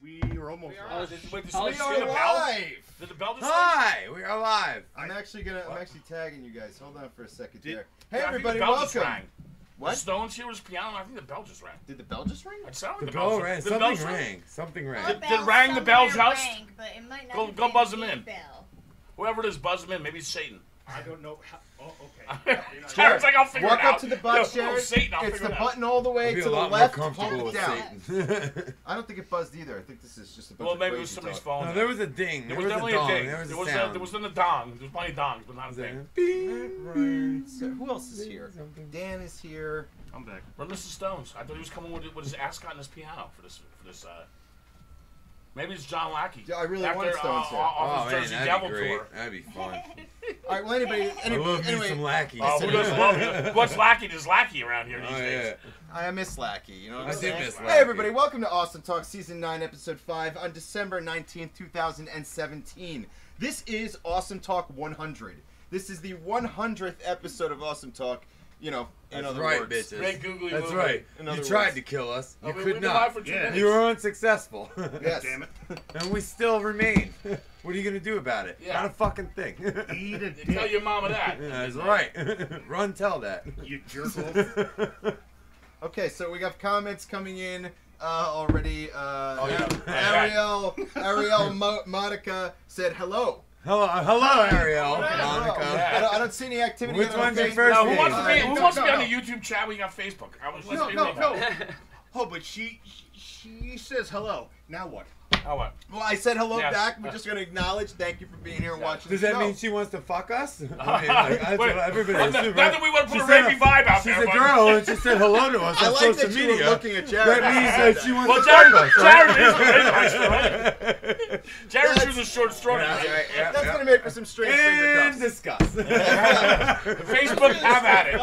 We are almost live. Wait, We are live. Did the bell just ring? Hi, we are live. I'm actually tagging you guys. Hold on for a second there. Yeah, Hey I think everybody, the bell just welcome. rang. What? The Stones here was piano. I think the bell just rang. Did the bell just ring? It sounded The like bell just- rang. did the Something bells ring? rang. Something rang. Did rang the bell's house? Rang, but it might not Go- have go been buzz him the in. Bell. Whoever it is, buzz him in. Maybe it's Satan. I don't know how. Oh, okay. Jared's like, I'll figure Walk it out. up to the box, No, Jared. Satan, I'll It's figure the it out. button all the way I'd be to a the lot more left. comfortable Hold with it down. Satan. I don't think it buzzed either. I think this is just a bunch Well, of maybe it was crazy somebody's talk. phone. No, there was a ding. There There was was a definitely dong. a ding. There was a There sound. was then a dong. There was plenty of dongs, but not a ding. Bing. So, who else is here? Dan is here. I'm back. Run Mr. Stones. I thought he was coming with his ascot and his piano for this. Maybe it's John Lackey. Yeah, I really Back wanted there, Stones here. off Oh his man, Jersey that'd Devil be great. tour. That'd be fun. All right. Well, anybody. I love me Anyway, some lackeys. Oh, who doesn't love it? What's Lackey? There's Lackey around here these Oh days. yeah. I miss Lackey. You know what I I'm did saying? miss Hey Lackey. everybody, welcome to Awesome Talk Season 9, Episode 5 on December 19th, 2017. This is Awesome Talk 100. This is the 100th episode of Awesome Talk, you know, in That's other right, words. bitches. Great googly That's movie. right. In You other tried words. to kill us. You Oh, we've could been live not. for 2 Yeah. minutes. You were unsuccessful. Yes. Damn it. And we still remain. What are you gonna do about it? Yeah. Not a fucking thing. Eat a You tell dick, your mama that. That's right. Run, tell that. you jerk off. Okay, so we got comments coming in already. Yeah. Ariel Monica said hello. Hello, Ariel. Hello. Monica. I don't see any activity. Which on one's your Facebook. first Now, who name? wants to be, who No, wants to be no, on the no. YouTube chat? We got Facebook. No. Oh, but she says hello. Now what? Oh, what? Well, I said hello Yeah. back. We're just going to acknowledge. Thank you for being here and watching Does the that show. mean she wants to fuck us? I mean, like, that's Wait, what everybody not assumes, that right? we want to She put a said rapey vibe out She's there. a but- girl and she said hello to us I on like social that you media. were looking at Jared. That means that she wants Well, to fuck us, Jared right? is right. Jared chooses a short straw. That's right, yeah, That's yeah. going to make for some strange finger And cuffs. discuss. Facebook, have at it.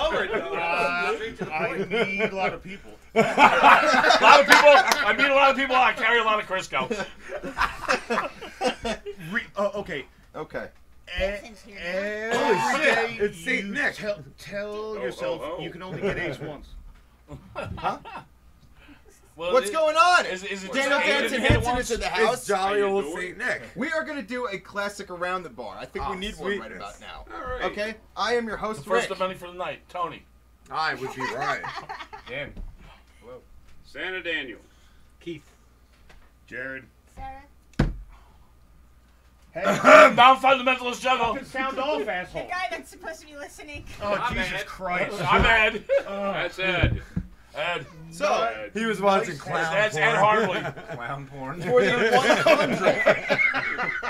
I need a lot of people. A lot of people. I meet a lot of people. I carry a lot of Crisco. Okay. Okay. Vincent's here now. Holy Every shit, day it's Saint you Nick. Tell yourself you can only get A's once. Well, What's going on? Is it Daniel just Danson eight Henson once? is in the It's house. jolly How you old doing? Saint Nick. We are going to do a classic around the bar. I think we need one right sweetness. about now. All right. Okay? I am your host, The first Rick. of many for the night, Tony. I would be right. Dan. Santa Daniel. Keith. Jared. Sarah. Hey. Non-fundamentalist juggle. Fucking sound off, The asshole. guy that's supposed to be listening. Oh, I'm Jesus Ed. Christ. I'm Ed. That's Ed. Ed. So, Ed. He was watching clown That's porn. Ed Hartley. Clown porn. for the 100th.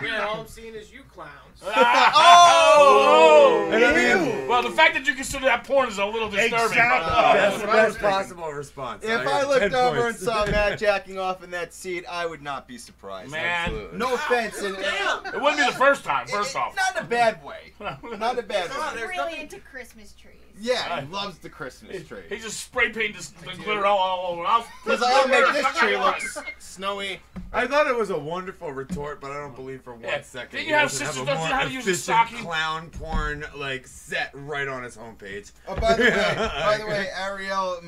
Yeah, all I'm seeing is you clowns. Oh! And I mean, Well, the fact that you consider that porn is a little disturbing. Exactly. But, best, That's what I was best thinking. possible response. If got I looked 10 over and points. saw Matt jacking off in that seat, I would not be surprised. Man, Absolutely. No offense. And, it wouldn't be the first time. First off, Not in a bad way. Not in a bad He's way. there's really nothing- into Christmas trees. Yeah, he loves the Christmas tree. he just spray painted the glitter all over. He's like, I'll make this tree look snowy. I thought it was a wonderful retort, but I don't believe for one Yeah. second. Didn't he you have doesn't sisters a don't you know more how to use a efficient stocking? clown porn like set right on his homepage. Oh, by the way, Ariel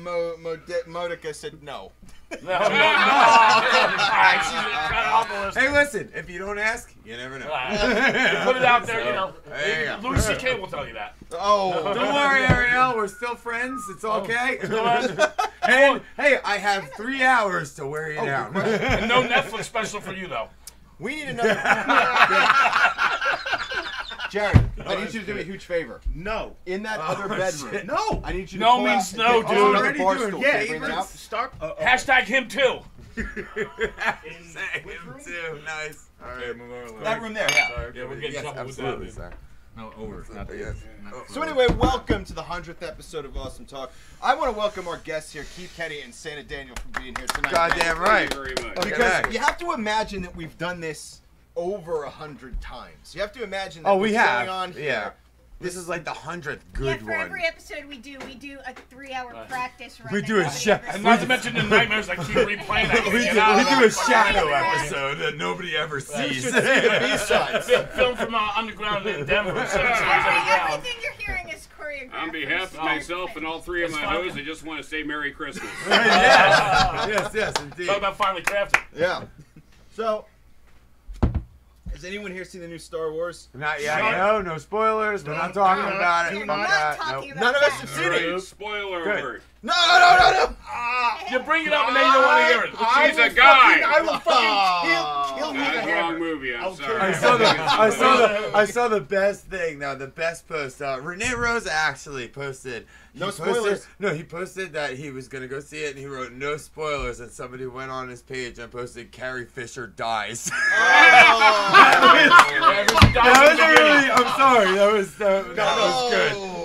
Modica said no. No. All right, she's cut it off the list. Hey, listen, if you don't ask, you never know. Put it out there, you know. There you go. Louis C.K. will tell you that. Oh, Don't worry, Ariel, we're still friends. It's okay. And And hey, I have 3 hours to wear you down. no Netflix special for you, though. we need another. Jared, I need you to do me a huge favor. No. In that other bedroom. shit. No. I need you to No pull means out, no, get dude. another Already bar doing stool. Yeah, Bring it even out. start. Hashtag him too. Same too. Nice. All right, move on. That room there, yeah. Sorry, Yeah, we're getting yes, trouble with that, absolutely, dude. sir. No, over. Not Yes. So anyway, welcome to the 100th episode of Awesome Talk. I want to welcome our guests here, Keith Kenny and Santa Daniel, for being here tonight. Goddamn right. Thank you very much. Okay. Because you have to imagine that we've done this over 100 times. You have to imagine that Oh, we what's have. going on here. Yeah. This is like the 100th Yeah, good for one. every episode we do a 3-hour practice run. We that do a nobody chef- ever And sees. not to mention the nightmares that keep replaying that. We Get do, out we of do a that. shadow Right. episode that nobody ever sees. should see the B-sides. Film from underground in Denver. Everything you're hearing is choreographed. On behalf of myself and all three of my That's fine. hosts, I just want to say Merry Christmas. Yes, yes, indeed. Talk about finally crafted. Yeah. So, has anyone here seen the new Star Wars? Not yet. No spoilers. We're not talking about it. We're not talking about None of us that. have seen it. Right, spoiler Good. alert. No. You bring it up and then you don't want to hear it. She's a guy. I will fucking kill me with a That's hammer. wrong movie. I'm I'll sorry. I saw the best thing though. The best post. Renee Rose actually posted. No spoilers. He posted that he was gonna go see it, and he wrote no spoilers. And somebody went on his page and posted Carrie Fisher dies. That was really. I'm sorry. That was good.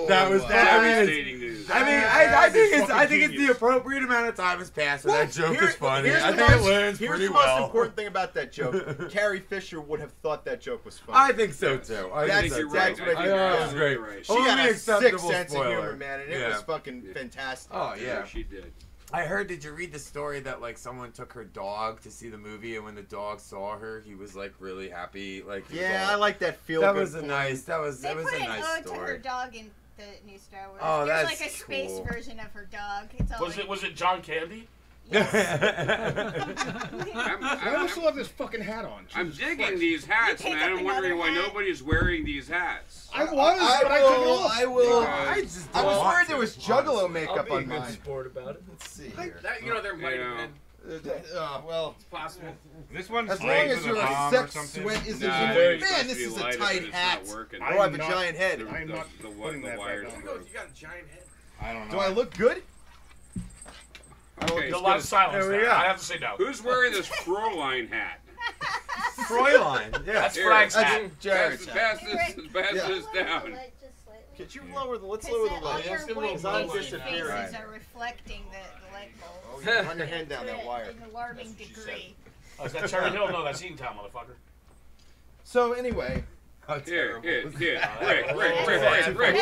That was. Devastating news. I think it's the appropriate amount of time has passed where that joke is funny. I think it lands Here's pretty the most well. important thing about that joke. Carrie Fisher would have thought that joke was funny. I think so too. I That's- think so you're too. that's what I think. That was Absolutely great. right. She Only had a sick acceptable sense of spoiler. humor, man, and it was fucking fantastic. Oh yeah. She did. I heard. Did you read the story that like someone took her dog to see the movie, and when the dog saw her, he was like really happy. Like he was Yeah, all- I like that feel. That good was a point. nice. That was They a put an nice ode to her story. dog in the new Star Wars. Oh, There's that's like a space cool. version of her dog. It's all Was it John Candy? I'm Why do I still have this fucking hat on? I'm Jesus digging Christ. these hats, You take man. up I'm wondering another why hat. nobody's wearing these hats. I was, but I took it off. I will. I just I was don't want worried there to, was Juggalo honestly. makeup I'll be a on good mine. sport about it. Let's see here. That, there might have been. Well, It's possible. This one's as long flamed as with your a bomb or sex something. sweat isn't Nah, in it's Man, supposed this to be is a lighted, tight but it's hat. not working. Oh, I have a I'm not- giant head. I'm not the putting that wires back are on. broken. You got a giant head. I don't know. Do I look good? Okay, There's a lot of silence There we there. go. I have to say no. who's wearing this Fräulein hat? Fräulein. Yeah. That's Frank's hat. That's Jared's Pass hat. this down. Could you lower the? Let's lower the all light. your Let's give it a white little I'm pasty disappearing. faces are reflecting the light Oh, bulbs. you run your hand down To that wire. an alarming That's what she degree. Oh, is that Cherry Hill? No, that's Eatontown, motherfucker. So anyway, How Here, terrible. Rick,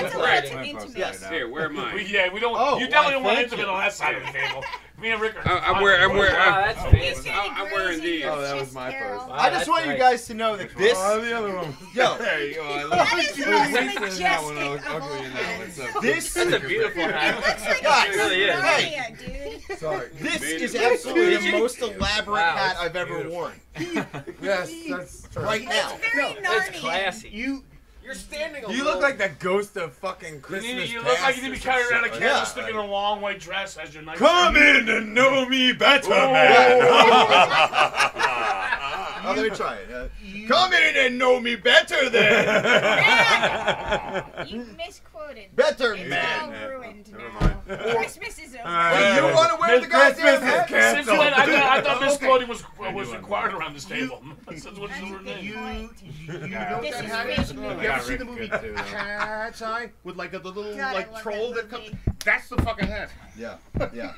That's a little too intimate. Yes. Here, wear mine. We don't. Oh, you definitely why, don't want thank intimate you. on that side of the table. Me and Rick are. I'm wearing. That's I'm fancy. wearing these. Oh, that was my Carol. first. I just want you guys to know that this. Oh, the other one. Yo, There you go. I love That is the most Wait, majestic that one, of all ugly in that one. hats. So this. That's a beautiful It hat. looks like Guys, a really is. Narnia, dude. sorry. This Made is it absolutely beautiful. the most elaborate Wow, hat it's I've ever beautiful. worn. Yes, that's true. Right now. It's very That's Narnian. classy. You're standing You look like the ghost of fucking You, Christmas you look like you need to be carrying around a past or candlestick something. in a long white dress as your knife. Come in and know me better, man. Oh, let me try it. Come in and know me better then. You misquoted. Better It's man. all ruined Never now. mind. Christmas is over. Wait, you want to wear the goddamn hat? Since when? I thought misquoting was doing required around this table. Since when is That's her the name? point. You know what This that is hat is? fake You news. ever seen the Rick movie good too, though. Cat's Eye with like a little God, I like love troll that that comes? movie. That's the fucking hat. Yeah, yeah.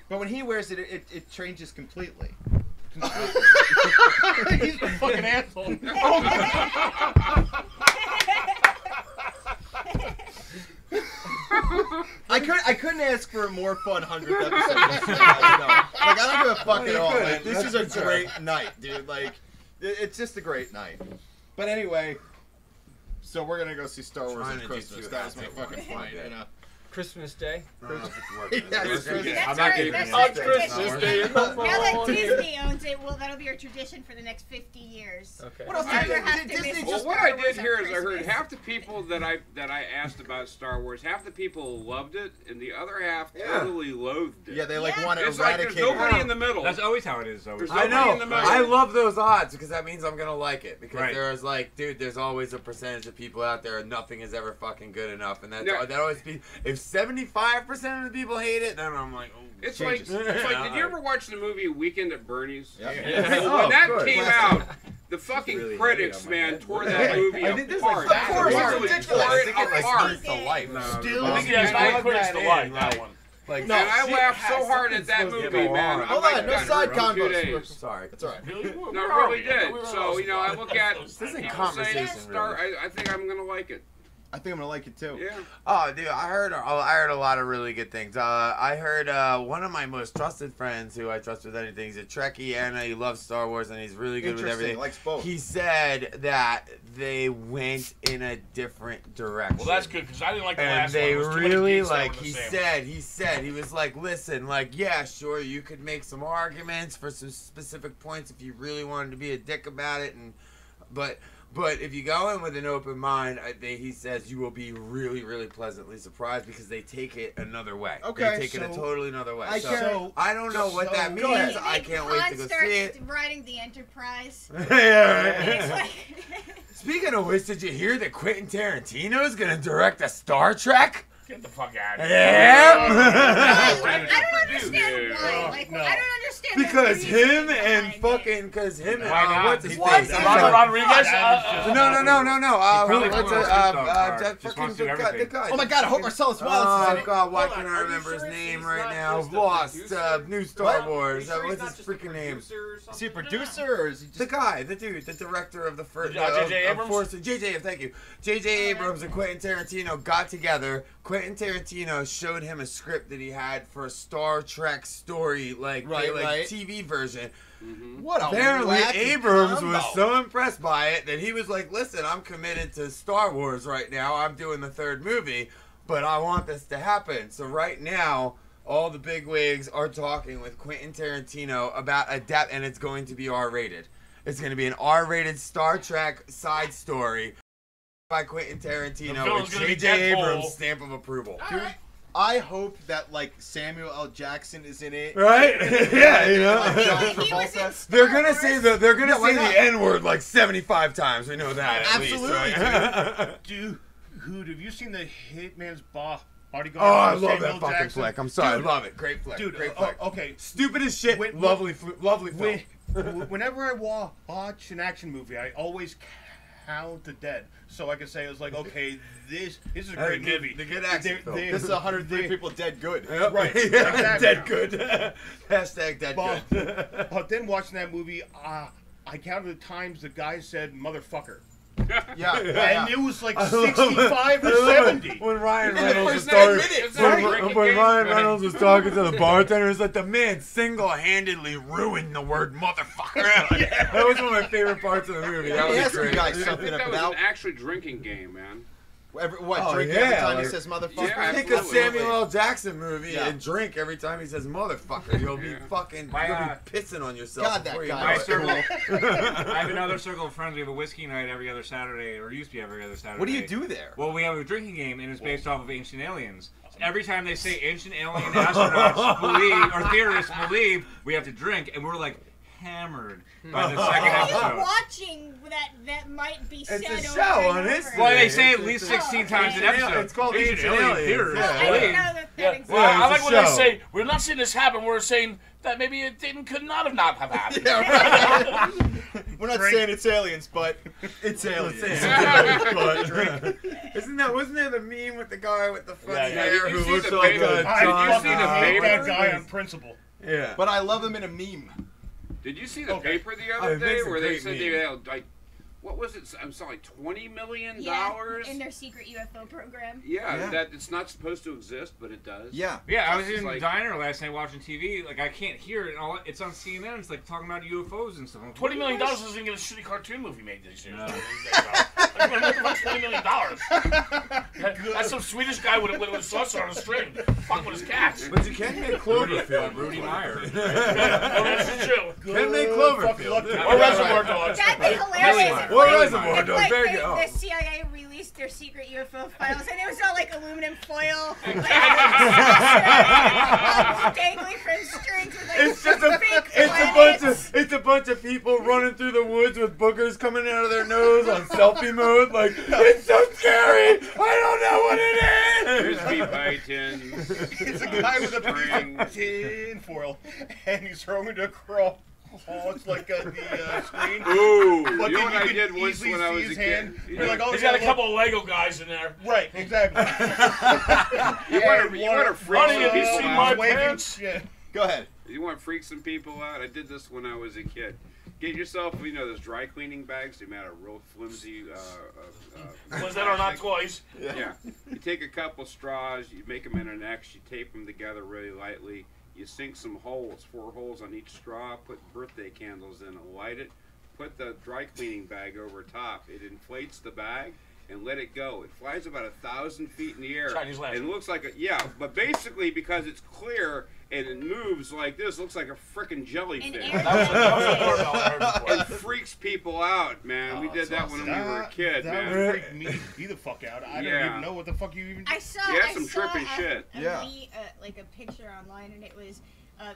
But when he wears it, it changes completely. He's a fucking asshole. I couldn't ask for a more fun 100th episode. Like I don't give a fuck at all. Like, this is a great night, dude. Like it's just a great night. But anyway, so we're gonna go see Star Wars Trying at to do Christmas. two That was hats my at fucking once. point. You know. Christmas Day. I don't know if it's working. Yeah, Is it working? That's I'm our, not getting that's it. our On tradition. Christmas Day in the Now that morning. Disney owns it, well, that'll be our tradition for the next 50 years. Okay. What else Never did have to Disney miss just? Well, what Star I Wars did on here is I heard Christmas. half the people that I asked about Star Wars, half the people loved it, and the other half totally loathed it. Yeah, they like Yeah. want to It's like eradicate there's nobody it. in the middle. That's always how it is. Always. There's I nobody in know. the middle. I love those odds because that means I'm gonna like it. Because Right. there's like, dude, there's always a percentage of people out there, and nothing is ever fucking good enough, and that No. that always be. If 75% of the people hate it, then I'm like, oh. It's like, Changes. did you ever watch the movie Weekend at Bernie's? Yeah. Well, Oh, when that good. came out, the fucking Really critics, hate it on my man, head. tore that movie I think there's apart. like Of course, it's Literally ridiculous. tore I it think it like apart. brings to life. Still- I think he has Plug nine critics that to in, like that like- one. Like, No, And I shit laughed so has hard at that something supposed to movie, go man. on. Hold I on, no got side hurt for 2 combos. days. Sorry. That's all right. Really? No, it really did. So, you know, I look at This isn't people conversation, saying Star. really. I think I'm gonna like it. I think I'm gonna like it too. Yeah. Oh, dude, I heard a lot of really good things. I heard one of my most trusted friends, who I trust with anything, he's a Trekkie and he loves Star Wars and he's really good with everything. Likes both. He said that they went in a different direction. Well, that's good because I didn't like the And last they one. It was too many really beats that like. were the He same. said he was like, listen, like, yeah, sure, you could make some arguments for some specific points if you really wanted to be a dick about it, but if you go in with an open mind, he says you will be really, really pleasantly surprised because they take it another way. Okay, They take it a totally another way. So- I don't know what that Go means. ahead. I can't wait to go see it. Riding the Enterprise. Yeah, It's right. like, Speaking of which, did you hear that Quentin Tarantino is going to direct a Star Trek? Get the fuck out of here. Yeah. I don't understand Yeah. why. Like, No. I don't understand the Because reasoning him and behind it. fucking, because him and, Why not? what's his What? face? Robert Rodriguez? No. probably What's wants it? to dog car. That Just fucking wants to do the everything. guy. Oh my God! I hope Marcellus Wallace is in Oh it. God! Why Hold can't on, I are you remember sure his name he's right not now? just a Lost. producer? New Star Are Wars. you sure he's What's not his just a freaking name? producer or Is he a something? producer or is he just? The guy, the dude, the director of the first. J.J. Abrams? J.J. Thank you. J.J. Abrams and Quentin Tarantino got together. Quentin Tarantino showed him a script that he had for a Star Trek story, like Right. TV version. What a Apparently, wacky Abrams combo. was so impressed by it that he was like, "Listen, I'm committed to Star Wars right now. I'm doing the third movie, but I want this to happen." So right now, all the bigwigs are talking with Quentin Tarantino about and it's going to be R-rated. It's going to be an R-rated Star Trek side story by Quentin The Tarantino villain's with gonna be J.J. Deadpool. Abrams' stamp of approval. I hope that like Samuel L. Jackson is in it. Right? Yeah, you Like know. John He was in Travolta. Star They're gonna Wars. say why not? the N-word like 75 times. We know that. At Absolutely, least, right? Dude, have you seen the Hitman's Bodyguard? Oh, I with love Samuel that fucking Jackson? flick. I'm sorry, Dude, I love it. Great flick. Dude, Great flick. okay. Stupid as shit. When- lovely film. Whenever I watch an action movie, I always count the dead, so I can say it was like, okay, this is a great movie. The good action film. This is 103 people dead good. Yep. Right, Yeah, exactly. Dead good. Hashtag dead But, good. but then watching that movie, I counted the times the guy said motherfucker. Yeah. And it was like I love it. 65 I or love it. 70. When Ryan And the Reynolds was first 9 talking, minutes, when, right? Ryan Reynolds was talking to the bartender, it's like the man single-handedly ruined the word motherfucker. That was one of my favorite parts of the movie. That He was asked you great. guys I something think that was about an actually drinking game, man. what Oh, drink yeah, every time he like- says motherfucker. Yeah, Pick a absolutely. Samuel L. Jackson movie Yeah. and drink every time he says motherfucker. You'll be fucking My, you'll be pissing on yourself. God, that before you guy know My was it. circle. cool. I have another circle of friends. We have a whiskey night every other Saturday, or used to be every other Saturday. What do you do there? Well, we have a drinking game, and it's based off of Ancient Aliens. So every time they say Ancient Alien astronauts believe, or theorists believe, we have to drink, and we're like hammered by the second What are you episode. watching that might be said It's a over show and on over? history. Well, they say at It's- least it's- 16 times an Ancient episode. Aliens. It's called Ancient Ancient Alien Aliens. theorists Yeah. Oh, I believe. didn't know that Yeah. existed. Well, I it's like a when they show. say we're not seeing this happen. We're saying that maybe it could not have happened. Yeah, right. We're not saying it's aliens, but it's aliens. Wasn't there the meme with the guy with the funny Yeah, hair did you who see looks the like paper? a I John fucking Cena hate that paper? guy on principle. Yeah. But I love him in a meme. Did you see the Okay. paper the Oh, other it day makes a where they great said meme. they had like, what was it? I'm sorry, $20 million. Yeah, in their secret UFO program. Yeah, Yeah. that it's not supposed to exist, but it does. Yeah. Yeah, I was It's in the like- diner last night watching TV. Like, I can't hear it. All it's on CNN. It's like talking about UFOs and stuff. I'm like, $20 million what is doesn't get a shitty cartoon movie made this year. No. $20 million. That's some Swedish guy with a saucer on a string. Fuck with his cats. But you can make this? Cloverfield. Rudy Meyer. Oh, that's true. Can make Fucking luck. Cloverfield. Or Reservoir Dogs. That'd be hilarious. if, Or like, Reservoir if, Dogs. like, Very the, good. Oh. the CIA released their secret UFO files, and it was all like aluminum foil, like, dangling from strings with like It's just a fake it's a bunch of people running through the woods with boogers coming out of their nose on selfie mode. Like, it's so scary. I don't know what it is. Crispy python. It's a guy with a String. piece of tin foil, and he's throwing it across like the screen. Ooh, But you know then what you I could did once easily when I see was a his kid? hand. You're like, oh, He's yeah, got a look. couple of Lego guys in there. Right, exactly. You want to freak Honey, some have you people seen out? my waving. pants? Yeah. Go ahead. You want to freak some people out? I did this when I was a kid. Get yourself, those dry cleaning bags. They made out of real flimsy. Ones that are not toys. Yeah. You take a couple straws, you make them in an X, you tape them together really lightly. You sink some holes, 4 holes on each straw. Put birthday candles in it, light it. Put the dry cleaning bag over top. It inflates the bag and let it go. It flies about 1,000 feet in the air. Chinese lantern. And it looks like but basically because it's clear and it moves like this, looks like a frickin' jellyfish. That was a doorbell I heard before. It freaks people out, man. We did that when we were a kid, that man. would freak me the fuck out. I don't even know what the fuck you even. I saw. Yeah, I some saw tripping shit. like a picture online, and it was.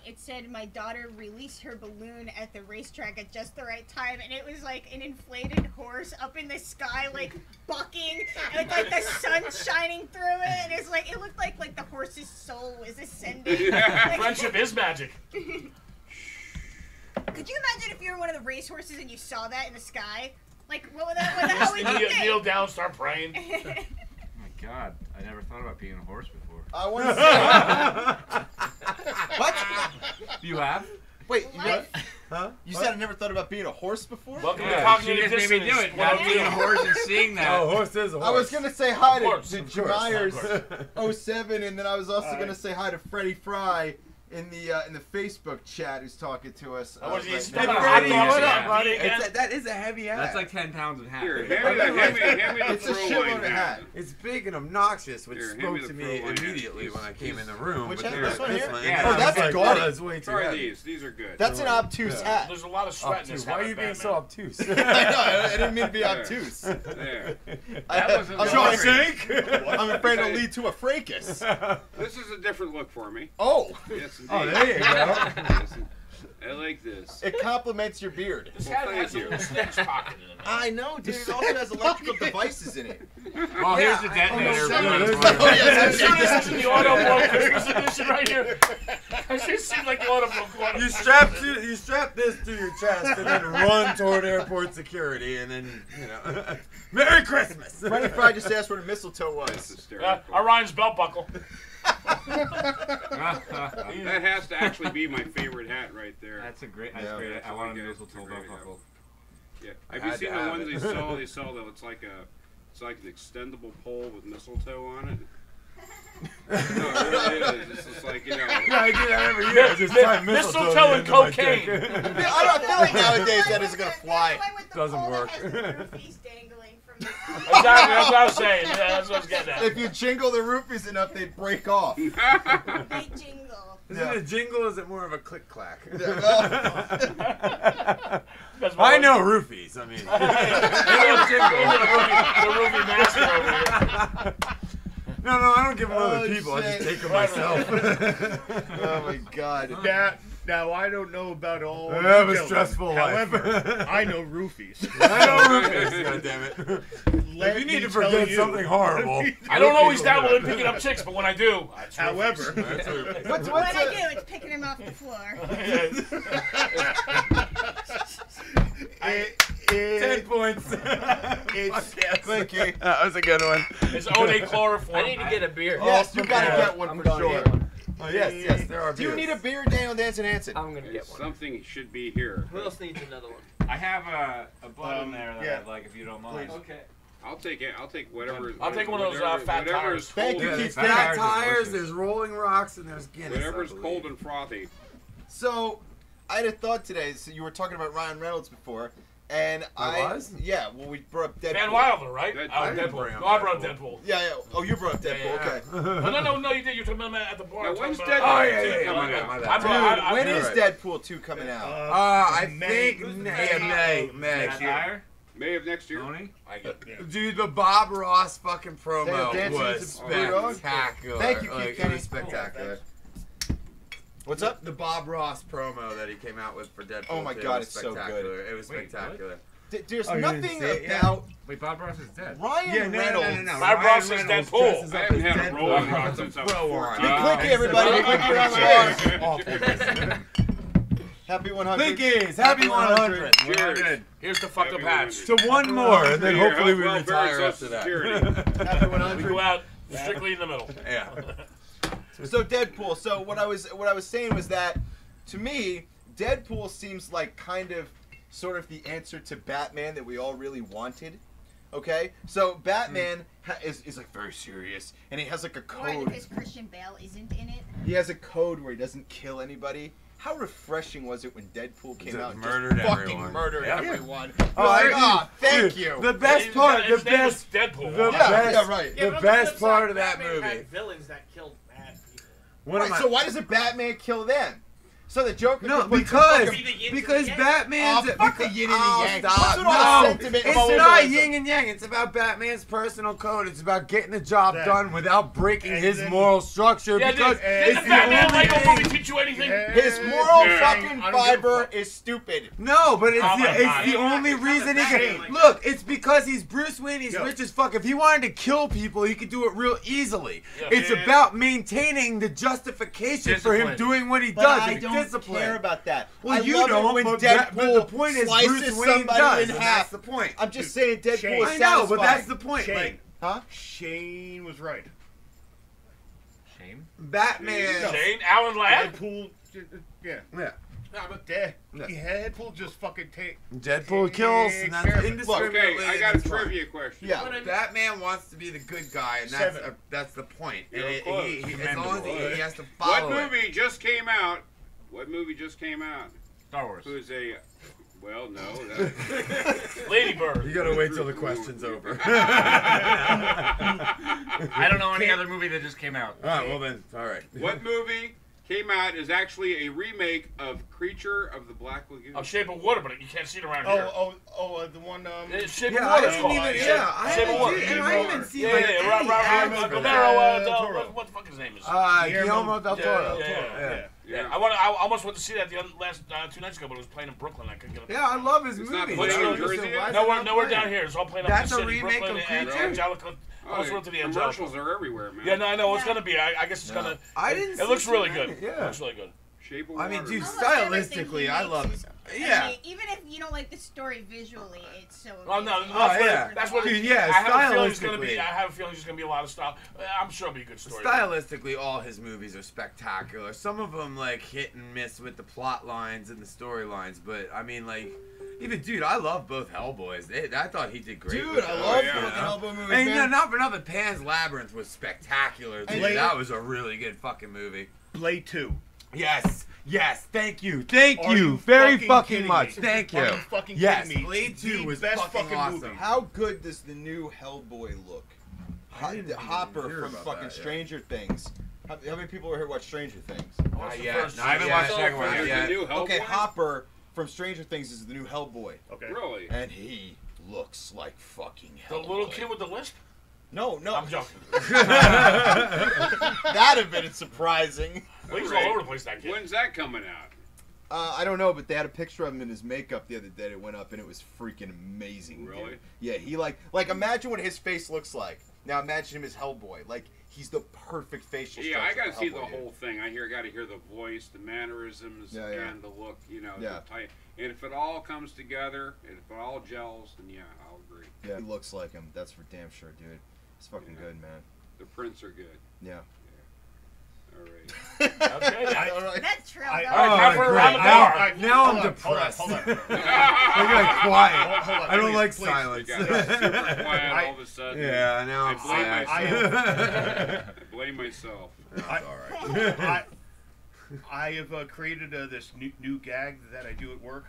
It said my daughter released her balloon at the racetrack at just the right time, and it was like an inflated horse up in the sky, like bucking, and like the sun shining through it, and it's like it looked like the horse's soul was ascending. Like, Friendship is magic. could you imagine if you were one of the racehorses and you saw that in the sky? Like what the hell would you think? Kneel down, start praying. Oh my God, I never thought about being a horse before. I want to say. What? You have? Wait, What? Huh? you said I never thought about being a horse before? Welcome to Yeah, she cognitive just made me dissonance. do it. Now being a horse and seeing that. Oh, horse is a horse. I was gonna say hi to course, the of course, Jemires 07, and then I was also Alright. gonna say hi to Freddie Fry in the Facebook chat who's talking to us. I was right just now. spinning Freddie, hot dogs what in up, that. buddy? Again. That is a heavy hat. That's like 10 pounds of hat. Here, right hand there. me the It's a throw shitload line of hat. It's big and obnoxious, which Here, hand spoke me the to me throw line. immediately when I came in the room. Which but hat? there- This one here? Yeah, Oh, that's like, gaudy. oh, that's way too Try heavy. these are good. That's an obtuse hat. There's a lot of sweat in this Obtuse. Why are you being so obtuse? I know. I didn't mean to be There. obtuse. There. I'm Short sorry. sink. I'm afraid it'll lead to a fracas. This is a different look for me. Oh, Yes, indeed. Oh, there you go. Yes, I like this. it compliments your beard. This Well, hat thank has a you. little stench pocket in it. I know, dude. It also has electrical devices in it. Well, here's the detonator. no, for no, this no, one. no, yes, This is the Auto Blow Christmas edition right here. It just seems like the Auto Blow quarter. You strap this to your chest and then run toward airport security and then Merry Christmas. Freddie Fry just asked where the mistletoe That's was. hysterical. Orion's belt buckle. That has to actually be my favorite hat right there. That's a great. Yeah. That's great. That's I a want a great- mistletoe that's a great belt buckle. Yeah. I Have you had seen to the have ones it. they sell though? It's like an extendable pole with mistletoe on it. No, it really is. It's just like, Yeah, I do that every year. Just tie Mistletoe and into my cocaine. dick. I don't feel like nowadays that isn't gonna fly. Doesn't work. Roofies dangling from the Exactly, that's what I was saying. Yeah, that's what I was getting at. If you jingle the roofies enough, they'd break off. They jingle. Is it a jingle or is it more of a click clack? That's what I know roofies. I mean, the roofie master over here. no, I don't give them to Oh, other people. I shit. just take them myself. Oh my god. Now I don't know about all. I have a details. stressful life. However, I know roofies. I know roofies. God damn it! Let If you me need to tell forget you. something horrible, I don't always roofies dabble will in do it. picking up chicks, but when I do, it's However, roofies. What's What I a, do, it's picking him off the floor. 10 points. Thank you. That was a good one. It's Ode chloroform. I need to get a beer. Yes, you gotta yeah. get one I'm for going to sure. get one. Oh yes, there are. Do you beers. need a beer, Daniel Dancing Hanson? I'm going to get one. Something should be here. Who else needs another one? I have a bud in there that yeah. I'd like if you don't mind. Okay. I'll take it. I'll take whatever. I'll take one of those, whatever- fat whatever tires. is Thank cold you, and- Keith. Fat Tires are tires. delicious. There's Rolling Rocks and there's Guinness. Whatever's I believe. cold and frothy. So, I had a thought today. So you were talking about Ryan Reynolds before, and I was? Yeah, well, we brought up Deadpool. Van Wilder, right? Deadpool. Oh, I didn't Deadpool. bring up No, I brought Deadpool. Deadpool. Yeah. Oh, you brought up Deadpool. Yeah, yeah. Okay. No, you did. You took me at the bar. Now, when's talking Deadpool about- Oh, yeah, coming yeah, out? my bad. I brought- I- When You're is right. Deadpool 2 coming out? I May. think May. Matt Dyer? May of next year. Tony? I get Dude, the Bob Ross fucking promo Dancing was with the Blue Dog? spectacular. Thank you, Keith Like, it Kenny. was spectacular. What's up? The Bob Ross promo that he came out with for Deadpool. Oh my 2 God, was it's so good. spectacular. It was Wait, spectacular. There's Oh, you didn't nothing see it yet? about Wait, Bob Ross is dead. Ryan Reynolds. Bob Ross is Deadpool. I haven't had a Rolling Rock since I was Bro, 14. Be clicky, everybody. Be clicky around the bar. Awful. Happy 100. Clickies, happy 100. Cheers. Here's the fucked up hats. So one more, and then Here, hopefully we health, welfare, retire after Social that. Security. Happy We 100. go out strictly in the middle. Yeah. So Deadpool. So what I was saying was that to me, Deadpool seems like kind of sort of the answer to Batman that we all really wanted. Okay, so Batman is like very serious, and he has like a Right, code. because Christian Bale isn't in it. He has a code where he doesn't kill anybody. How refreshing was it when Deadpool came Just out and murdered just fucking everyone. murdered Yeah. everyone? Oh, You're like, I "Ah, thank Dude, you." The best part, His the name was best, Deadpool. the Yeah, best, yeah, right. the but on best flip part side, of that Batman movie. had villains that killed bad people. One of Right, my, so why doesn't Batman kill them? So the Joker. no, could put because some Be the yin to because the yang. Batman's fuck the yin and the yang. Stop. What's with all the No, sentiment it's about not symbolism? yin and yang. It's about Batman's personal code. It's about getting the job That- done without breaking and his then- moral structure. Yeah, because didn't it's the Batman only Lego thing- movie teach you anything? His moral Yeah. fucking I don't give a fiber fuck. is stupid. No, but it's Oh my God. the only It's reason he not can. Batman. Look, it's because he's Bruce Wayne. He's Yo. rich as fuck. If he wanted to kill people, he could do it real easily. Yeah. It's Yeah. about maintaining the justification for him Discipline. doing what he But does. I It's don't discipline. care about that. Well, I you love don't. it when but Deadpool the point is slices Bruce Wayne somebody does, in and half. that's the point. I'm just saying Deadpool Shane. is I know, but satisfying. that's the point. Shane. Like, Huh? Shane was right. Shame. Batman. Shane, Alan Ladd? Deadpool, yeah. Yeah. Nah, but Deadpool Yeah. just fucking take. Deadpool kills, and that's Look, indiscriminately. Okay, I got a trivia question. Yeah. But I mean, Batman wants to be the good guy, and Seven. that's the point. And You're close. as long as he has to What follow it. movie just came out? What movie just came out? Star Wars. Who's a? Well, no. That, Lady Bird. You gotta wait till the question's over. I don't know any other movie that just came out. All right, well then, all right. what movie came out is actually a remake of Creature of the Black Lagoon? Oh, Shape of Water, but you can't see it around here. The one. It's Shape Yeah, of I Water. it's didn't called. even. Shape- Yeah, I Shape of haven't Water. seen. And I haven't seen Yeah, like yeah, any Robert ads for Guillermo, that. Toro. what the fuck his name is? Guillermo del Toro. Yeah. Yeah. I almost went to see that the last 2 nights ago, but it was playing in Brooklyn. I couldn't get it. Yeah, I love his It's not movies. playing in I don't Jersey understand yet? why it's Nowhere, not nowhere playing. down here. It's all playing That's up a in the city, remake Brooklyn of and Creature? Angelica. I almost went to the Angelica. Commercials are everywhere, man. Yeah, no, I know it's Yeah. gonna be. I guess it's gonna. I didn't. It looks see really too good. many, It Yeah. looks really good. Shape of I mean, Water. dude, Almost everything stylistically, he I makes love is- it. I Yeah. mean, even if you don't like the story visually, it's so. Oh no, amazing. that's what. yeah. That's what. Dude, yeah, I have a feeling it's gonna stylistically. be. I have a feeling it's gonna be a lot of style. I'm sure it'll be a good story. Stylistically, all his movies are spectacular. Some of them like hit and miss with the plot lines and the storylines, but I mean, like, even dude, I love both Hellboys. I thought he did great. Dude, with I those, love you fucking know? Hellboy movies, And man. not for nothing, Pan's Labyrinth was spectacular. Dude. And- That was a really good fucking movie. Blade 2. Yes, thank you, Are you very fucking fucking kidding much, me? thank you. Are you fucking Yes, kidding me? Blade 2 The was best fucking movie. awesome. How good does the new Hellboy look? didn't even Hopper hear from about fucking that, yeah. Stranger Things. How many people are here watch Stranger Things? What's the yet. first No, I haven't season? watched the second one There's yet. a new Hellboy? Okay, Hopper from Stranger Things is the new Hellboy, Okay. Really? and he looks like fucking The Hellboy. little kid with the lisp? No, I'm joking. That'd have been surprising. Well, he's all over the place, that kid. When's that coming out? I don't know, but they had a picture of him in his makeup the other day that went up, and it was freaking amazing. dude. Really? Yeah, he like imagine what his face looks like. Now imagine him as Hellboy. Like he's the perfect facial Yeah, I structure gotta for see the Hellboy, dude. whole thing. I gotta hear the voice, the mannerisms, Yeah, yeah. and the look. You know, Yeah. the type. And if it all comes together, and if it all gels, then yeah, I'll agree. Yeah, he looks like him. That's for damn sure, dude. It's fucking Yeah. good, man. The prints are good. Yeah. All right. Okay. All right. That trail. I- goes- All right, time for a great. round of Now- bar. now I'm Hold on, depressed. Hold on. I got quiet. Hold on, I don't please, like please. silence. It got super quiet all of a sudden. Yeah, now I'm I blame sad. I blame myself. I have created this new gag that I do at work.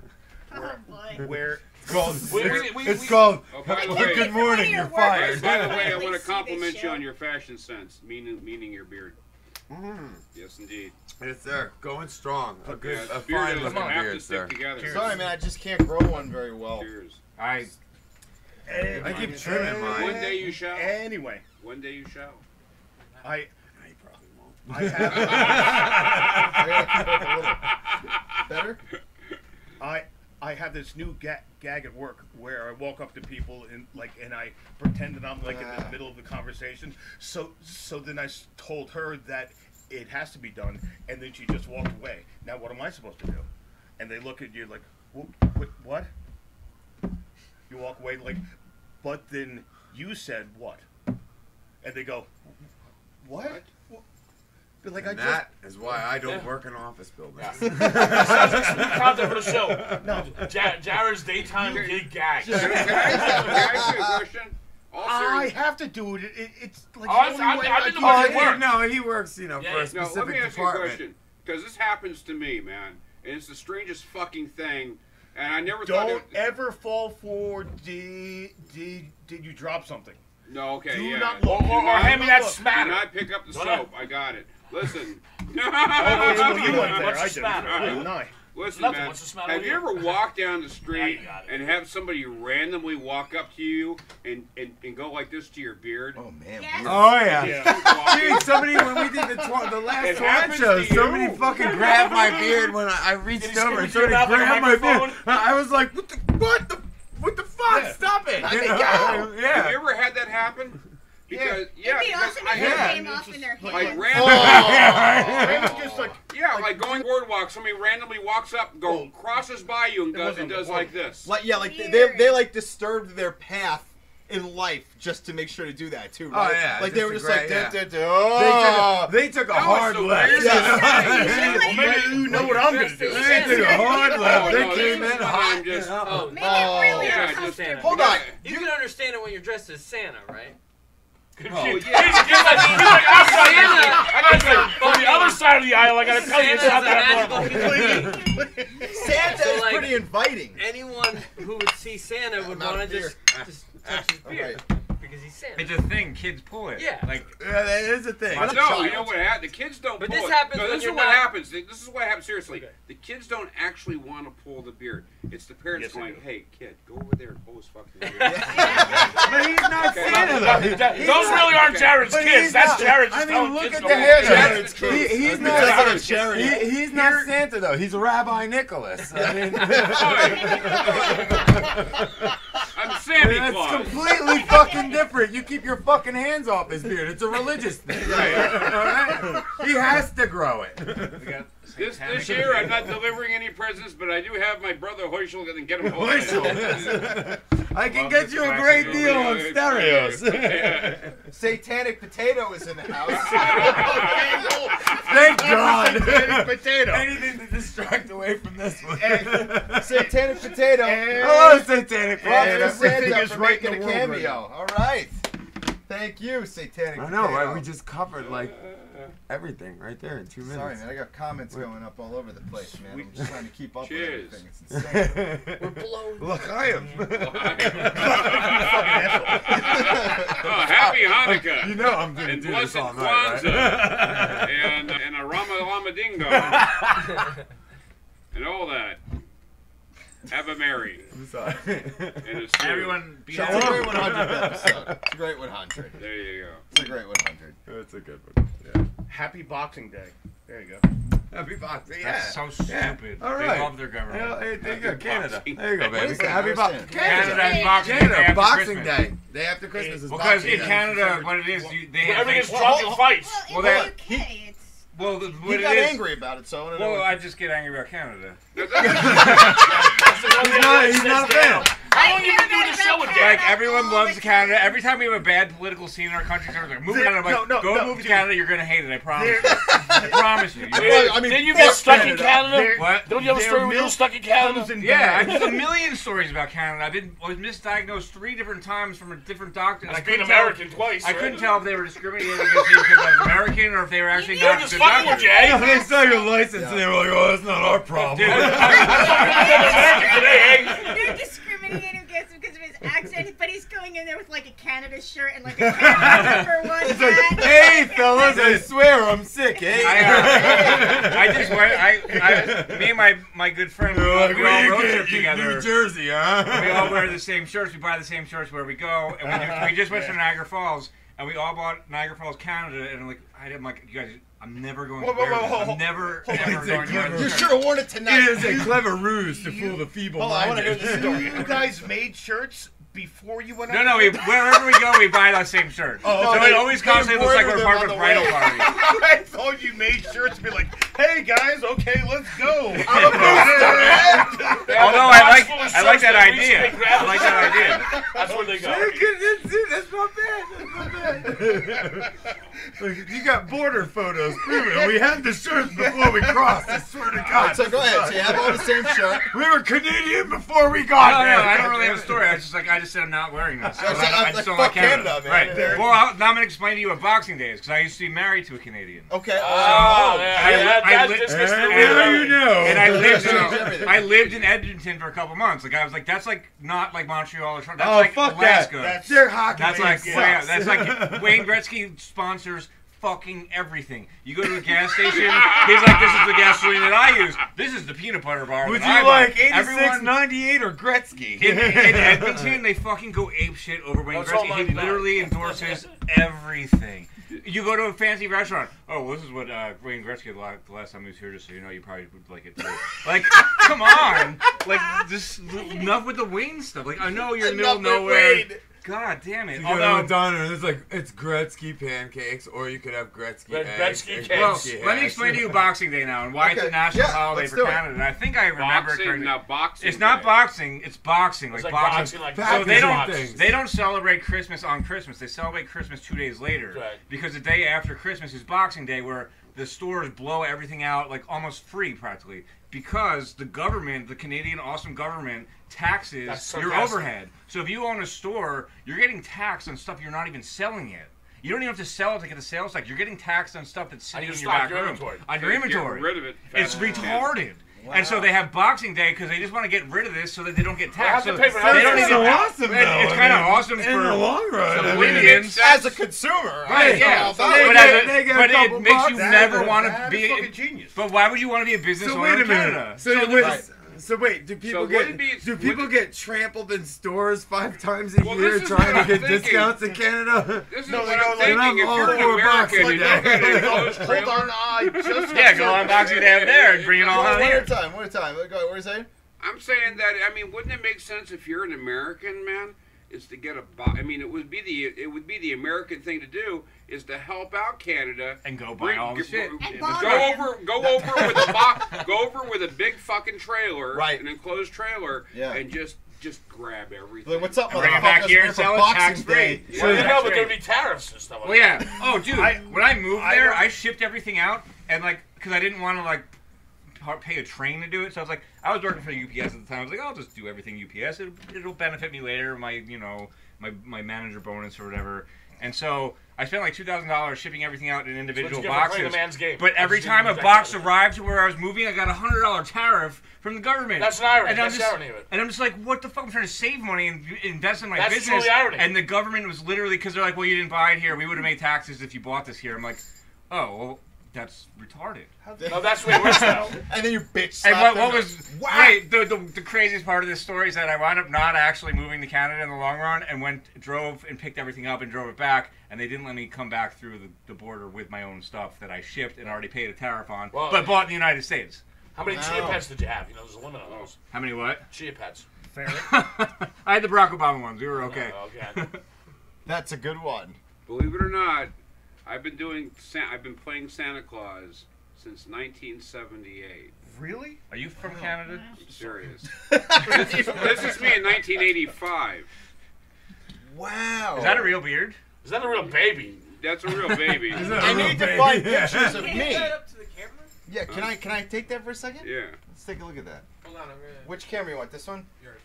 Oh boy. Where It's called. We- It's called. Oh, by the way, Good morning. You're fired. by the way, I Please want to see compliment this you show. on your fashion sense, meaning your beard. Mm. Yes, indeed. Yes, sir. Going strong. A good, Yeah, a beard fine doesn't looking have beard, to sir. stick together. Sorry, man. I just can't grow one very well. Cheers. I I keep trimming mine. One day you shall. Anyway, One day you shall. I You probably won't. I have I gotta keep it a little better. I have this new gag at work where I walk up to people and I pretend that I'm like in the middle of the conversation. So then I told her that it has to be done, and then she just walked away. Now what am I supposed to do? And they look at you like, what? You walk away like, but then you said what? And they go, what? But like And I just that is why I don't work in office buildings. Sounds like some content for the show. no. Jared's daytime gig gags. Can I ask you a question? All I serious. have to do it. It's like Oh, the only I way didn't can know where do you it. work. No, he works, you know, Yeah, for a yeah. No, specific let me ask you a department. question. Because this happens to me, man. And it's the strangest fucking thing. And I never thought Don't it... ever fall for did you drop something? No, okay, Do yeah. not look. Or hand me that Look. Do smatter. not pick up the Don't soap. I got it. Listen. Oh, you went there. What's the I didn't. matter? I didn't. I. Listen, Nothing. man. What's the matter Have with you you? ever walked down the Now street you got it. and have somebody randomly walk up to you and go like this to your beard? Oh man. Yes. weird. Oh, yeah. Yeah. Dude, somebody, when we did the last It Twat happens show, to you. somebody fucking grabbed my beard when I reached Did he over and scream at you somebody about the grabbed my beard. microphone? I was like, what the fuck? Yeah. Stop it. Let You me know? go. Have you Yeah. ever had that happen? Because, yeah, It'd be because awesome I if it had came off in their like hand. random. It was just like Like going boardwalk, somebody randomly walks up, crosses by you, and wasn't does the like this. Like yeah, like Weird. they like disturbed their path in life just to make sure to do that too, right? yeah, Like they were just just a like, great- duh, duh, duh, oh. They took a That was hard the left. weirdest Yeah. well, maybe you know what I'm gonna do. They took a hard left. no, They came this in is when hot. I'm just- you know? Oh, Make it really yeah, just- uncomfortable. Hold on. you can understand it when you're dressed as Santa, right? He's yeah. like outside. I gotta say, on the other side of the aisle, I gotta tell you, it's not that normal. Santa So, is like, pretty inviting. Anyone who would see Santa would I'm out want of to beer. just touch his beard because he's Santa. It's a thing. Kids pull it. Yeah. Like Yeah, that is a thing. Why not? No, you know what happened? The kids don't But pull this it. happens No, when this is you're what not- happens. This is what happens, seriously. Okay. The kids don't actually want to pull the beard. It's the parents Yes, they going, do. hey, kid, go over there and pull his fucking beard. But he's not Okay. Santa, though. Those really aren't Jared's But kids. he's That's not- Jared's. I just mean, telling look kids at don't the do hair. it. Jared's though. kids. He's Because of not. the charity. He's not Santa though. He's Rabbi Nicholas. I mean, I'm Santa that's Claus. completely fucking different. You keep your fucking hands off his beard. It's a religious thing. All right? He has to grow it. we got This year, I'm not delivering any presents, but I do have my brother Hoyshel going to get him home. I can Love get this you a classic great movie. deal on stereos. Satanic Potato is in the house. Thank God. Potato. Anything to distract away from this one. Satanic Potato. Hello, Satanic Props Potato. to Santa Everything is for right in making a the world right cameo. All right. Thank you, Satanic I know, Potato. right? We just covered like everything right there in 2 minutes. Sorry, man. I got comments going up all over the place, man. I'm just trying to keep up Cheers. with everything. It's insane. We're blown. Look, I am. Oh, happy Hanukkah. You know I'm gonna And do this blessed all night, Kwanzaa. right? and a Rama Lama Ding Dong. And all that. Have a Mary. I'm sorry. And a stew. everyone. Be It's a great 100th episode. It's a great 100. There you go. It's a great 100. That's a good one. Yeah. Happy Boxing Day. There you go. Happy Boxing. Yeah. That's so stupid. All They right. love their government. Yeah, hey, there you go, Happy Canada. Boxing There you go, What baby. is that? Happy I Boxing. understand. Canada Canada. and Boxing Day Canada. after Boxing Christmas. Day. Day after Christmas is Because Boxing in Day. Canada, what it is, they have Everything's they, drunk and fights. Well, Well, in the UK, it's well, He what got it is. angry about it, so I want to know. Well, I just get angry about Canada. He's not a fan. How long you been doing the show with Like Dad? everyone loves Canada. Every time we have a bad political scene in our country, everyone's like, "Move to Canada." I'm like, No, "Go no, move to dude. Canada. You're gonna hate it. I promise. You. I promise you." Well, I mean, Didn't you fuck get stuck in Canada. Canada? What? Don't you have a Their story where you were milk stuck in Canada? comes in Yeah, I bags. have a million stories about Canada. I was misdiagnosed 3 different times from a different doctor. That's I being couldn't tell- American twice. I right? couldn't tell if they were discriminating against me because I was American or if they were actually They're not just good fucking with doctors. you, eh? Yeah, they saw your license and they were like, "Oh, that's not our problem." Dude, American today, eh? they're discriminating against him because of his accent, but he's going in there with like a Canada shirt and like a Canada number 1 It's like, hat. "Hey, fellas, I swear I'm sick, eh?" I just went. Me and my good friend, They're like, we "Where all you road get trip you together. New Jersey, huh? We all wear the same shirts. We buy the same shirts where we go, and we just went to Niagara Falls, and we all bought Niagara Falls, Canada, and I'm like, you guys, I'm never going to wear this. I'm never ever going to wear You this. should have worn it tonight. It is a clever ruse to fool the Hold on, I want to hear feeble-minded. this story. You guys made shirts before you went out? No, wherever we go, we buy that same shirt. Oh, so okay. it always constantly looks like we're part of a bridal party. I thought you made shirts to be like, "Hey guys, okay, let's go." Although I like that idea. I like that idea. That's where they go. That's not bad. That's not bad. Look, you got border photos proving we had the shirts before we crossed. I swear to All God. right, so go ahead. So you have all the same shirt. We were Canadian before we got No, there. I don't really have a story. I just said I'm not wearing this. I was I like, just don't fuck like Canada. Canada, man. Right. There- Well, now I'm gonna explain to you what Boxing Day is because I used to be married to a Canadian. Okay. Oh, yeah, I that's li- just Now you know. And I lived Change everything. in I lived in Edmonton for a couple months. Like I was like, that's like not like Montreal or Toronto. That's Oh, like fuck Alaska. that. Their hockey That's team like sucks. yeah, that's like Wayne Gretzky sponsors fucking everything. You go to a gas station, he's like, this is the gasoline that I use. This is the peanut butter bar. Would that you I buy." like 86, Everyone 98, or Gretzky? in Edmonton, they fucking go ape shit over Wayne That's all Gretzky. mine He back. literally endorses everything. You go to a fancy restaurant. Oh, well, this is what Wayne Gretzky the last time he was here. Just so you know, you probably would like it too. Like, come on, like just enough with the Wayne stuff. Like, I know you're middle of Enough with nowhere. Wayne. God damn it. You go to Although, a diner and it's like, it's Gretzky pancakes, or you could have Gretzky eggs. Gretzky and cakes. well, Gretzky let me hash. explain to you Boxing Day now and why it's Okay, a national yeah, holiday let's for do it. Canada. And I think I remember it Boxing, correctly. now boxing. It's not day. boxing. It's boxing. It's Like like boxing. boxing, like So they don't packaging things. they don't celebrate Christmas on Christmas. They celebrate Christmas 2 days later Right. because the day after Christmas is Boxing Day, where the stores blow everything out like almost free practically because the government, the Canadian awesome government, taxes That's your sarcastic. overhead. So if you own a store, you're getting taxed on stuff you're not even selling yet. You don't even have to sell it to get the sales tax. You're getting taxed on stuff that's And sitting you in your stock back your room. inventory. On your Get inventory. rid of it. It's fast as you can. retarded. And so they have Boxing Day because they just want to get rid of this so that they don't get They have taxed. to So pay for they don't everything. even so awesome, though. It's I kind of mean, awesome in for the long run. the I mean, Canadians. As a consumer, Right, yeah. So They But, get but a it couple makes bucks. you That never is- want That to is be. fucking genius. But why would you want to be a business So owner wait a in Canada? minute. Right. So wait, do people wouldn't get it be- do people wouldn't- get trampled in stores 5 times a Well, year this is trying what to I'm get thinking. discounts in Canada? This is No, what they I'm go like- thinking. I'm If all you're an for American, Boxing you Day. look at an enclosed Hold trailer. on, I just Yeah, go on Boxing Day over there and bring it all out One at here. a time. One at a time. Go. What are you saying? I'm saying that. I mean, wouldn't it make sense if you're an American, man, is to get a I mean, it would be the American thing to do is to help out Canada And go buy all the shit. And in buy the it. truck. Go over with a go over with a big fucking trailer, Right. an enclosed trailer, Yeah. and just grab everything. Like, what's up, Bring it back motherfuckers? here We're and for sell it Boxing tax-free. Day. Yeah. Well, you That's know, but right. there'd be tariffs and stuff like Well, that. yeah. Oh, dude. I- when I moved I there, don't- I shipped everything out, and like, because I didn't want to like pay a train to do it. So I was like, I was working for UPS at the time. I was like, I'll just do everything UPS. It'll benefit me later. My manager bonus or whatever. And so I spent like $2,000 shipping everything out in So individual what you get for playing boxes. the man's game. But every That's time a exactly box what it is. arrived to where I was moving, I got a $100 tariff from the government. That's an irony. And I'm That's the just- irony of it. And I'm just like, what the fuck? I'm trying to save money and invest in my That's business. truly irony. And the government was literally, because they're like, well, you didn't buy it here. We would have made taxes if you bought this here. I'm like, oh, well, that's retarded. No, that's the way it works now. And then you bitch And slap what them. was Wow. right? The craziest part of this story is that I wound up not actually moving to Canada in the long run, and drove and picked everything up and drove it back, and they didn't let me come back through the border with my own stuff that I shipped and already paid a tariff on, Well, but bought in the United States. How many chia Wow. pets did you have? You know, there's a limit on those. How many what? Chia pets. Fair. I had the Barack Obama ones. We were okay. Oh, okay. That's a good one. Believe it or not, I've been playing Santa Claus since 1978. Really? Are you from Canada? I'm serious. This is me in 1985. Wow. Is that a real beard? Is that a real baby? That's a real baby. I need to find pictures of Can you me. turn it up to the camera? Yeah, can I take that for a second? Yeah. Let's take a look at that. Hold on, I'm gonna. Which camera you want? This one? Yours.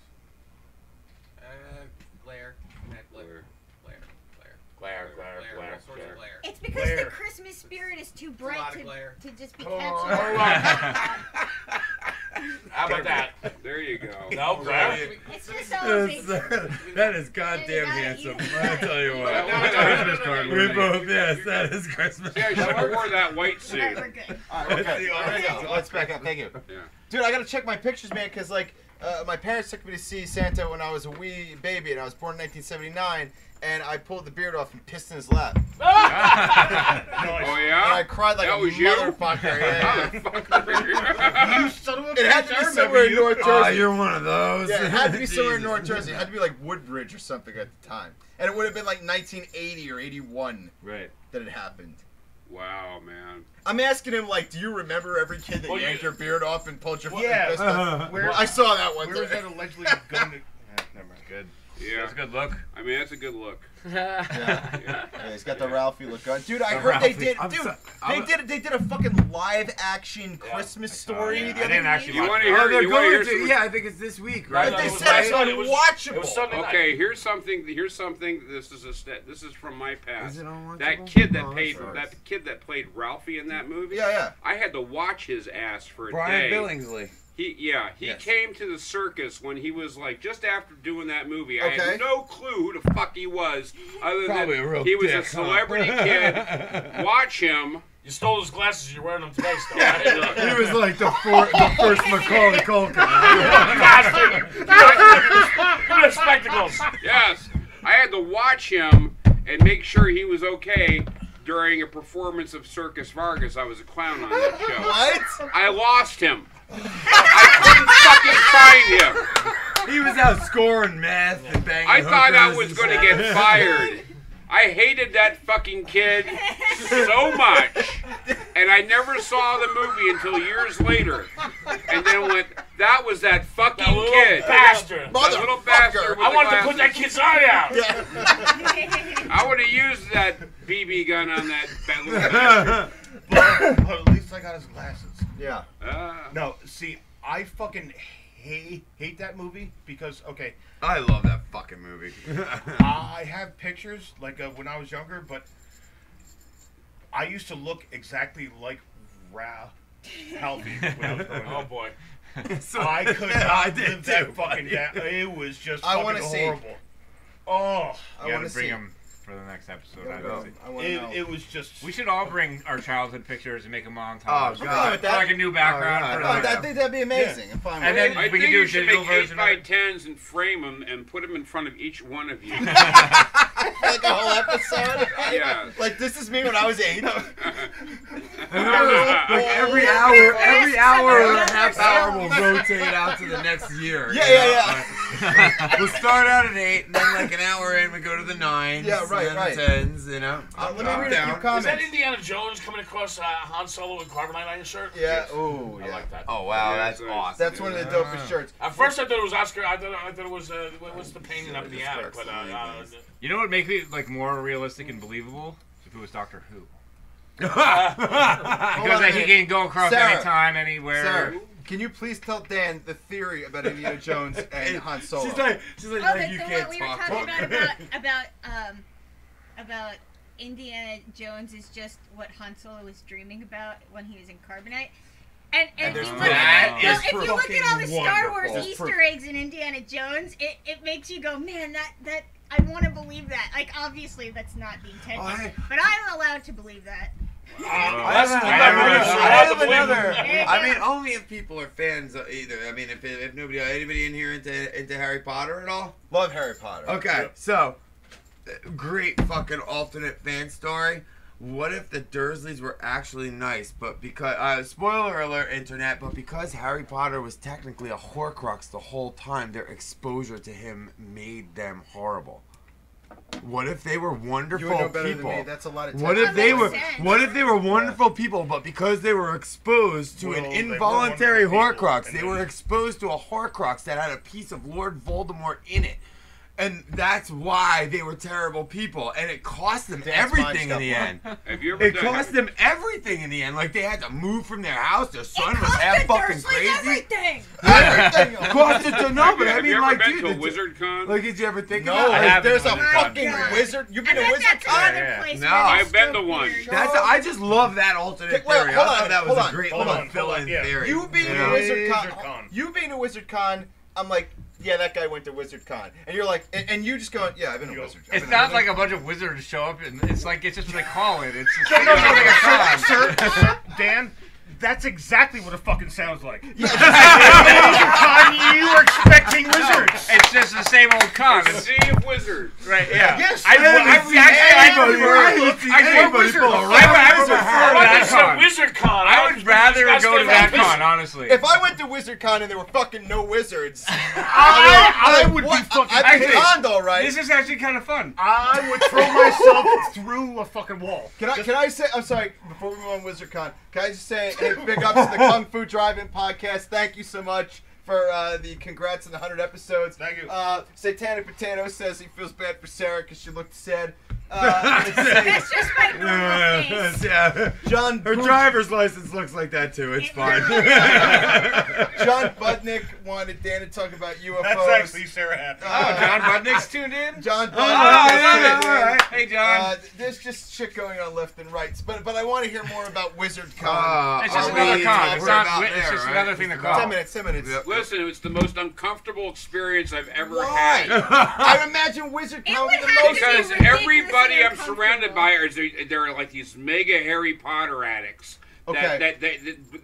Glare. Glare. Glare. All sorts of glare. It's because Glare. the Christmas spirit is too a bright lot of glare. to just be Oh, captured. How about that? There you go. No, Glare. It's just always That is goddamn Yeah, handsome. you- I tell you what. Christmas card. We both, yes, that is Christmas. Yeah, I should have wore that white Alright, suit. we're good. All right, okay. That's the There you awesome. go. Let's back up. Thank you. Yeah. Dude, I gotta check my pictures, man, because, like, my parents took me to see Santa when I was a wee baby, and I was born in 1979, and I pulled the beard off and pissed in his lap. Oh And I yeah. cried like That a was you? motherfucker. Yeah. You son of a It bitch! had to I be remember somewhere in you. North Oh, Jersey. you're one of those. Yeah, it had to be somewhere in Jesus. North Jersey. It had to be like Woodbridge or something at the time. And it would have been like 1980 or 81 Right. that it happened. Wow, man. I'm asking him, like, do you remember every kid that Well, yanked their beard off and pulled your fucking Yeah. fist off? Where, I saw that one. where was that allegedly going to? Never mind. Good. Yeah. That's a good look. I mean, that's a good look. Yeah, he's got the Ralphie look on. Dude, I The heard they Ralphie. did. I'm Dude, so- they did a fucking live action Christmas story. Yeah, the I other didn't day. actually You watch want it. to Oh, hear? they're You want to hear going to. some? Yeah, I think it's this week, No, right? no, They it was said it's last night. It was unwatchable. Sunday night. Okay, here's something. This is this is from my past. Is it unwatchable? That kid that Oh, played that sucks. played Ralphie in that movie. Yeah. I had to watch his ass for a Brian day. Billingsley. He Yes. came to the circus when he was like just after doing that movie. I Okay. had no clue who the fuck he was, other Probably a than real he was dick, a huh? celebrity kid. Watch him. You stole his glasses. You're wearing them today, still. Right? He was like the first Macaulay Culkin. Bastard. Give me the spectacles. Yes, I had to watch him and make sure he was okay during a performance of Circus Vargas. I was a clown on that show. What? I lost him. I couldn't fucking find him. He was out scoring meth and banging I thought I hookers was and going to stuff. get fired. I hated that fucking kid so much, and I never saw the movie until years later. And then went, that was that fucking That little kid. bastard. That little bastard with I the wanted to put that glasses. kid's eye out. I would have used that BB gun on that little bastard. But at least I got his glasses. Yeah. No, see, I fucking hate that movie because, okay, I love that fucking movie. I have pictures, like, when I was younger, but I used to look exactly like Ralphie when I was growing Oh up. boy. So, I could I not did live that too. fucking down. It was just I fucking wanna see. horrible. Oh, I You want gotta to bring see. him for the next episode. Yeah, obviously. I want to know. it was just... We should all bring our childhood pictures and make a montage. Oh, God. with that. Like a new background Oh, for God. Oh, the. I think that'd be amazing. I'm fine And with then- it. I We think could do you a should digital make 8 version by of it. 10s and frame them and put them in front of each one of you. like a whole episode. Yeah. Like this is me when I was 8. Like every hour and a half hour will rotate out to the next year. Yeah, you yeah, know? We'll start out at 8, and then like an hour in, we go to the 9s. Yeah, right, and then right. the 10s, you know. Let me I'm read a few down. Is comments. that Indiana Jones coming across Han Solo with carbonite on his shirt? Yeah. Ooh, I yeah. like that. Oh, wow, Yeah, that's it's awesome. That's one of the dopest shirts. At first, I thought it was Oscar. I thought it was what's the painting up in the attic? But You know what would make it like more realistic and believable? If it was Doctor Who. Hold Because on a like, he minute. can go across Sarah. anytime, anywhere. Sarah, can you please tell Dan the theory about Indiana Jones and Han Solo? She's like, Oh, you the can't what we were talk. talking about Indiana Jones is just what Han Solo was dreaming about when he was in Carbonite. And if you look that at, is if you look at all the fucking Star Wars wonderful. Easter eggs in Indiana Jones, it makes you go, man, that I want to believe that. Like, obviously, that's not the intention, but I'm allowed to believe that. That's I allowed to believe another. it. I mean, only if people are fans of either. I mean, if anybody in here into Harry Potter at all? Love Harry Potter. Okay, so great fucking alternate fan story. What if the Dursleys were actually nice, but because spoiler alert, internet, but because Harry Potter was technically a Horcrux the whole time, their exposure to him made them horrible. What if they were wonderful You would know better people? than me. That's a lot of What time. if they That were? makes sense. What if they were wonderful people, but because they were exposed to an Well, they were involuntary wonderful people, Horcrux, and they then- were exposed to a Horcrux that had a piece of Lord Voldemort in it, and that's why they were terrible people, and it cost them Dan's everything in mind the stuff. end. Have you ever It done- cost them everything in the end. Like they had to move from their house. Their son It was cost half the fucking Dursleys crazy. everything. Everything. Cost it to know, but I Have mean, you ever like, been dude, to a it's- Wizard Con? Like, did you ever think No, about it? I have there's a been to Wizard Con. fucking God. wizard. You've been I to bet Wizard that's Con? another Yeah. place No, where there's I've been still to one. weird. That's I just love that alternate Wait, theory. hold I thought on, that was hold a on, great hold little on, fill-in yeah. theory. You being you to know? Wizard Con, Wizard Con. you being to Wizard Con, I'm like, yeah, that guy went to Wizard Con, and you're like, and you just going, yeah, I've been to Wizard Con. It's not like a bunch of wizards show up, and it's like it's just what they call it. It's just No, no, like a con. sir, Dan, that's exactly what it fucking sounds like. Yeah, Con, you were expecting wizards. It's just the same old con. A It's, sea of wizards. right? Yeah. Yes, I haven't seen anybody Said Wizard Con. I would rather go to that con, honestly. if I went to Wizard Con and there were fucking no wizards, I would be fucking I'd be pissed. conned, all right. This is actually kind of fun. I would throw myself through a fucking wall. Can I say? I'm sorry. Before we move on, Wizard Con, can I just say, hey, big ups to the Kung Fu Drive-In podcast. Thank you so much. for the congrats on the 100 episodes. Thank you. Satanic Potato says he feels bad for Sarah because she looked sad. That's just my normal face. Yeah. John Her Boot- driver's license looks like that too. It's It fine. really John Budnick wanted Dan to talk about UFOs. That's actually Sarah Happy. Oh, John Budnick's tuned in. John Budnick. yeah, is all right. Hey, John. There's just shit going on left and right, but I want to hear more about Wizard Con. It's just are another we con. talking It's not. about It's there, just right? another thing to call. 10 minutes. 10 minutes. Yep. Listen, it's the most uncomfortable experience I've ever Why? had. I imagine Wizard It Con would would be the have most. to be Because ridiculously everybody I'm surrounded uncomfortable. by they're like these mega Harry Potter addicts Okay.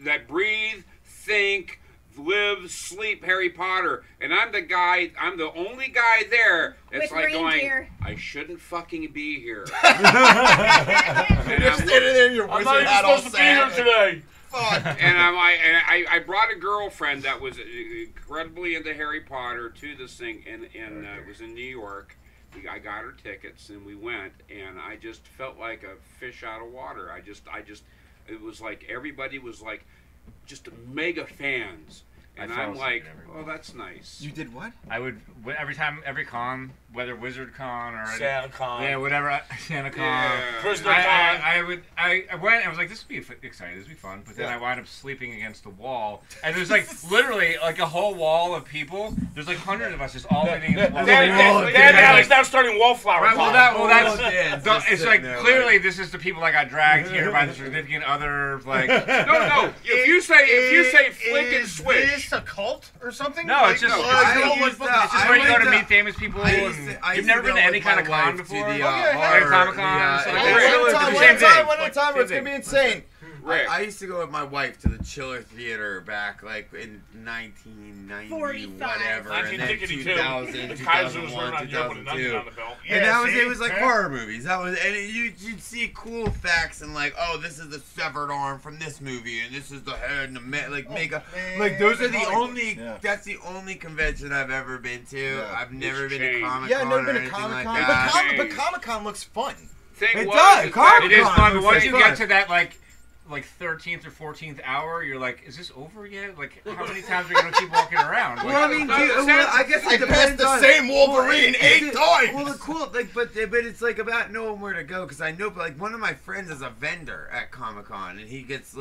that breathe, think, live, sleep Harry Potter, and I'm the only guy there that's With like reindeer. going, I shouldn't fucking be here. You're And just standing there in your I'm wizard not even hat all supposed to be here sad. today. Fuck. And I brought a girlfriend that was incredibly into Harry Potter to this thing, and it was in New York. I got her tickets, and we went, and I just felt like a fish out of water. It was like everybody was like just mega fans, and I fell I'm asleep like, everywhere. oh, that's nice. You did what? I would every con, whether Wizard Con or Santa Con. yeah, whatever, Santa Con. Yeah. Prisoner I Con. went. I was like, this would be exciting. This would be fun. But then Yeah. I wound up sleeping against the wall, and there's like literally like a whole wall of people. There's like hundreds of us just all sitting in the wall. Dan is now starting Wallflower Right, Con. that's Yeah, so just it's sitting like there, clearly this is the people that got dragged here by the significant other. Like No. If you say flick and Is switch, this a cult or something? no, it's just no, it's just where you go to meet famous people. I used And to you've never been to any kind of con to before. the, yeah, horror, Comic-Con, stuff like the, that. One the at a same time, thing. one at a time, or it's gonna be insane. Rick. I used to go with my wife to the Chiller Theater back like in 1990 45. whatever, and then 1952. 2000, The Kaiser was 2001, wearing on Europe with a 2002. on the belt. And that was see? it was like Yeah. horror movies. That was and you'd see cool facts and like, oh, this is the severed arm from this movie, and this is the head and the makeup. man. Like those are the Hollywood. only. Yeah. That's the only convention I've ever been to. Yeah. I've never It's been to changed. Comic Con. Yeah, I've never been or to anything Comic like Con, that. but Comic Con looks fun. Thing It was, does. is Comic-Con It is fun, but once looks you fun. get to that like 13th or 14th hour, you're like, is this over yet? Like, how many times are you gonna keep walking around? Like, Well, I mean, I guess I it passed depends the on, same Wolverine well, 8 times. Well, the cool, like, but it's like about knowing where to go because I know, like, one of my friends is a vendor at Comic Con, and he gets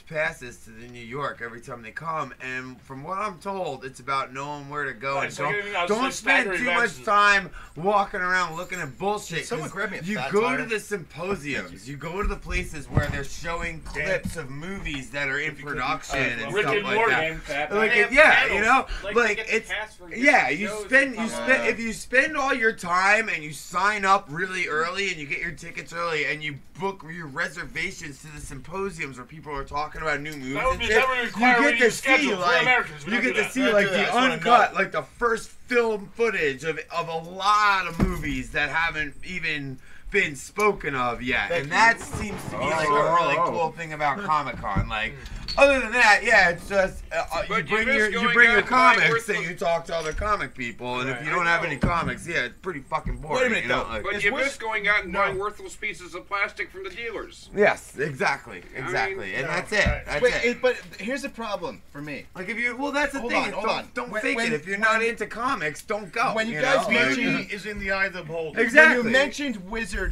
passes to the New York every time they come, and from what I'm told, it's about knowing where to go Right, and so I was don't like spend staggering too events. much time walking around looking at bullshit. Someone 'cause grab me a you fat go tire. to the symposiums, you go to the places where they're showing clips of movies that are in production and Rick stuff and like Morgan. that. Like, They have yeah, panels. you know, Like, like they get the it's pass from yeah. different You shows spend to come on. if you spend all your time and you sign up really early and you get your tickets early and you book your reservations to the symposiums where people are talking about new movies That would and be- shit, that would require you reading get the to see schedule. We're like Americans. We you don't get do to that. see We don't like do that. the That's what I uncut, know. like the first film footage of a lot of movies that haven't even been spoken of yet, and that seems to be like a really cool thing about Comic Con. Like, other than that, yeah, it's just you But you bring miss your going out and buying comics worthless- and you talk to other comic people, and if Right. you don't have any comics, yeah, it's pretty fucking boring. Wait a minute, you know? though. Like- But Is you Wiz- miss going out and buying worthless pieces of plastic from the dealers. yes, exactly, and that's it. That's it. But here's the problem for me. Like if you, well, that's the Hold thing. on, hold don't on. don't When- fake when- it. If you're not into comics, don't go. when you guys know? Like- Beauty is in the eye of the beholder. Exactly. When you mentioned Wizard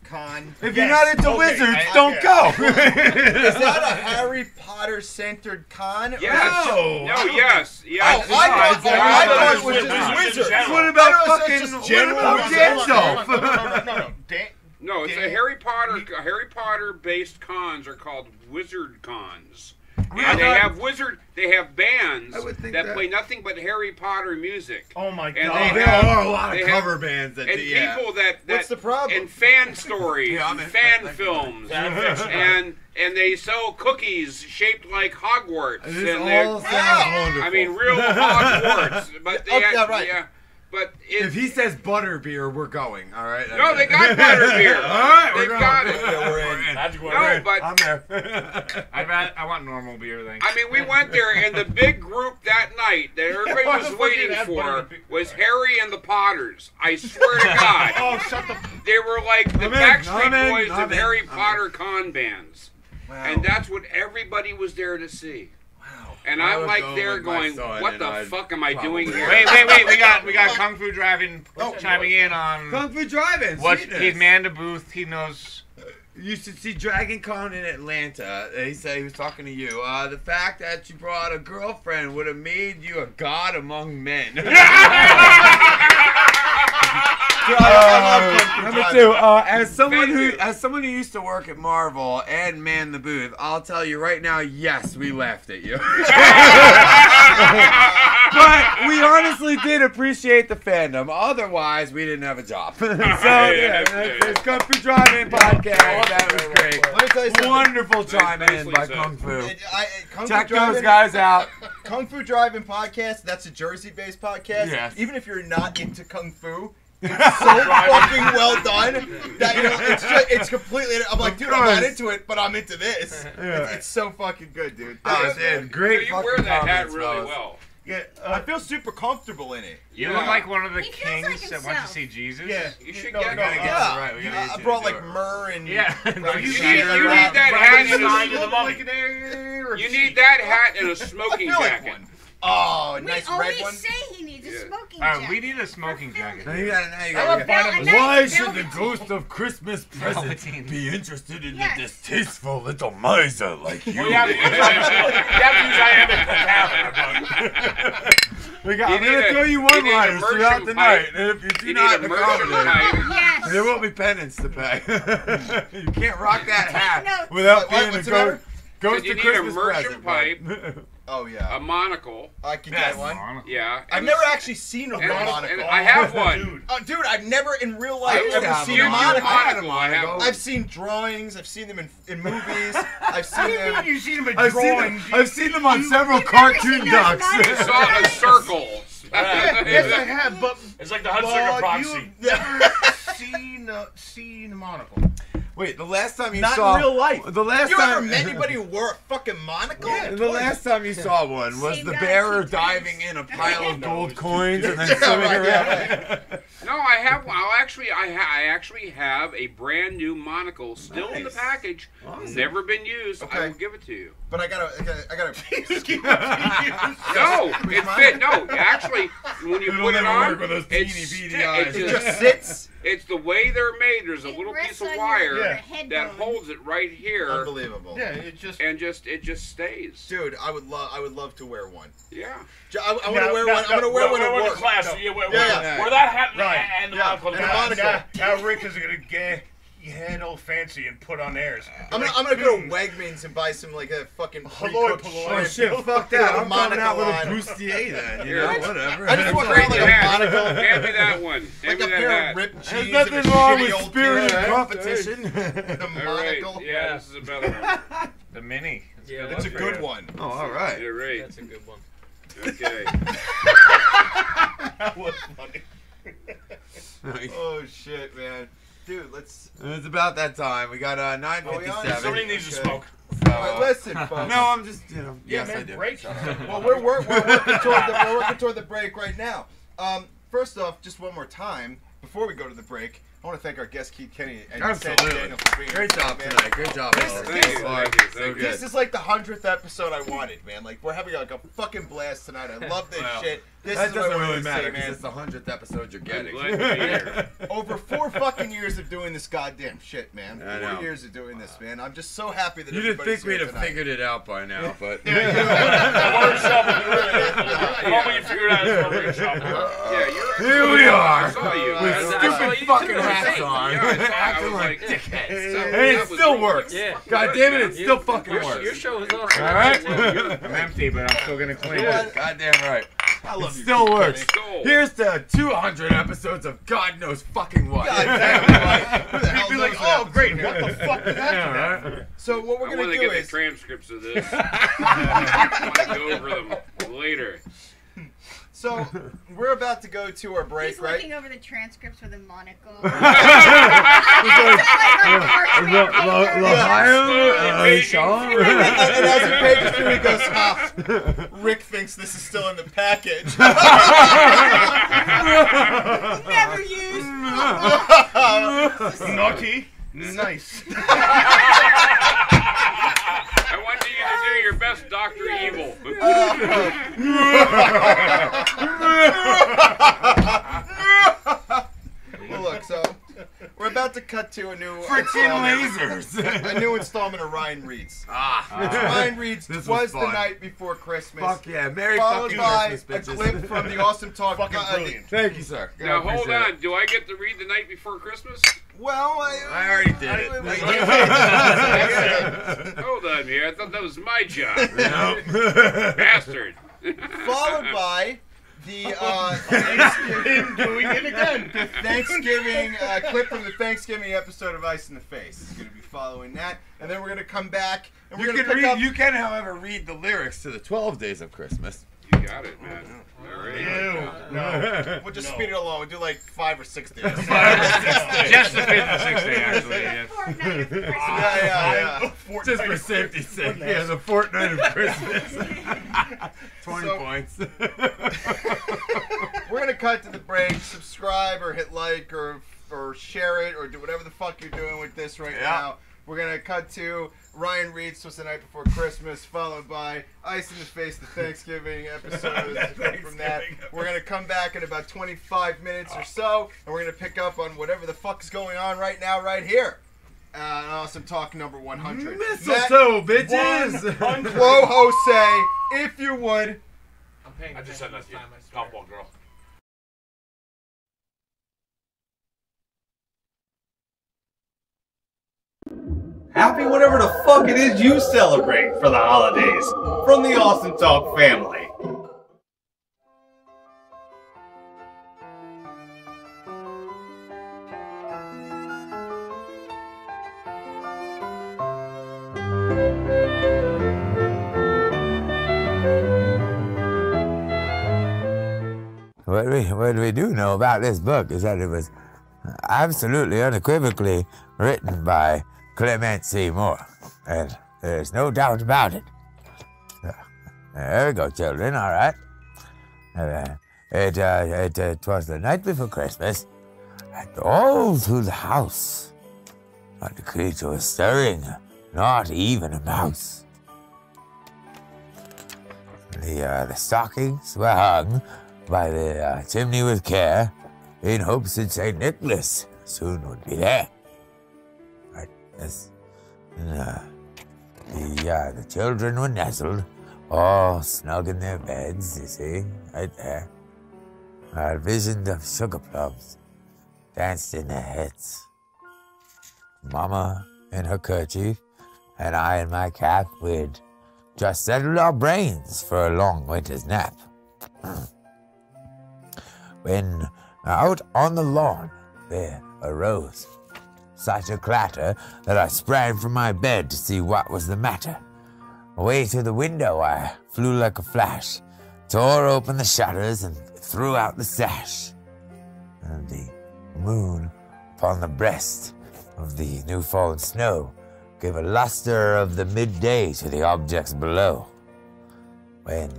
Con, If you're Yes, not into okay, wizards, I- don't yeah. go. is that a Harry Potter centered con? or Yes. No. No. Yes. Oh, Yes. I thought it was Wizards just in wizards. general. What about I thought it was fucking? just What general about wizards. Gandalf? No. Dan, No, it's a Dan- Harry Potter based cons are called Wizard Cons. Yeah, And I- they have bands I would think that that- play nothing but Harry Potter music. Oh my And god. they There have- are a lot they of have- cover bands that And do. Yeah. people that What's the problem? and fan stories, Yeah, I'm and in- fan I- films, Fan fiction. and they sell cookies shaped like Hogwarts. This and they're- all sounds wonderful. I mean, real Hogwarts. But they Oh, had- yeah, right. yeah, but if he says butterbeer, we're going. All right. no, they got butterbeer. All right, we're They've going. got it. Yeah, we're in. Magic No, Word. but I'm there. I want normal beer. Thanks. I mean, we went there, and the big group that night that everybody Why was the fuck waiting did that for butter- was Harry and the Potters. I swear to God. Oh, shut the. They were like the I'm in, Backstreet I'm in, Boys I'm of in, Harry I'm in. Potter con bands. Wow. And that's what everybody was there to see. Wow. And I I'm would like go there with my going, son, what and the I'd fuck am I doing probably- here? Wait. We got Kung Fu Driving chiming in on Kung Fu Drive-In. what see this. he's manned a booth. He knows. You should see Dragon Con in Atlanta. He said he was talking to you. The fact that you brought a girlfriend would have made you a god among men. Number 2, as someone who used to work at Marvel and man the booth, I'll tell you right now, yes, we laughed at you. But we honestly did appreciate the fandom. Otherwise, we didn't have a job. So yeah, it's Kung Fu Drive-In podcast. That was great. Let me tell you something. Wonderful chime in Nicely by said. Kung Fu. Kung Fu Check those Drive-In- guys out. Kung Fu Drive-In podcast. That's a Jersey-based podcast. Yes. Even if you're not into Kung Fu, it's so fucking well done that it's completely. I'm like, dude, I'm not into it, but I'm into this. It's so fucking good, dude. Oh, dude, great You fucking wear that hat comments, really fellas. well. Yeah, I feel super comfortable in it. You look like one of the He feels kings like that went to himself. see Jesus. yeah. You should No, get no, that. no. Yeah, right, we gotta I get you brought to like do it. myrrh and Yeah. You Right. need Yeah. that hat in Sign to a the mummy. You need that hat and a I smoking feel like jacket. one. Oh, We nice red always one. say he needs a Yeah. smoking All right, jacket. we need a smoking jacket. Now you gotta I find love him. Velvet- Why nice should the velveteen. ghost of Christmas presents Velveteen. be interested in Yes. a distasteful little miser like you? You have to use iambic pentameter. I'm You gonna need throw you you need one-liners immersion throughout the pipe. night, and if you do You not need a immersion accommodate, pipe. Yes. there will be penance to pay. You can't rock that Take hat notes. without What- being a what's the matter? ghost You of need Christmas immersion present. Oh yeah, A monocle. I can Yes. get one. Yeah. I've never actually seen a and- monocle. and I have one. Dude. Oh, dude, I've never in real I life used to ever have seen You a do monocle. monocle. I have. I've seen drawings. I've seen them in movies. I've seen them. You see him in I've seen drawings. them, I've seen them on several You've never cartoon seen those ducks. monitors? Saw a circle. Yes, I have, but It's like the Hudsucker Proxy. you've never seen a monocle. Wait, the last time you Not saw in real life. the last You time ever met anybody who wore a fucking monocle? the last time you saw one was Same the guy bearer 2 times. diving in a pile of gold coins and then Yeah, swimming right, around. yeah, No, I have one. I actually have a brand new monocle still in the Nice. package. Awesome. Never been used. I Okay. will give it to you. But I gotta. No, it fit. No, actually, when you It'll put it never on, work with those it's teeny beady sti- eyes. It just sits. It's the way they're made. There's a It little rests piece of on wire your Yeah. head that bone. holds it right here, Unbelievable. Yeah, it just. and it just stays. Dude, I would love to wear one. Yeah. I want to No, wear no, one. I'm gonna no, wear one Wear at one to work. class. No. Yeah, wear Yeah. that hat Right. and the Yeah. monocle to And a class. monocle. Now Rick is gonna get your head all fancy and put on theirs. I'm gonna go to Wegmans and buy some like a fucking Hello, pre-cooked Poloy. Oh shrimp. shit, fuck Put that. a I'm coming out with a monocle on. bustier then, you Here. know, whatever. I just want Great like a hat. monocle. Hand me that one. Like Hand a me that pair hat. of ripped cheese. There's and a nothing wrong shitty with old spirited t-shirt. competition. The All right. monocle. Yeah, this is a better one. The mini. Yeah, It's a that's good one. Oh, all right. You're right. That's a good one. Okay. That was funny. Oh shit, man. Dude, let's. It's about that time. We got Are we on? 9:57. Somebody needs to Okay. smoke. So, All right, listen, folks. no, I'm just, yes, man, I do. break. Well, we're working toward the break right now. First off, just one more time before we go to the break, I want to thank our guest Keith Kenny and Sandy Absolutely. Daniel for being Great here, job man. tonight. Great job, fellas. Thank you, So thank you, thank you. This is like the 100th episode I wanted, man. Like we're having like a fucking blast tonight. I love this Well, shit. This That is what I doesn't wanted really to matter say, because man. it's the 100th episode you're I'm getting. glad to be here. Over 4 fucking years of doing this goddamn shit, man. I 4 know. years of doing this, man. I'm just so happy that You didn't everybody's think we'd here have tonight. figured it out by now, but Barbershop. The moment you figure it out, it's barbershop. Yeah, you're. here we are I saw you. with I saw stupid you fucking too. hats on, Yeah, I acting was like like, dickheads, so and that it was still really works. Yeah. God damn it, it man. still fucking Your works. show is awesome. All right, I'm empty, but I'm still gonna clean Yeah. it. goddamn right. I love It you. still Keith works. Kenny. Gold. Here's to 200 episodes of God knows fucking what. God damn, right? Who the hell He'd be like, knows oh, what great. happens What the fuck did that Yeah, do? right. So what we're I gonna want to do get is the transcripts of this. I want to go over them later. so we're about to go to our break, He's right? looking over the transcripts with a monocle. And as he pages through, he goes, "Ah, Rick thinks this is still in the package." Never used. Naughty. Nice. I want you to do your best Dr. Evil. lasers. A new installment of Ryan Reed's. Ah. Ryan Reed's This was fun. the night before Christmas. Fuck yeah. Merry Followed fucking by Christmas, a bitches. clip from the Awesome Talk. Fucking brilliant. Thank you, sir. Now, hold appreciate on. it. Do I get to read the night before Christmas? Well, I already did it. Hold on here. I thought that was my job. Nope. Bastard. Followed by the Him doing it again. Thanksgiving clip from the Thanksgiving episode of Ice in the Face. It's going to be following that, and then we're going to come back and we're You going can to pick read. up. You can, however, read the lyrics to the 12 Days of Christmas. You got it, man. All right. Ew. No. We'll just No. speed it along. We'll do like 5 or 6 days. Just the 5th and 6th day, actually. Yeah. Fortnite of Christmas. Yeah. Just for safety's sake. Yeah, the fortnight of Christmas. 20 So- points. We're going to cut to the break. Subscribe or hit like or share it or do whatever the fuck you're doing with this right now. We're going to cut to Ryan Reed's Was the Night Before Christmas, followed by Ice in the Face, the Thanksgiving episode. From that, we're going to come back in about 25 minutes or so, and we're going to pick up on whatever the fuck is going on right now, right here. Awesome Talk number 100. Mistletoe, bitches. Whoa, Jose, if you would. I'm paying I just said attention that to you. this time, I swear. Golf ball girl. Happy whatever the fuck it is you celebrate for the holidays from the Awesome Talk family. What we do know about this book is that it was absolutely unequivocally written by Clement C. Moore, and there's no doubt about it. There we go, children, all right. It was the night before Christmas, and all through the house, not a creature was stirring, not even a mouse. The stockings were hung by the chimney with care, in hopes that St. Nicholas soon would be there. Right, yes. The children were nestled, all snug in their beds, you see, right there. Visions of sugar plums danced in their heads. Mama in her kerchief, and I in my cap, we'd just settled our brains for a long winter's nap. When out on the lawn there arose such a clatter that I sprang from my bed to see what was the matter. Away to the window I flew like a flash, tore open the shutters and threw out the sash. And the moon upon the breast of the new-fallen snow gave a luster of the midday to the objects below. When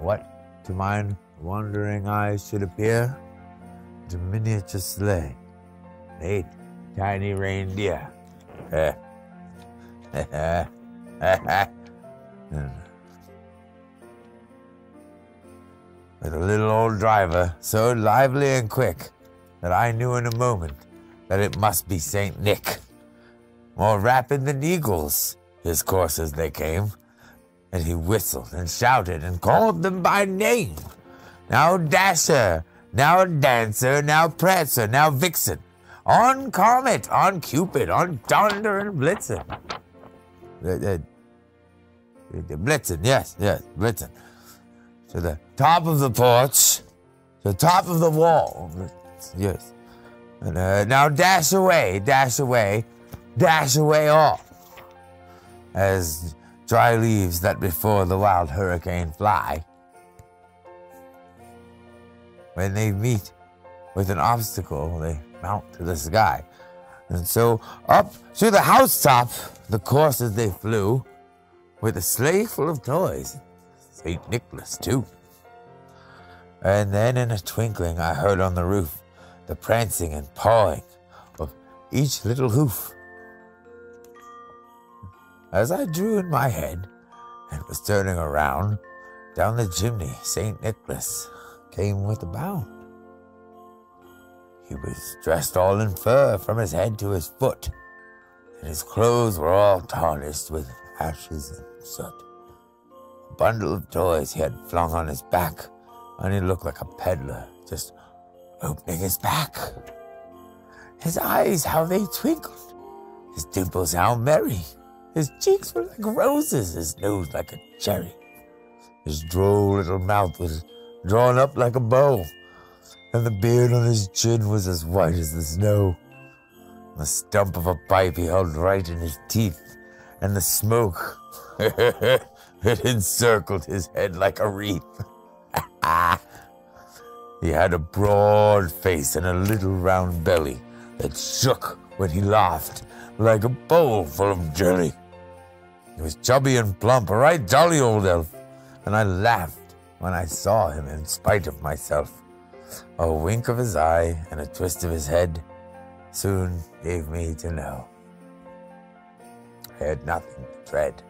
what to mine wondering eyes should appear? A miniature sleigh, 8 tiny reindeer. With a little old driver, so lively and quick that I knew in a moment that it must be Saint Nick. More rapid than eagles, his coursers they came, and he whistled and shouted and called them by name. Now Dasher, now Dancer, now Prancer, now Vixen, on Comet, on Cupid, on Donder and Blitzen. Blitzen, yes, Blitzen. To the top of the porch, to the top of the wall, yes. And now dash away all, as dry leaves that before the wild hurricane fly. When they meet with an obstacle, they mount to the sky. And so up to the housetop, the coursers they flew, with a sleigh full of toys, St. Nicholas too. And then in a twinkling I heard on the roof the prancing and pawing of each little hoof. As I drew in my head and was turning around, down the chimney St. Nicholas came with a bound. He was dressed all in fur from his head to his foot, and his clothes were all tarnished with ashes and soot. A bundle of toys he had flung on his back, and he looked like a peddler, just opening his back. His eyes, how they twinkled. His dimples, how merry. His cheeks were like roses, his nose like a cherry. His droll little mouth was drawn up like a bow, and the beard on his chin was as white as the snow. The stump of a pipe he held right in his teeth, and the smoke, it encircled his head like a wreath. He had a broad face and a little round belly that shook when he laughed like a bowl full of jelly. He was chubby and plump, a right jolly old elf, and I laughed when I saw him in spite of myself. A wink of his eye and a twist of his head soon gave me to know I had nothing to dread.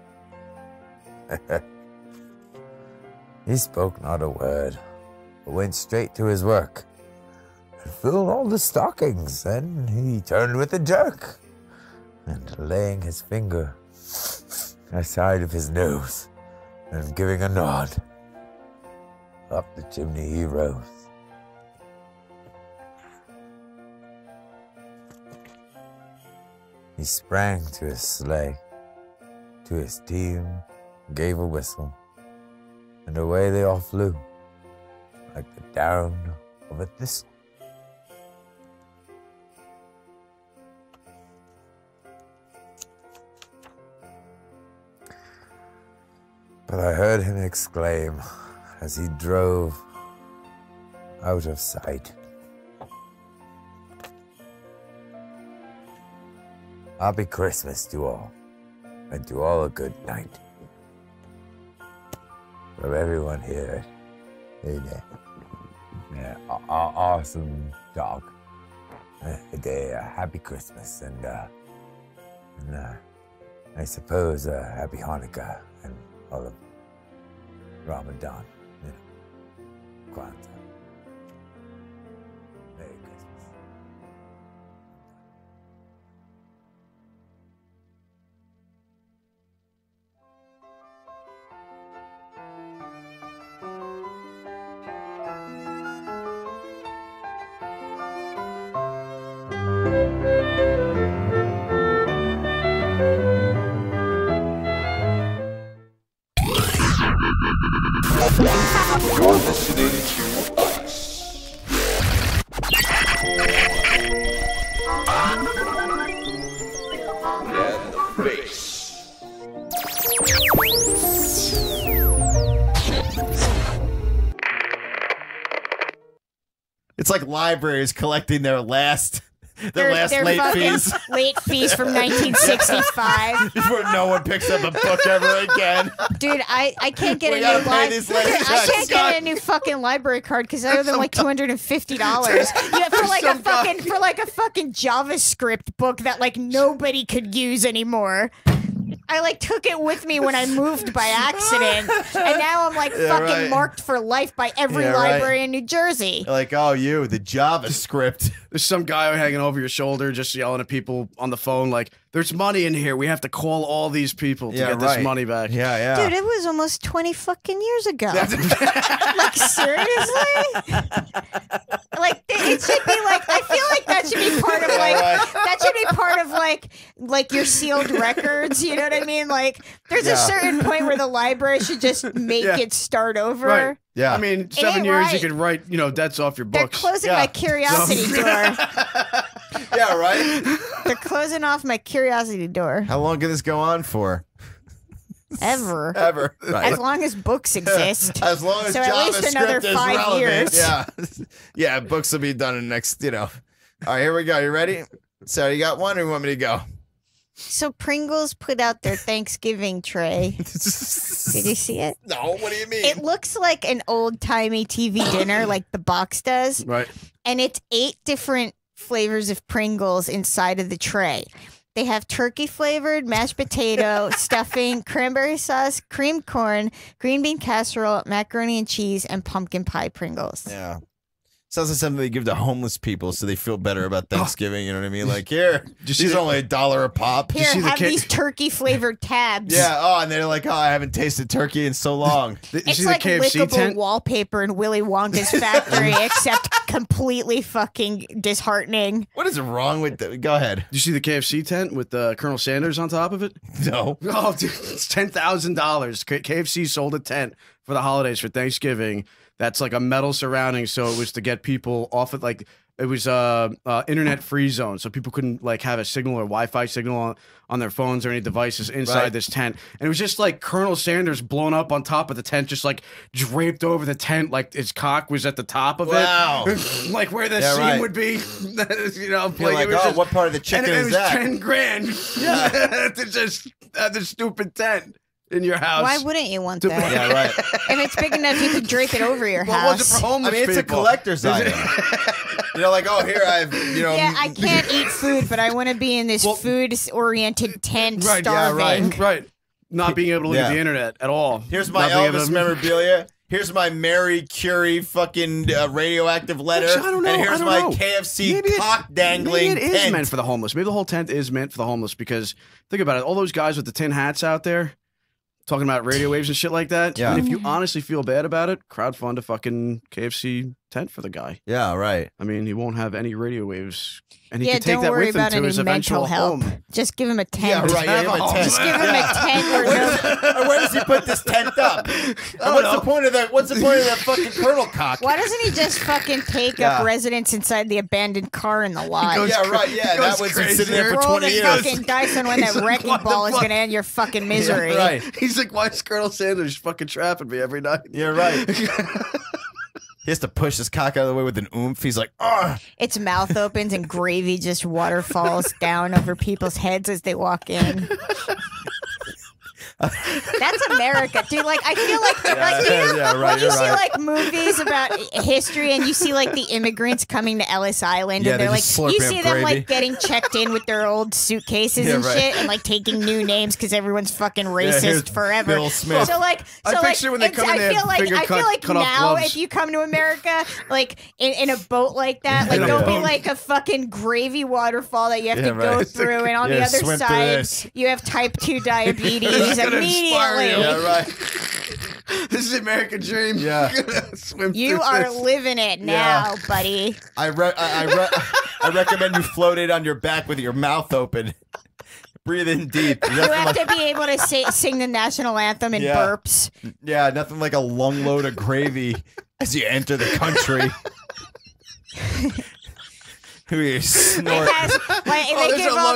He spoke not a word, but went straight to his work and filled all the stockings. Then he turned with a jerk, and laying his finger aside of his nose and giving a nod, up the chimney he rose. He sprang to his sleigh, to his team, gave a whistle, and away they all flew, like the down of a thistle. But I heard him exclaim as he drove out of sight, "Happy Christmas to all, and to all a good night." From everyone here, awesome talk. Happy Christmas, and I suppose Happy Hanukkah and all of Ramadan, Kwanzaa. Merry Christmas. You're listening to us. And the face. It's like libraries collecting their last Their late fucking fees late fees from 1965. before no one picks up a book ever again. Dude, I can't get We a gotta new pay these late I checks. can't get a new fucking library card because I owe them like $250. Yeah, for like a fucking JavaScript book that like nobody could use anymore. I like took it with me when I moved by accident, and now I'm like fucking marked for life by every library in New Jersey. Like, oh, you, the JavaScript. There's some guy hanging over your shoulder just yelling at people on the phone like, "There's money in here. We have to call all these people to get this money back." Yeah, yeah. Dude, it was almost 20 fucking years ago. Like, seriously? Like, it should be like, I feel like that should be part of like, that should be part of like your sealed records, you know what I mean? Like, there's a certain point where the library should just make it start over. Right. Yeah. I mean, 7 years you could write, debts off your They're books. closing my curiosity door. Yeah, right? They're closing off my curiosity door. How long can this go on for? Ever. Ever. Right. As long as books exist. As long as so at least another JavaScript is 5 relevant. years. Yeah. Yeah, books will be done in the next, All right, here we go. You ready? So you got one or you want me to go? So Pringles put out their Thanksgiving tray. Did you see it? No, what do you mean? It looks like an old-timey TV dinner like the box does. Right. And it's 8 different flavors of Pringles inside of the tray. They have turkey flavored, mashed potato, stuffing, cranberry sauce, creamed corn, green bean casserole, macaroni and cheese, and pumpkin pie Pringles. Yeah. Sounds like something they give to homeless people so they feel better about Thanksgiving. You know what I mean? Like, here, these are only $1 a pop. Here, have these turkey-flavored tabs. Yeah, and they're like, I haven't tasted turkey in so long. It's like lickable wallpaper in Willy Wonka's factory, except completely fucking disheartening. What is wrong with that? Go ahead. Did you see the KFC tent with Colonel Sanders on top of it? No. Oh, dude, it's $10,000. KFC sold a tent for the holidays for Thanksgiving. That's like a metal surrounding, so it was to get people off of like it was internet free zone, so people couldn't like have a signal or Wi-Fi signal on their phones or any devices inside this tent. And it was just like Colonel Sanders blown up on top of the tent, just like draped over the tent, like his cock was at the top of it, like where the scene would be. You know, you're like, oh, what part of the chicken is that? $10 grand. Yeah, to just have the stupid tent in your house. Why wouldn't you want that? Yeah, right. If it's big enough, you could drape it over your house. Was it for homeless it's a collector's item. You know, like, oh, here I've, Yeah, I can't eat food, but I want to be in this food-oriented tent starving. Right. Not being able to leave the internet at all. Here's my Elvis memorabilia. Here's my Mary Curie fucking radioactive letter. Actually, I don't know. And here's my KFC cock dangling maybe it is meant for the homeless. Maybe the whole tent is meant for the homeless because, think about it, all those guys with the tin hats out there talking about radio waves and shit like that. Yeah. And if you honestly feel bad about it, crowdfund a fucking KFC tent for the guy. Yeah, right. I mean, he won't have any radio waves. And he Yeah, can take don't that worry with him about to any his mental eventual help. home. Just give him a tent. Yeah, right. Give him a tent. Just give him a tent. Where does he put this tent up? What's the point of that? What's the point of that fucking Colonel cock? Why doesn't he just fucking take up residence inside the abandoned car in the lot? Yeah, right. Yeah, that one's been sitting there for Roll 20 the years. fucking dice on when that wrecking ball is gonna end your fucking misery. Yeah, right. He's like, why is Colonel Sanders fucking trapping me every night? Yeah, right. He has to push his cock out of the way with an oomph. He's like, ah. Its mouth opens and gravy just waterfalls down over people's heads as they walk in. That's America, dude. Like, I feel like, when you see like movies about history and you see like the immigrants coming to Ellis Island and they're like, you see them like getting checked in with their old suitcases and shit and like taking new names because everyone's fucking racist forever. Bill Smith. So like, I picture when they come in, they have I finger feel like cut off now gloves. if you come to America, like in a boat like that, like there'll be like a fucking gravy waterfall that you have to go through, and on the other side you have type 2 diabetes immediately. Yeah, right. This is the American dream. Yeah. You are living it now, buddy. I recommend you float it on your back with your mouth open. Breathe in deep. You have to be able to sing the national anthem in burps. Yeah, nothing like a lung load of gravy as you enter the country. They give all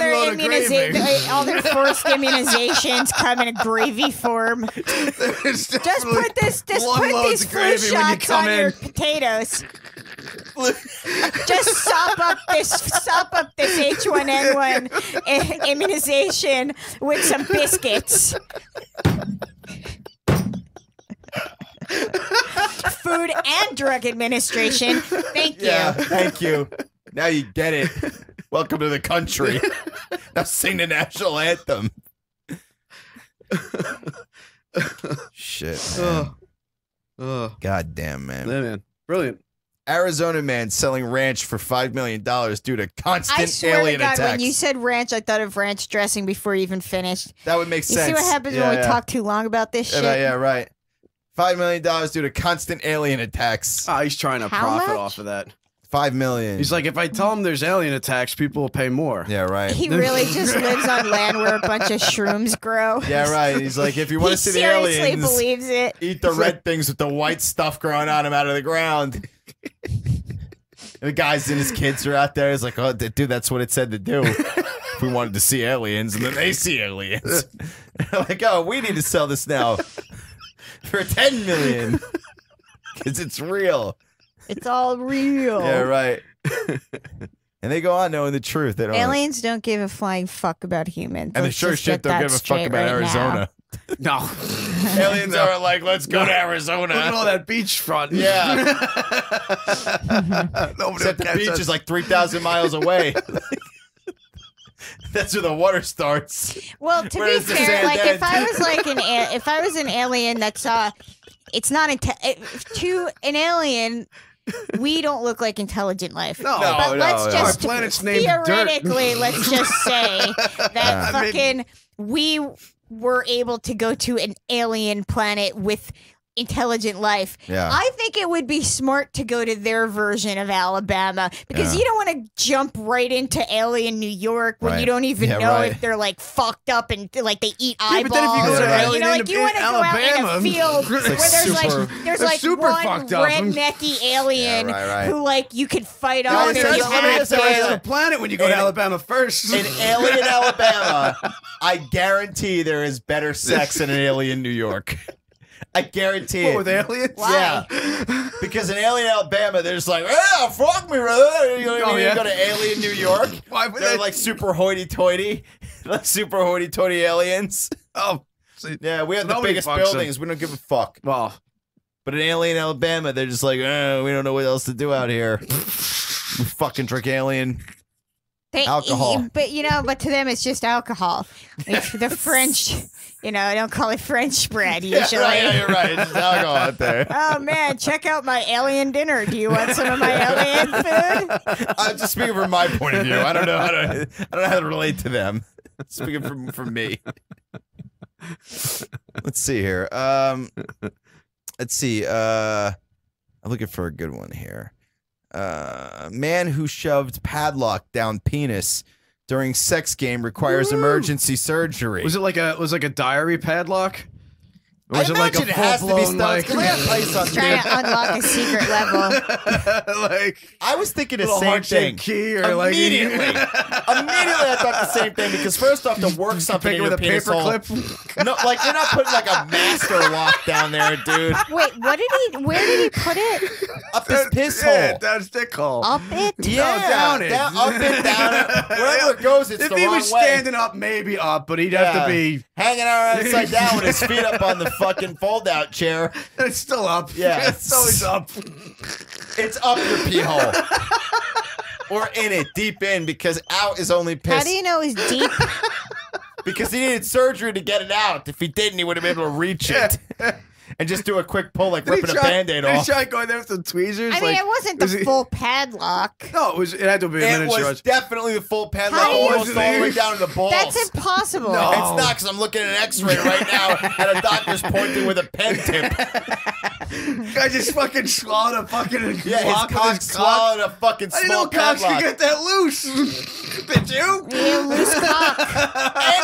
their forced immunizations come in a gravy form. Just put these flu shots on your potatoes. Just sop up this H1N1 immunization with some biscuits. Food and Drug Administration. Thank you. Yeah, thank you. Now you get it. Welcome to the country. Now sing the national anthem. Shit, man. God damn, man. Yeah, man. Brilliant. Arizona man selling ranch for $5 million due to constant I swear alien to God, attacks. when you said ranch, I thought of ranch dressing before you even finished. That would make sense. You see what happens when we talk too long about this shit? Yeah, right. $5 million due to constant alien attacks. Oh, he's trying to profit off of that. $5 million. He's like, if I tell him there's alien attacks, people will pay more. Yeah, right. He really just lives on land where a bunch of shrooms grow. Yeah, right. He's like, if you want to see the aliens, he seriously believes it. Eat the red things with the white stuff growing on them out of the ground. And the guys and his kids are out there. He's like, oh, dude, that's what it said to do. If we wanted to see aliens, and then they see aliens. They're like, oh, we need to sell this now for $10 million because it's real. It's all real. Yeah, right. And they go on knowing the truth. They don't. Aliens don't give a flying fuck about humans. And they sure shit don't give a fuck about Arizona. No. Aliens are like, let's go to Arizona. Look at all that beachfront. Yeah. Except the beach is like 3,000 miles away. That's where the water starts. Well, to be fair, like if I was an alien that saw, it's not to an alien. we don't look like intelligent life. No, but let's no. just Our planet's named Dirt. theoretically, let's just say that fucking we were able to go to an alien planet with intelligent life. Yeah. I think it would be smart to go to their version of Alabama because you don't want to jump right into alien New York when you don't even know if they're like fucked up and like they eat eyeballs. But then if you go to you know, like you want to go out in a field where there's like one rednecky alien who like you could fight off. That's the planet when you go to Alabama first. In alien Alabama, I guarantee there is better sex than an alien New York. I guarantee it. With aliens? Yeah. Because in alien Alabama, they're just like, yeah, fuck me, brother. You know what I mean? You go to alien New York. They're like super hoity-toity. Like super hoity-toity aliens. Oh. Yeah, we have the biggest buildings. We don't give a fuck. Well. But in alien Alabama, they're just like, oh, we don't know what else to do out here. We fucking drink alien alcohol. But but to them it's just alcohol. Like the French, don't call it French bread usually. Yeah, you're right. It's just alcohol out there. Oh man, check out my alien dinner. Do you want some of my alien food? I'm just speaking from my point of view. I don't know how to relate to them. Speaking from me. Let's see here. Let's see. I'm looking for a good one here. Man who shoved padlock down penis during sex game requires emergency surgery. Was it like a diary padlock? Or was I it like a imagine it has to be full-blown, stuff. Can we have ice on Trying to unlock a secret level. I was thinking the Little same heart-shaped thing. key or like- Immediately, I thought the same thing because first off, to work something Pick it in with your a penis paper hole. clip. No, like you're not putting like a master lock down there, dude. Wait, where did he put it? Up his piss Yeah, hole. down his dick hole. Up it? Yeah, down it. up it, down it. Wherever it goes, it's If the he wrong was way. standing up, maybe up, but he'd have to be hanging out upside down with his feet up on the fucking fold-out chair. It's still up. Yeah, It's always up. It's up your pee hole. Or in it, deep in, because out is only piss. How do you know it's deep? Because he needed surgery to get it out. If he didn't, he would have been able to reach it. And just do a quick pull, like ripping a Band-Aid off. Did he try going there with some tweezers? I mean, it wasn't the full padlock. No, it had to be a It miniature. was definitely the full padlock, How do you- almost all the way down to the balls. That's impossible. No. It's not, because I'm looking at an x-ray right now and a doctor's pointing with a pen tip. Guy just fucking swallowed a fucking Yeah, his lock with cock his swallowed a fucking I didn't small know cocks padlock. could get that loose. Did you? You loose cock.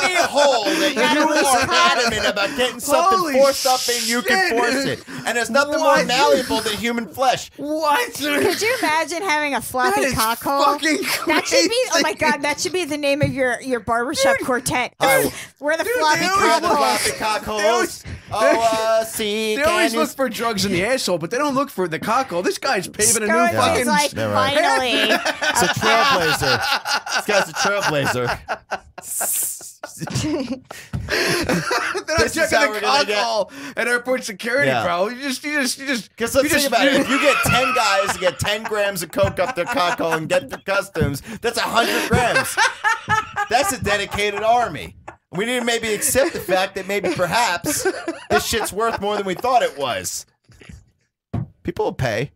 Any hole that you are adamant about getting something Holy forced up in, you can shit. force it. And there's nothing more What? malleable than human flesh. What? Could you imagine having a floppy That is cock hole? fucking That should be. Oh my crazy. god, that should be the name of your barbershop quartet. Oh. We're the Dude, floppy they always Grab cock the look- holes. floppy cock They holes. always- See, They always can look you... for drugs in the asshole, but they don't look for the cock hole. This guy's paving a new Scott fucking. is like, Yeah, right. finally. It's a trailblazer. This guy's a trailblazer. They're not This is checking how the we're gonna cock get- hole at airport security, Yeah. bro. You just. Because let's think about it. If you get 10 guys to get 10 grams of coke up their cock hole and get the customs, that's 100 grams. That's a dedicated army. We need to maybe accept the fact that maybe perhaps this shit's worth more than we thought it was. People will pay.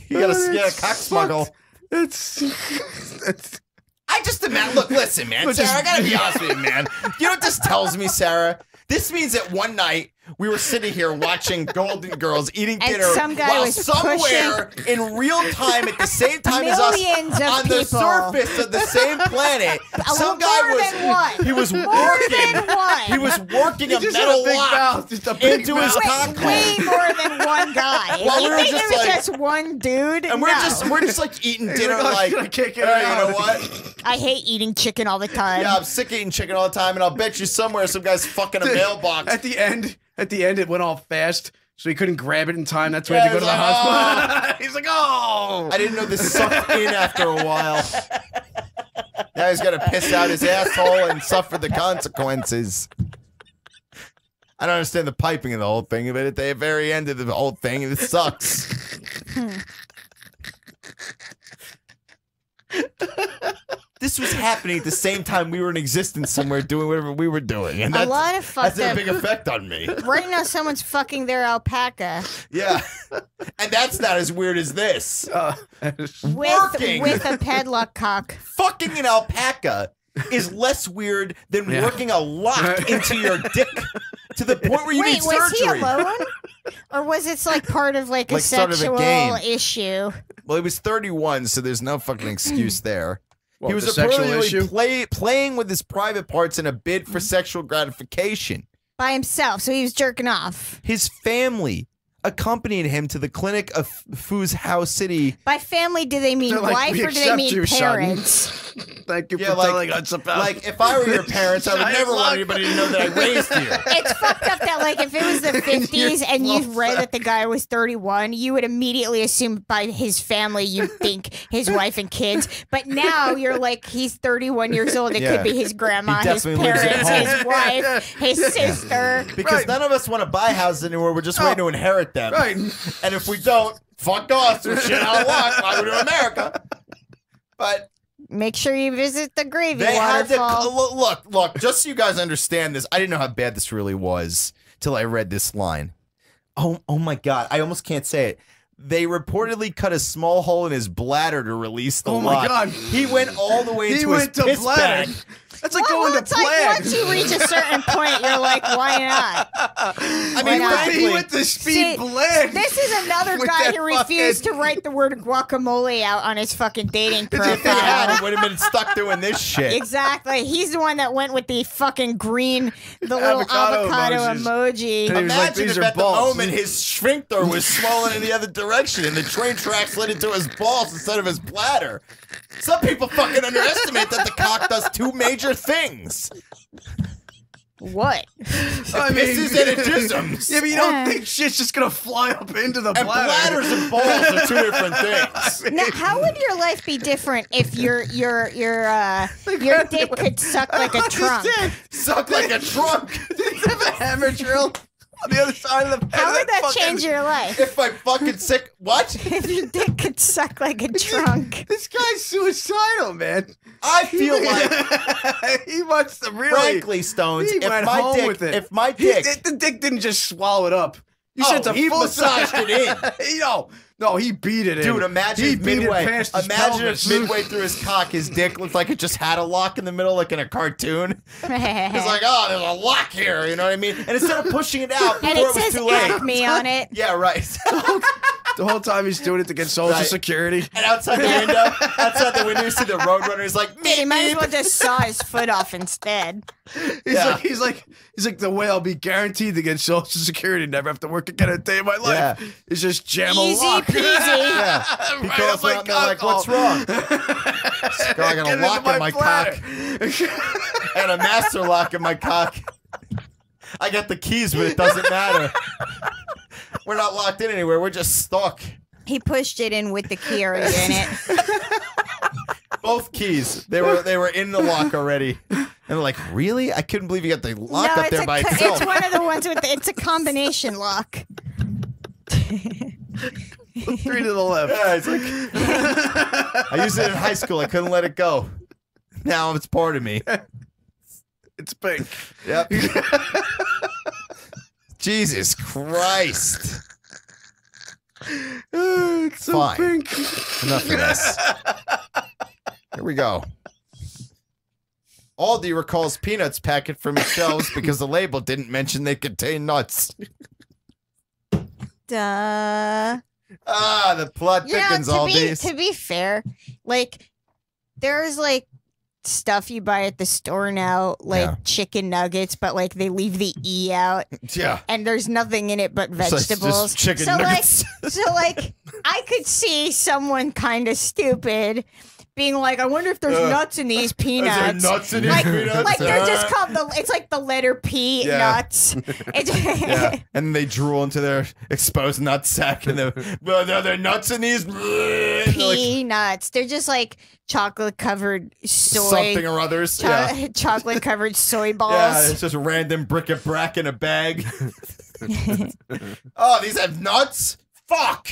You gotta cock smuggle. It's I just imagine. Look, listen, man. Sarah, I gotta be honest with you, man. You know what this tells me, Sarah? This means that one night we were sitting here watching Golden Girls eating And dinner some guy while was somewhere in real time at the same time as us Millions of on the people. surface of the same planet. Some guy more was than one. he was More working. than one. He was working a just had metal a big lock mouth, just a big into his mouth. cock Way hole. more than one guy. Well, you we were think just it was like- just one dude? And we're just like eating dinner like, like, "I'm gonna kick it "Hey, out." you know what? I hate eating chicken all the time. Yeah, I'm sick of eating chicken all the time, and I'll bet you somewhere some guy's fucking a mailbox. At the end, it went all fast, so he couldn't grab it in time. That's why he had to go to the he's like, hospital. He's like, oh. I didn't know this sucked in after a while. Now he's got to piss out his asshole and suffer the consequences. I don't understand the piping of the whole thing, but at the very end of the whole thing, it sucks. this was happening at the same time we were in existence somewhere doing whatever we were doing, and A lot of fucked that's had a up. big effect on me. Right now, someone's fucking their alpaca Yeah, and that's not as weird as this. Working with a padlock cock. Fucking an alpaca is less weird than working a lock into your dick to the point where you need surgery. Wait, was he alone? Or was it like part of like a sort of a sexual game. issue? Well, he was 31, so there's no fucking excuse there. What, he the was sexual reportedly issue? playing with his private parts in a bid for sexual gratification. By himself, so he was jerking off. His family accompanied him to the clinic of Fu's House City. By family, do they mean They're like, wife "We or do they accept mean you, son." parents? Thank you Yeah, for like- telling us about. Like, if I were your parents, I would never want anybody to know that I raised you. It's fucked up that like if it was the 50s and you read that the guy was 31, you would immediately assume by his family you think his wife and kids. But now you're like he's 31 years old. It Yeah. could be his grandma, He his definitely lives at parents, home. his wife, his sister. Because none of us want to buy houses anymore. We're just waiting to inherit them. Right. And if we don't, fuck us. We're shit out of luck. Why would we do America? But Make sure you visit the gravy they had to waterfall. look. Just so you guys understand this, I didn't know how bad this really was till I read this line. Oh my God! I almost can't say it. They reportedly cut a small hole in his bladder to release the Oh my lock. God. He went all the way He into went his to piss bladder. bag. That's like Well, going to it's like plague. once you reach a certain point, you're like, why not? I Why mean, not? frankly, He went to speed See, blag. This is another With guy that who refused fucking- to write the word guacamole out on his fucking dating if he had, profile. he would have been stuck doing this shit. Exactly. He's the one that went with the fucking green, the little Avocado avocado And he emoji. was like, Imagine "These if are at balls." the moment his sphincter was swollen in the other direction and the train tracks led into his balls instead of his bladder. Some people fucking underestimate that the cock does two major things. What? I mean, Pisses and it jisms. Yeah, but you don't think shit's just gonna fly up into the And bladder. bladders and balls are two different things. Now, how would your life be different if your dick could suck like a trunk? Suck like a trunk. Did you have a hammer drill on the other side of the How would that fucking- change your life? If I fucking sick, what? If your dick could suck like a trunk. This guy's suicidal, man. I feel like, he wants to really. frankly, Stones, he if went my home dick, with it. if my dick, the dick didn't just swallow it up. You Oh, said it's a he full massaged size- it No, he beat it in. dude, imagine he if beat midway, it past his imagine pelvis. if midway through his cock, his dick looked like it just had a lock in the middle, like in a cartoon. It's like, oh, there's a lock here, you know what I mean? And instead of pushing it out And before it it was says too late. Acme on it. Yeah, right. The whole time he's doing it to get Social Right. Security. And outside the window, you see the roadrunner. He's like, Dude, he might as meep, well meep. just saw his foot off instead. He's like the way I'll be guaranteed to get Social Security, never have to work again a day of my life. Yeah. It's just jam Easy a lock. peasy. Yeah. He Right calls up my me up and they're like, cock what's hole. wrong? I got Get a into lock in my cock bladder. and a master lock in my cock. I got the keys, but it doesn't matter. We're not locked in anywhere. We're just stuck. He pushed it in with the key already in it. Both keys. They were in the lock already. And they're like, really? I couldn't believe you got the lock up there by itself. It's one of the ones with it's a combination lock. 3 to the left. Yeah, it's like, I used it in high school. I couldn't let it go. Now it's part of me. It's pink. Yep. Jesus Christ. It's so Fine. pink. Enough of this. Here we go. Aldi recalls peanuts packet from its shelves because the label didn't mention they contain nuts. Duh. Ah, the plot thickens, Aldi's. To be fair, like there's like stuff you buy at the store now, like Yeah. chicken nuggets, but like they leave the E out. Yeah. And there's nothing in it but It's like just vegetables. chicken so nuggets. like I could see someone kind of stupid being like, I wonder if there's nuts in these peanuts. nuts in these like, peanuts? Like they're just called it's like the letter P Yeah. nuts. Yeah. And they drool into their exposed nut sack and well, are there nuts in these? Peanuts. They're just like chocolate covered soy. Something or others. Yeah. Chocolate covered soy balls. Yeah, it's just random bric-a-brac in a bag. Oh, these have nuts? Fuck!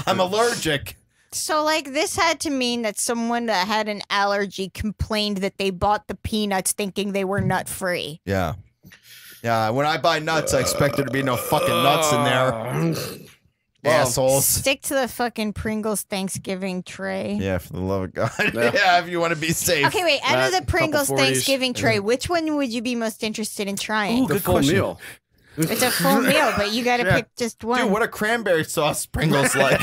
I'm allergic. So, like, this had to mean that someone that had an allergy complained that they bought the peanuts thinking they were nut-free. Yeah. Yeah, when I buy nuts, I expect there to be no fucking nuts in there. Assholes. Stick to the fucking Pringles Thanksgiving tray. Yeah, for the love of God. Yeah, if you want to be safe. Okay, wait. Out of the Pringles Thanksgiving tray, which one would you be most interested in trying? Ooh, the full meal. It's a full meal, but you got to pick just one. Dude, what a cranberry sauce Pringles like.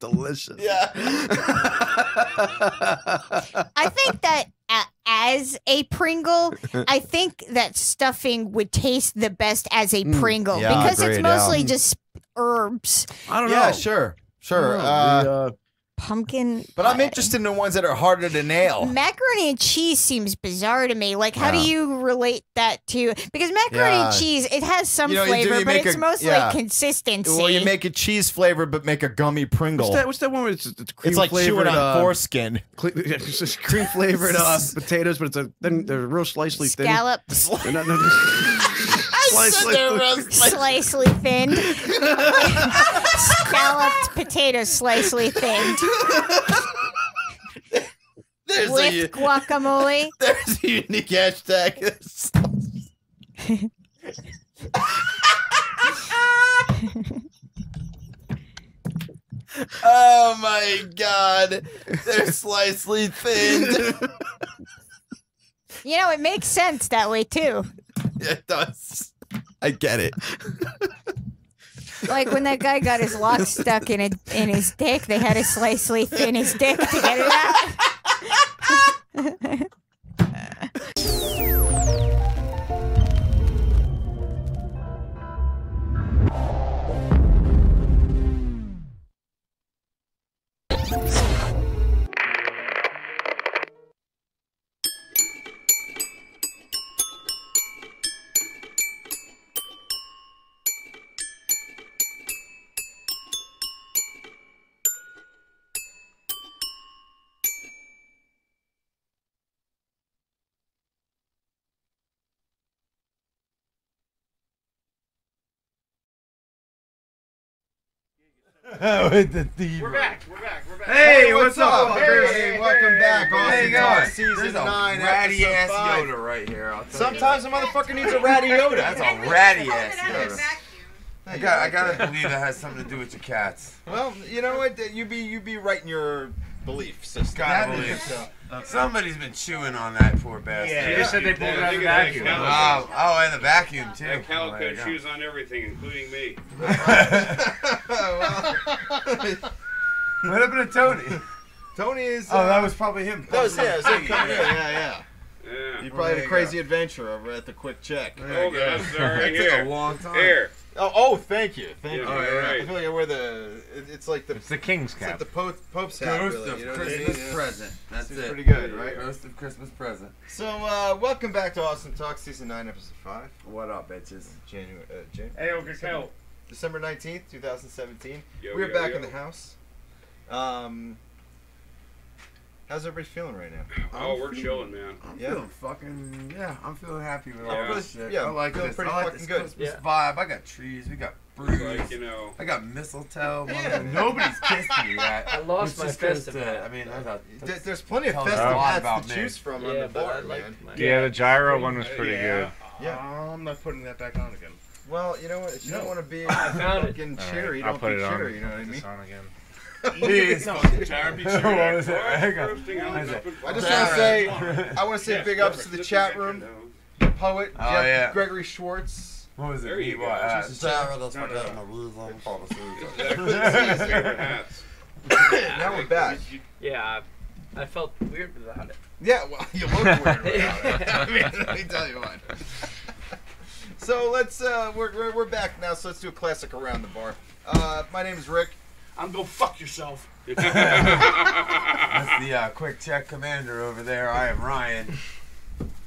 Delicious. Yeah. I think that as a Pringle, I think that stuffing would taste the best as a Pringle because it's mostly just herbs. I don't know. Yeah, sure. Pumpkin. But I'm interested in the ones that are harder to nail. Macaroni and cheese seems bizarre to me. Like, how do you relate that to? Because macaroni and cheese, it has some flavor, but it's mostly consistency. Well, you make a cheese flavor, but make a gummy Pringle. What's that one where it's cream It's like flavored, chewing on foreskin. It's just cream flavored potatoes, but then they're real slicely thin. Scallops. Slicely thinned. Scalloped potatoes, slicely thinned. With guacamole. There's a unique hashtag. Oh my God. They're slicely thinned. You know, it makes sense that way too. Yeah, it does. I get it. Like when that guy got his lock stuck in his dick, they had to slicely thin his dick to get it out. With the thief. We're back. Hey, what's up, fuckers? Hey, welcome back. Hey, Awesome guys. Talk, Season There's 9, a ratty Episode ass 5. Yoda right here. I'll tell Sometimes a motherfucker needs a ratty Yoda. That's a ratty ass Yoda. I gotta believe that has something to do with your cats. Well, you know what? You be right in your belief system. Gotta believe so. Somebody's been chewing on that poor bastard. Yeah, they said they pulled it out of the vacuum. Oh, and the vacuum too. That calico chews on everything, including me. What happened to Tony? Tony is. Oh, that was probably him. That was him coming in. Yeah. Yeah. You probably had a crazy adventure over at the Quick Check. Oh, that's That took a long time. Here. Oh, thank you. Thank you. Oh, right. I feel like I wear it's like the. It's the king's It's like cap. the Pope's hat. Ghost Really, of you know what I Christmas mean? present. That's Seems it. pretty good, right? Ghost of Christmas present. So, welcome back to Awesome Talk, Season 9, Episode 5. What up, bitches? Hey, okay, Kel. December 19th, 2017. Yo, We're yo, back yo. in the house. How's everybody feeling right now? Oh, we're chilling, man. I'm Yeah. feeling fucking, I'm feeling happy with all Yeah. this shit. Yeah, I like feeling this. pretty I like fucking this good. Christmas Yeah. vibe. I got trees. We got brews. Like, you know. I got mistletoe. Yeah. Nobody's kissed me yet. I lost which my is good festive to- hat. I mean, There's plenty of tells us festive a lot hats about to me. choose from on Yeah, the but I board, like man. my. Yeah, the gyro one was pretty good. Yeah. I'm not putting that back on again. Well, you know what? If you don't want to be I found it. fucking All right, cheery, I'll don't put be it on. cheery, you know what I Put mean? this on again. Jeez. No, Jared, be What sure. was it? Hang on. Roasting out What is up it? in I front. just want to say, I want to say big ups to the chat room, poet, Oh, Jeff yeah. Gregory Schwartz. What was it? There you go. That's Favorite hats. Now we're back. Yeah, I felt weird without it. Yeah, well, you look weird without it. I mean, let me tell you what. So let's, we're back now, so let's do a classic around the bar. My name is Rick. I'm go fuck yourself. the quick check commander over there. I am Ryan.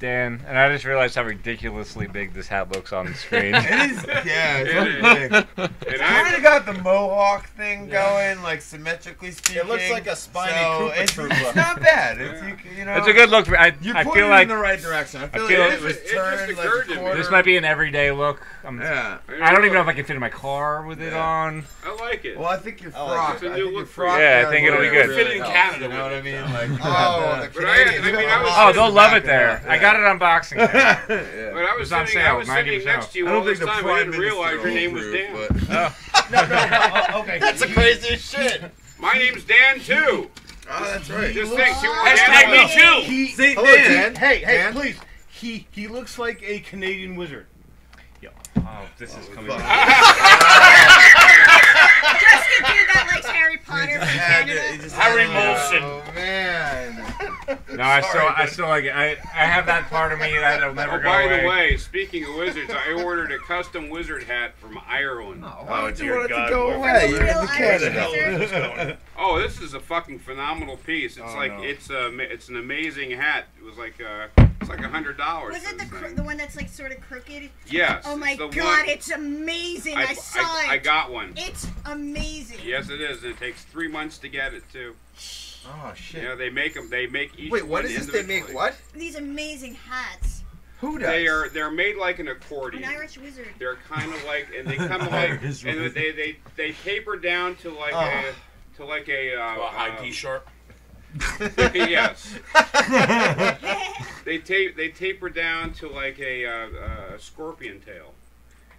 Dan, and I just realized how ridiculously big this hat looks on the screen. It is, yeah, it's It big. And It's kind of got the mohawk thing going, like symmetrically speaking. It looks like a spiny so Koopa it's Troopa. not bad. It's, you know, It's a good look. You're I pointing feel like in the right direction. I feel feel like like it was it just turned occurred like to a me. quarter. this might be an everyday look. Yeah. I don't even know if I can fit in my car with it on. I like it. Well, I think your I like frock. it. It's a I new think your look for frock you. Yeah, I think it'll be really good. Fit in helps, Canada You know what I with mean? it, Like, Oh, the But I Canadians. mean, I was Oh, sitting they'll love it back there. there. I got it on Boxing Day. yeah. But I was It's on sitting, sale, I was sitting 90% next to you I all don't this think the time. I Prime didn't realize your Minister name was will Dan. approve, Oh. Okay. That's the craziest shit. My name's Dan too. Oh, that's right. Just think, two more Hashtag Dan me left. too. See, Hello, Dan. Dan. Hey, Dan? please. He looks like a Canadian wizard. Oh, this is coming. Just a dude that likes Harry Potter from Canada. Harry Molson. Oh man. No, I still like it. I have that part of me that'll never Oh, go by away. the way, speaking of wizards, I ordered a custom wizard hat from Ireland. Why would you dear want it to God, go where- away? Real You're in Irish Canada. wizard. Oh, this is a fucking phenomenal piece. It's Oh, like no. it's an amazing hat. It was like it's like $100. Was it the one that's like sort of crooked? Yes. Oh my it's the god, one- it's amazing. I saw it. I got one. It's amazing. Yes, it is, and it takes 3 months to get it too. Oh shit. Yeah, they make them. They make each. Wait, what one is this? They make individually. what? These amazing hats. Who does? They're made like an An accordion. Irish wizard. They're kind of like, and they come like, and they taper down to like a High T-shirt. yes. They taper down to like a scorpion tail,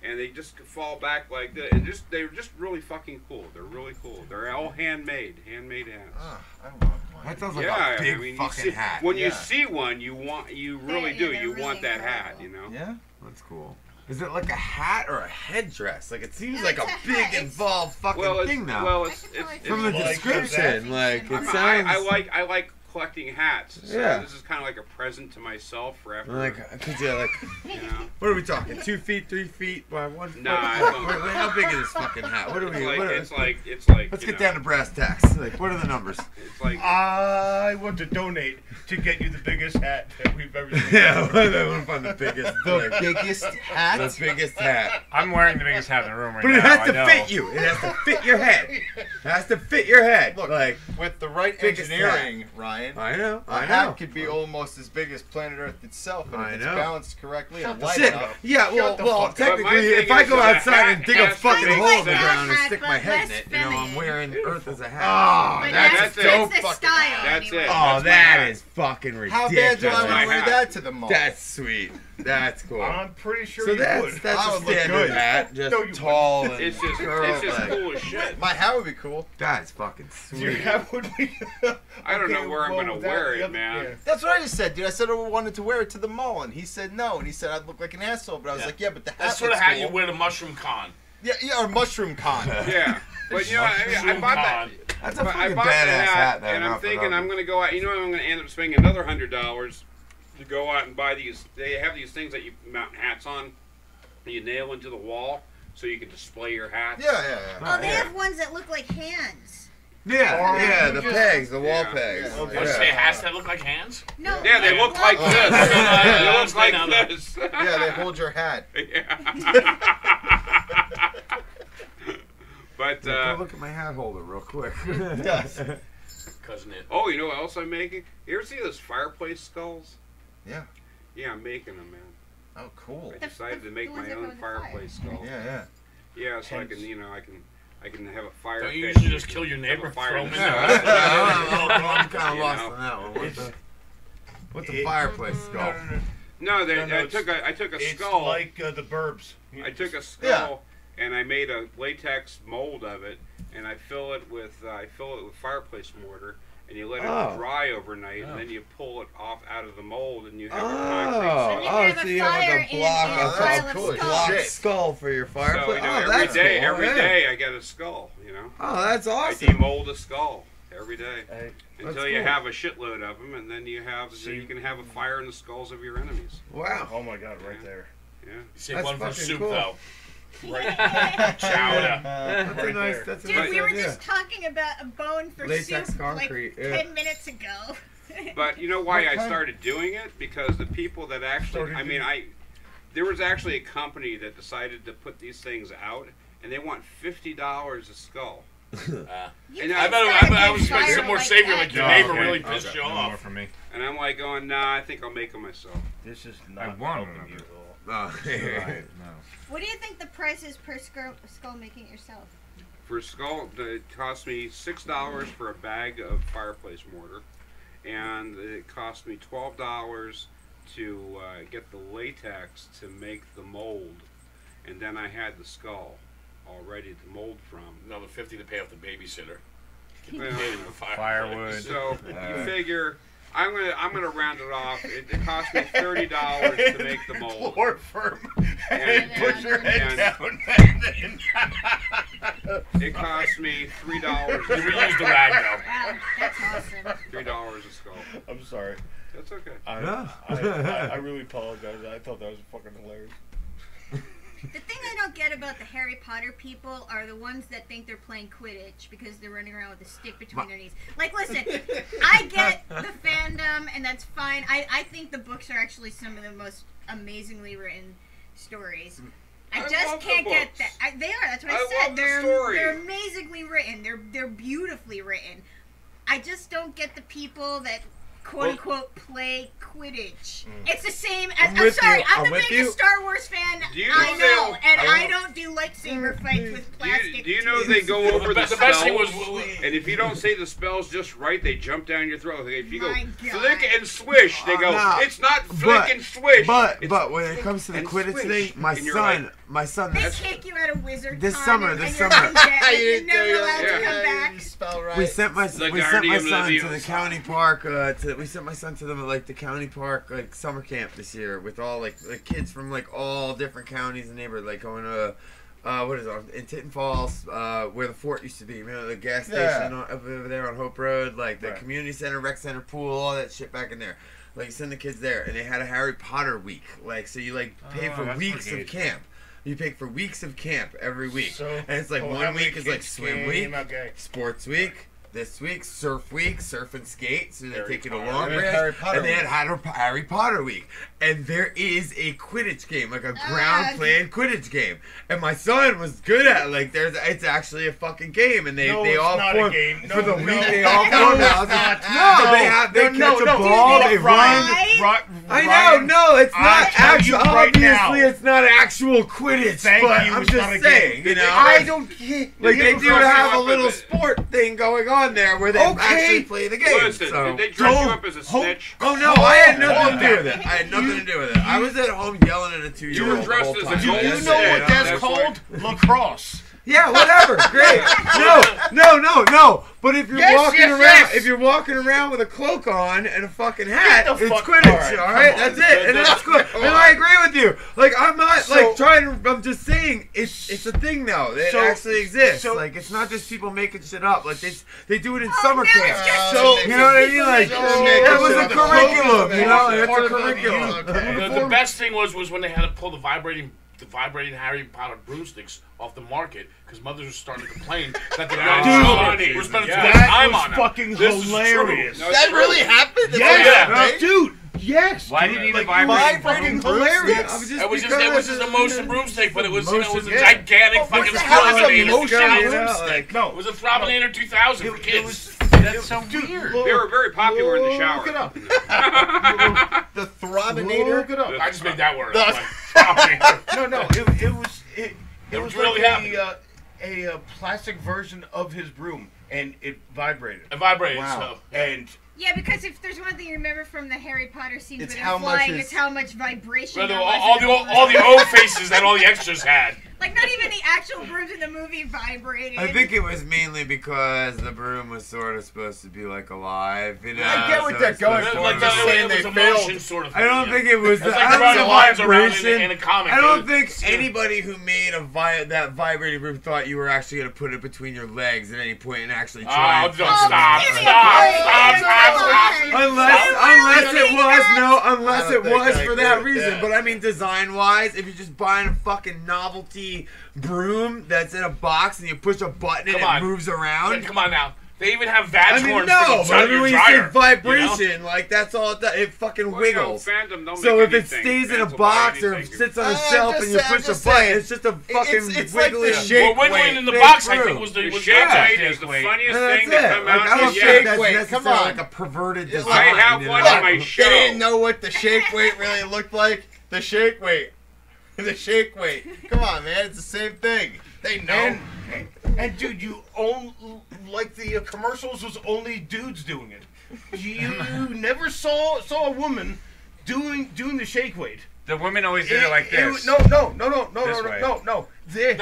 and they just fall back like this. And they're just really fucking cool. They're really cool. They're all handmade hats. Oh, I want one. That sounds like Yeah, a big I mean, fucking you see, hat. when you Yeah. see one, you really Yeah, do. they're You really want that hat, incredible. you know. Yeah. That's cool. Is it like a hat or a headdress? Like it seems No, like it's a a big hat. It's- involved fucking Well, thing now. well, I it's, can it's, totally it's From the like description, like it I sounds I like collecting hats. So Yeah. this is kind of like a present to myself for after. like could you like you know. what are we talking? 2 feet, 3 feet by 1 foot? Nah, I don't- Wait, how big is this fucking hat? What are we? what are, It's like. let's you get know, down to brass tacks. Like what are the numbers? It's like. I want to donate to get you the biggest hat that we've ever seen. Yeah, I want to find the biggest. The like, biggest hat. the biggest hat. I'm wearing the biggest hat in the room right But now. it has I to know. fit you. It has to fit your head. It has to fit your head. Look, like with the right biggest engineering, Ryan, I know. a I hat know. could be almost as big as planet Earth itself, and I if it's know. balanced correctly and the light Shit. enough. Yeah, well, Shut the well, fuck up. technically, But my if thing I is go that outside and dig a has to fucking be hole in the like ground and that, stick but my head in less it, you know, I'm feminine. wearing Earth as a hat. Oh, But that's that's it. the style. That's it. anyway. Oh, That's my that hat. is fucking How ridiculous. bad do I want my to wear hat. that to the mall? That's sweet. That's cool. I'm pretty sure So you that's would. that's I a would look standard good. hat, just No, you tall and It's just curled, like, cool as shit. My hat would be cool. That's fucking Your sweet. hat would be. I don't know Okay, where I'm well, gonna without wear the it, other- man. yeah. That's what I just said, dude. I said I wanted to wear it to the mall, and he said no, and he said I'd look like an asshole. But I was like, yeah, but the hat That's sort of looks how cool. you wear the mushroom con. Yeah, or mushroom con. Yeah, but you know, I bought that. That's a But I fucking bought badass the hat there. and I'm not for thinking I'm nothing. gonna go out. You know, I'm gonna end up spending another $100 to go out and buy these. They have these things that you mount hats on, and you nail into the wall so you can display your hat. Yeah. Oh, they yeah. have ones that look like hands. Yeah, the pegs, the wall Yeah. pegs. Yeah. What, say hats that look like hands? No. Yeah, they look like Oh. this. They look like No, no. this. Yeah, they hold your hat. But Go look at my hat holder real quick. Yes. Cousin it. oh, you know what else I'm making? You ever see those fireplace skulls? Yeah. Yeah, I'm making them, man. Oh, cool. I decided to make the ones my that go own with the fire. fireplace skull. Yeah. Yeah, so I can, you know, I can have a fire. Don't you pit. usually just kill your Have neighbor, a fire throw in him the in center. there? I'm kind of You lost know. on that one. What's a It- fireplace skull? No, No, I it's- took a It's skull. like the Burbs. I took a skull and I made a latex mold of it, and I fill it with fireplace mortar, and you let it Oh. dry overnight, and then you pull it off out of the mold, and you have your Oh, concrete. so you have like fire a block, in a of pile of cool as block shit. skull for your So, fireplace. you know, Oh, every that's day, cool, every yeah. day I get a skull. You know. Oh, that's I awesome. demold a skull every day until That's you cool. have a shitload of them, and then you can have a fire in the skulls of your enemies. Wow. Oh my God, right there. Yeah. Save That's one for fucking soup, cool. though. Right. Chowder. That's a Right nice. there. That's a Dude, nice we were idea. just talking about a bone for Latex soup concrete, like yeah. 10 minutes ago. But you know why I started doing it? Because the people that actually, there was actually a company that decided to put these things out, and they want $50 a skull. And I was expecting some more savory, like your neighbor really pissed you off. More for me. And I'm like going, nah, I think I'll make them myself. This is not helping you you. at all. What do you think the price is per skull making it yourself? For skull, it cost me $6 for a bag of fireplace mortar, and it cost me $12 to get the latex to make the mold, and then I had the skull all ready to mold from. Another $50 to pay off the babysitter. Firewood. So you figure I'm gonna round it off. It cost me $30 to make the mold. Floor firm. And put your head down. It cost me $3. You reused the rag though. Wow, that's awesome. $3 a skull. I'm sorry. That's okay. I really apologize. I thought that was fucking hilarious. The thing I don't get about the Harry Potter people are the ones that think they're playing Quidditch because they're running around with a stick between their knees. Like, listen, I get the fandom, and that's fine. I think the books are actually some of the most amazingly written stories. I just can't get that. They are. That's what I said. They're amazingly written. They're beautifully written. I just don't get the people that quote unquote play Quidditch. It's the same as I'm sorry, I'm the biggest Star Wars fan I know, and I don't do lightsaber fights with plastic. Do you know they go over the spells? Best thing was, and if you don't say the spells just right, they jump down your throat. If you go flick and swish, they go. It's not flick and swish. But when it comes to the Quidditch thing, my son. They kick you out of Wizard this Con summer. and you're never allowed to come back. Spell right. We sent my son to the county park. We sent my son to the county park summer camp this year with all like kids from all different counties and neighborhoods, going to what is it in Tinton Falls, where the fort used to be, the gas station over there on Hope Road, the community center, rec center, pool, all that shit back in there. Send the kids there, and they had a Harry Potter week. So you pay for weeks of camp. You pay for weeks of camp every week, and it's 1 week is swim week, sports week. This week, surf and skate, so they take you to Long Branch, and they had Harry Potter week, and there is a Quidditch game, a ground playing Quidditch game, and my son was good at it. It's actually a fucking game, and they all form for the week. They all form out. They catch a ball, they run. It's not actual. Obviously, it's not actual Quidditch, but I'm just saying, I don't get. They do have a little sport thing going on there where they actually play the game. Listen, did they dress you up as a snitch? Oh no, I had nothing to do with it. I was at home yelling at a 2-year-old. You were dressed as a Do you know what that's called? Lacrosse. Yeah, whatever. Great. No. But if you're walking around with a cloak on and a fucking hat, it's Quidditch. All right, that's it, and that's good. And I agree with you. I'm not trying to. I'm just saying it's a thing now. It actually exists. It's not just people making shit up. They do it in summer camp. So you know what I mean? It was a curriculum. It's a curriculum. The best thing was when they had to pull the vibrating Harry Potter broomsticks off the market because mothers were starting to complain that the young children were spending too much time on them. Fucking hilarious. That really happened? Yeah, dude. Yes. Why do you need a vibrating hilarious? It was just a motion broomstick, but it was a gigantic fucking broomstick. No, it was a Throbinator 2000 for kids. That's so weird. They were very popular in the shower. Look it up. The Throbinator. Look it up. I just made that word. It was really like a plastic version of his broom, and it vibrated. Wow. And yeah, because if there's one thing you remember from the Harry Potter scenes It's with how him much flying, is- it's how much vibration Well, there all was. the O faces that all the extras had. Like, not even the actual brooms in the movie vibrated. I think it was mainly because the broom was sort of supposed to be alive, I get what they're going for. I'm just saying they failed. Sort of I don't think it was. It's like I don't running lines think around vibration. in a comic. I don't think anybody who made that vibrating broom thought you were actually going to put it between your legs at any point and actually try. Stop! Unless it was for that reason. But I mean, design-wise, if you're just buying a fucking novelty broom that's in a box and you push a button and it moves around. Come on now. They even have vag I mean, horns no, for but I mean, your when you dryer, say vibration, you know? like that's all it does. It fucking Well, you know, wiggles. Phantom don't So make if it anything. stays in a Fans will buy box or anything. sits on a I'm shelf just and you saying- I'm push a just button, saying. it's just a fucking It's like wiggly the shake Well, wiggling weight. in the Fake box, I through. think, was the The was shake yeah. weight is the funniest And thing that's to it. come Like, out. I don't Yeah. think that's Wait, come necessarily on. like a perverted Yeah, design. I have you one know? on my They show. didn't know what the shake weight really looked like. The shake weight. The shake weight. Come on, man. It's the same thing. They know. And dude, you own like the commercials was only dudes doing it. You never saw a woman doing the shake weight. The women always did it like this. No. This way. No. No,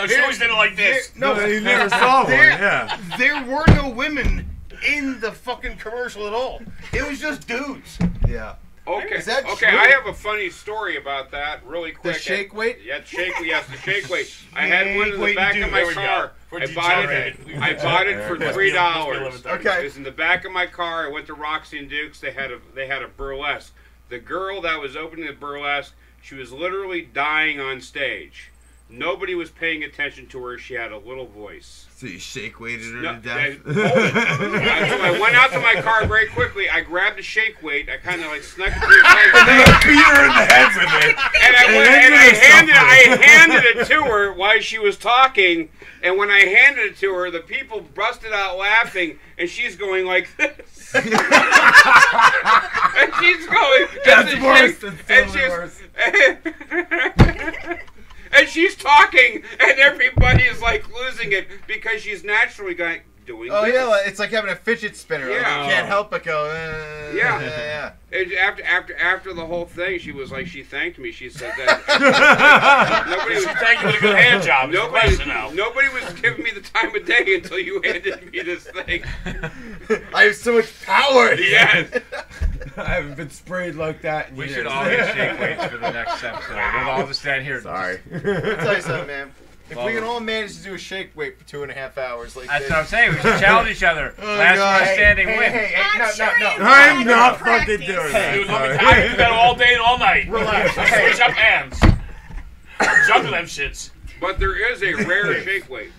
she always did it like this. No, you never saw one. Yeah. There were no women in the fucking commercial at all. It was just dudes. Yeah. Okay. Is that okay, true? I have a funny story about that, really quick. The shake weight? Yeah, yes, the shake weight. I had one in the Shake back weight of my dude. car. We're I bought degenerated. it. I bought it for Must be $3. Okay. It was in the back of my car. I went to Roxy and Duke's. They had a burlesque. The girl that was opening the burlesque, she was literally dying on stage. Nobody was paying attention to her. She had a little voice. So you shake weighted her No, to death? So I went out to my car very quickly. I grabbed a shake weight. I kind of like snuck it through And then I beat her in the head with it. and I handed it to her while she was talking. And when I handed it to her, the people busted out laughing, and she's going like this. And she's going. That's worse. That's and totally worse. and she's talking, and everybody is like losing it because she's naturally doing. Oh this. yeah, like- it's like having a fidget spinner. Like, Yeah. you can't help but go. Yeah. And after the whole thing, she was like, she thanked me. She said that nobody was Thank you for the good hand job. It's a question now. Nobody was giving me the time of day until you handed me this thing. I have so much power. Yes. I haven't been sprayed like that in We years. should all get shake weights for the next episode. We'll all just stand here. Sorry. I'll tell you something, man. If we can all manage to do a shake weight for 2.5 hours, like That's this, what I'm saying. We should challenge each other. Oh, Last God. one standing hey, wins. Hey, I'm sure no. you've I'm had not practice. fucking doing Dude, that. let me I do that all day and all night. Relax. Switch up hands. Juggle them shits. But there is a rare shake weight.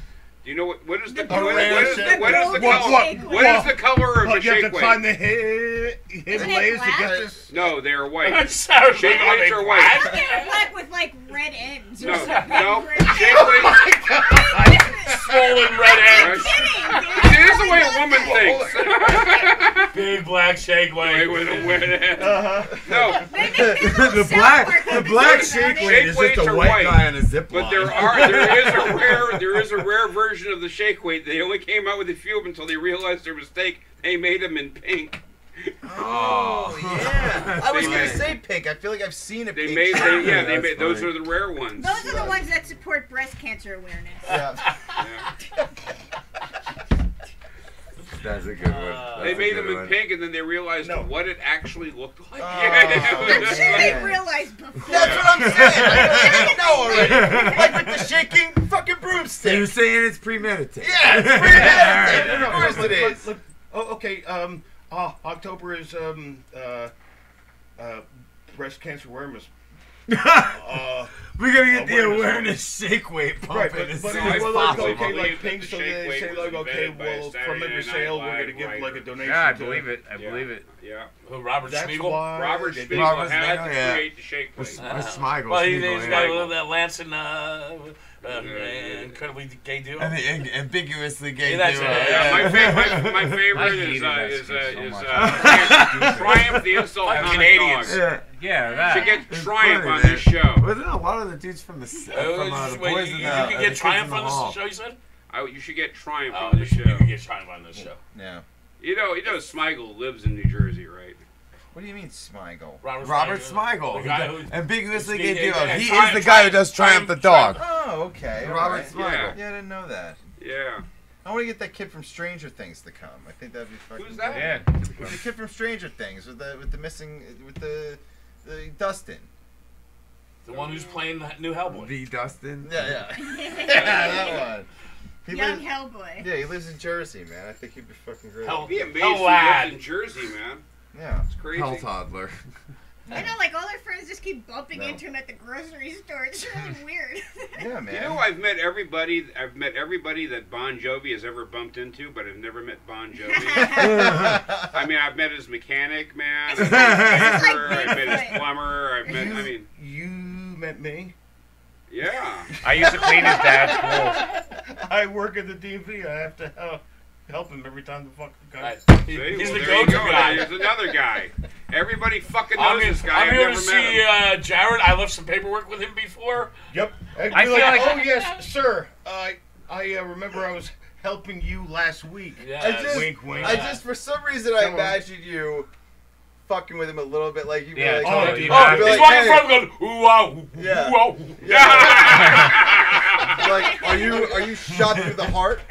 Do you know what is the rare shake what is the weight. color? What is the color of Oh, the you have shake to climb weight? the Himalayas to get this. No, they are white. Sorry, Shake are weights they are black? white. They're black with like red ends. Or No, something. no. Red Shake ends. weight. Swollen red ends. See, this is the way a woman thinks. Big black shake weight. With a wet end. No. The black shake weight is weights just a are white guy on a zip But line. there is a rare version of the shake weight. They only came out with a few of them until they realized their mistake. They made them in pink. Oh yeah. I was They gonna made- say pink. I feel like I've seen a They pink. made, shake. they made. Those are the rare ones. Those are the ones that support breast cancer awareness. Yeah. That's a good one. They made them in pink, and then they realized what it actually looked like. I'm sure they realized before. That's what I'm saying. I know already. Like with the shaking fucking broomstick. So you're saying it's premeditated? Yeah, it's premeditated. No, Of course it is. Look, oh, okay. October is breast cancer awareness. We're gonna get the awareness shake weight pumping. Right, as but soon as well, like, possible. okay, like The pink, so shake they weight say was like, okay, invented by a well, Saturday from every Night sale, we're Live gonna give like a writer. donation. Yeah, I to- believe it. I believe it. Yeah. Who, Robert That's Schmiegel? why Robert they Schmiegel did- Robert had Schmiegel, to yeah. create the shake weight. Smigel. Well, he's Smigel, got yeah. that Lance and incredibly gay duo. And the ambiguously gay Yeah, that's duo. it. Yeah, my I favorite hated is that skit so much. Triumph the Insult Like Comic Canadians. Dog. Yeah. Yeah, Should that. get It's Triumph funny, on man. this show. Wasn't a lot of the dudes from the the Wait, boys you in can the get kids Triumph in the on hall. this show, you said? You should get Triumph Oh, on you the show. can get Triumph on this show. Yeah. You know Smigel lives in New Jersey, right? What do you mean, Smigel? Robert Smigel. The guy who... Ambiguously It's- gay duo. and He Triumph- is the guy who does Triumph the dog. Oh, okay. all Robert right. Smigel. Yeah, I didn't know that. Yeah. I want to get that kid from Stranger Things to come. I think that'd be fucking. Who's that? Yeah. Cool. The kid from Stranger Things with the missing with the Dustin. The one who's playing the new Hellboy. The Dustin. Yeah, that one. He Young lives- Hellboy. Yeah, he lives in Jersey, man. I think he'd be fucking great. Hell- It'd be amazing Hell if he lad. lived in Jersey, man. Yeah. It's crazy. Hell toddler. I know, like all our friends just keep bumping into him at the grocery store. It's really weird. Yeah, man. You know, I've met everybody that Bon Jovi has ever bumped into, but I've never met Bon Jovi. I mean, I've met his mechanic, man. I've met his plumber. You met me? Yeah. I used to clean his dad's pool. I work at the DMV. I have to help him every time the fucking guy. He's the go-to guy. There's another guy. Everybody fucking knows this guy. I'm I've here never to met him. see Jared. I left some paperwork with him before. Yep. I feel like, oh yes, sir. I remember I was helping you last week. Yeah. Wink, wink. I just, for some reason, I imagined you fucking with him a little bit, like you. Yeah, like, totally. you'd Oh, be he's like, walking hey. in front of him going, ooh, wow, Yeah. ooh, wow. Like, are you shot through the heart?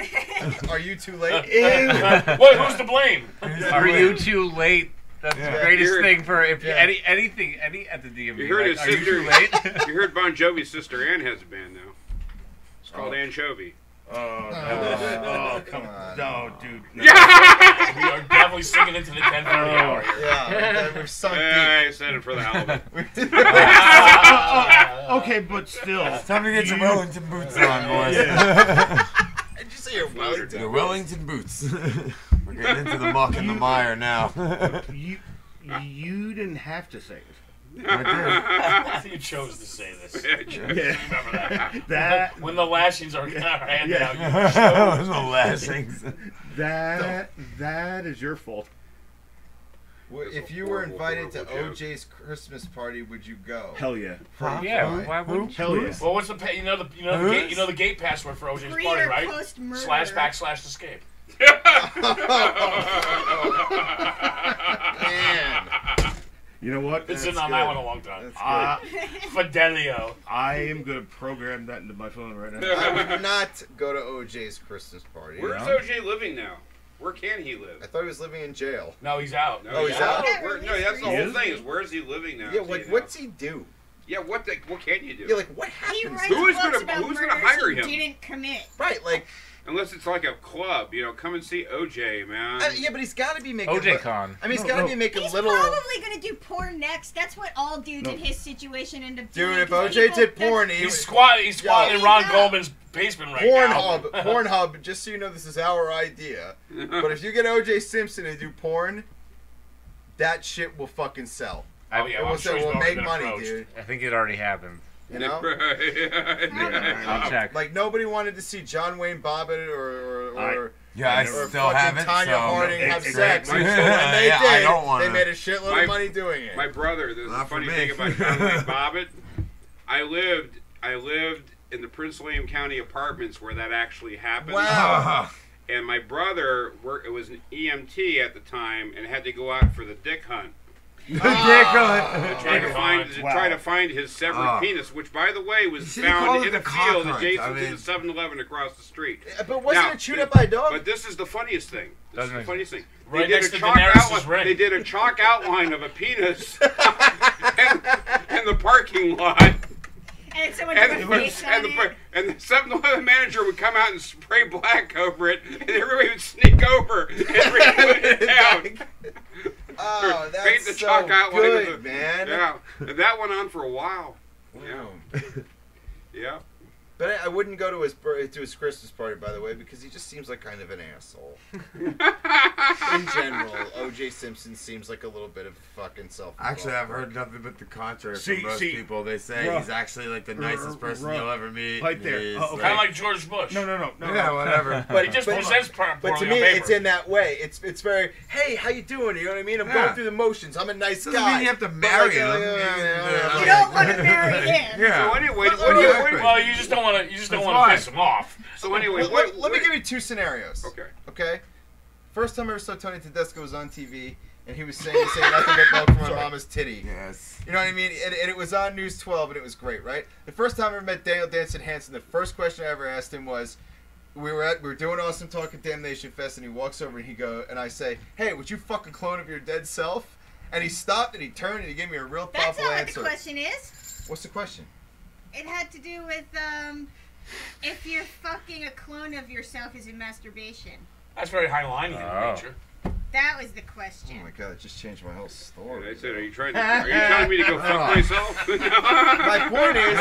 Are you too late? Wait, who's to blame? Are you too late? That's the greatest thing for anything at the DMV. You heard his Are you sister. too late? You heard Bon Jovi's sister Ann has a band now. It's called Anchovy. Oh, come on. No, dude. No. We are definitely singing into the 10:30 hour here. Yeah, we've sunk deep. I said it for the hell of it. Okay, but still. It's time to get your Wellington boots on, boys. Did you say your Wellington? Your Wellington boots. We're getting into the muck and the mire now. You didn't have to say it. I You chose to say this. Yeah. Remember That when the lashings are handed out. You Those are lashings. That is your fault. If you were invited to OJ's Christmas party, would you go? Hell yeah. Yeah, why wouldn't Hell yeah. Well, what's the the gate password for OJ's Pre party, or right? post-murder. // escape. Man. You know what? Been sitting on that one a long time. Fidelio. I am going to program that into my phone right now. I would not go to OJ's Christmas party. Where's OJ living now? Where can he live? I thought he was living in jail. No, he's out. No, he's out? No, that's the whole thing. Is where is he living now? Yeah, like, what's he do? Yeah, what can you do? Yeah, like, what He happens? writes Who's books gonna about hire murders him? he didn't commit. Right, like, Unless it's like a club, come and see OJ, man. yeah, but he's got to be making OJ Con. I mean, he's got to be making He's little. probably gonna do porn next. That's what all dudes in his situation end up doing. Dude, if 'cause OJ people- did porn, He's squatting in Ron Goldman's basement right now. Pornhub. Just so you know, this is our idea. But if you get OJ Simpson to do porn, that shit will fucking sell. Oh, yeah, well, I'm sure he's will already make been money, approached. dude. I think it already happened. You know? I'll check. Like, nobody wanted to see John Wayne Bobbitt or Yeah, I or still fucking haven't. Tanya so Harding have it's sex. great. And they Yeah, did. I don't want They made a shitload of money doing it. My brother, there's a Not for funny me. thing about John Wayne Bobbitt. I lived in the Prince William County apartments where that actually happened. Wow. And my brother it was an EMT at the time and had to go out for the dick hunt. To try to find his severed penis, which, by the way, was found in a field adjacent to the 7-Eleven across the street. But wasn't it chewed up by a dog? But this is the funniest thing. Right They next did, to Daenerys' ring. they did a chalk outline of a penis in the parking lot. And someone put a face on it. And the 7-Eleven manager would come out and spray black over it, and everybody would sneak over and put it down. Oh, that's Paint the so chalk outline good, of the, man. Yeah, and that went on for a while. Yeah. Yeah. But I wouldn't go to his Christmas party, by the way, because he just seems like kind of an asshole. In general, O.J. Simpson seems like a little bit of fucking self. Actually, I've heard nothing but the contrary from most people. They say he's actually like the nicest person you'll ever meet. Right there. Kind of like George Bush. No. Yeah, whatever. But he just presents poorly But to on me, paper. it's in that way. It's very, hey, how you doing? You know what I mean? I'm going through the motions. I'm a nice Doesn't guy. mean you have to marry him. You don't want to marry him. Yeah. So anyway, well, you just don't want to. You just don't want to piss him off. So anyway, let me give you two scenarios. Okay. First time I ever saw Tony Tedesco was on TV, and he was saying nothing but milk from my mama's titty. Yes. You know what I mean? And it was on News 12, and it was great, right? The first time I ever met Daniel Danson Hansen, the first question I ever asked him was, we were doing Awesome Talk at Damnation Fest, and he walks over and I say, hey, would you fuck a clone of your dead self? And he stopped and he turned and he gave me a real That's thoughtful not what answer. the question is. What's the question? It had to do with if you're fucking a clone of yourself is it masturbation. That's very high line in nature. That was the question. Oh my god, it just changed my whole story. I said, are you telling me to go fuck myself? My point is,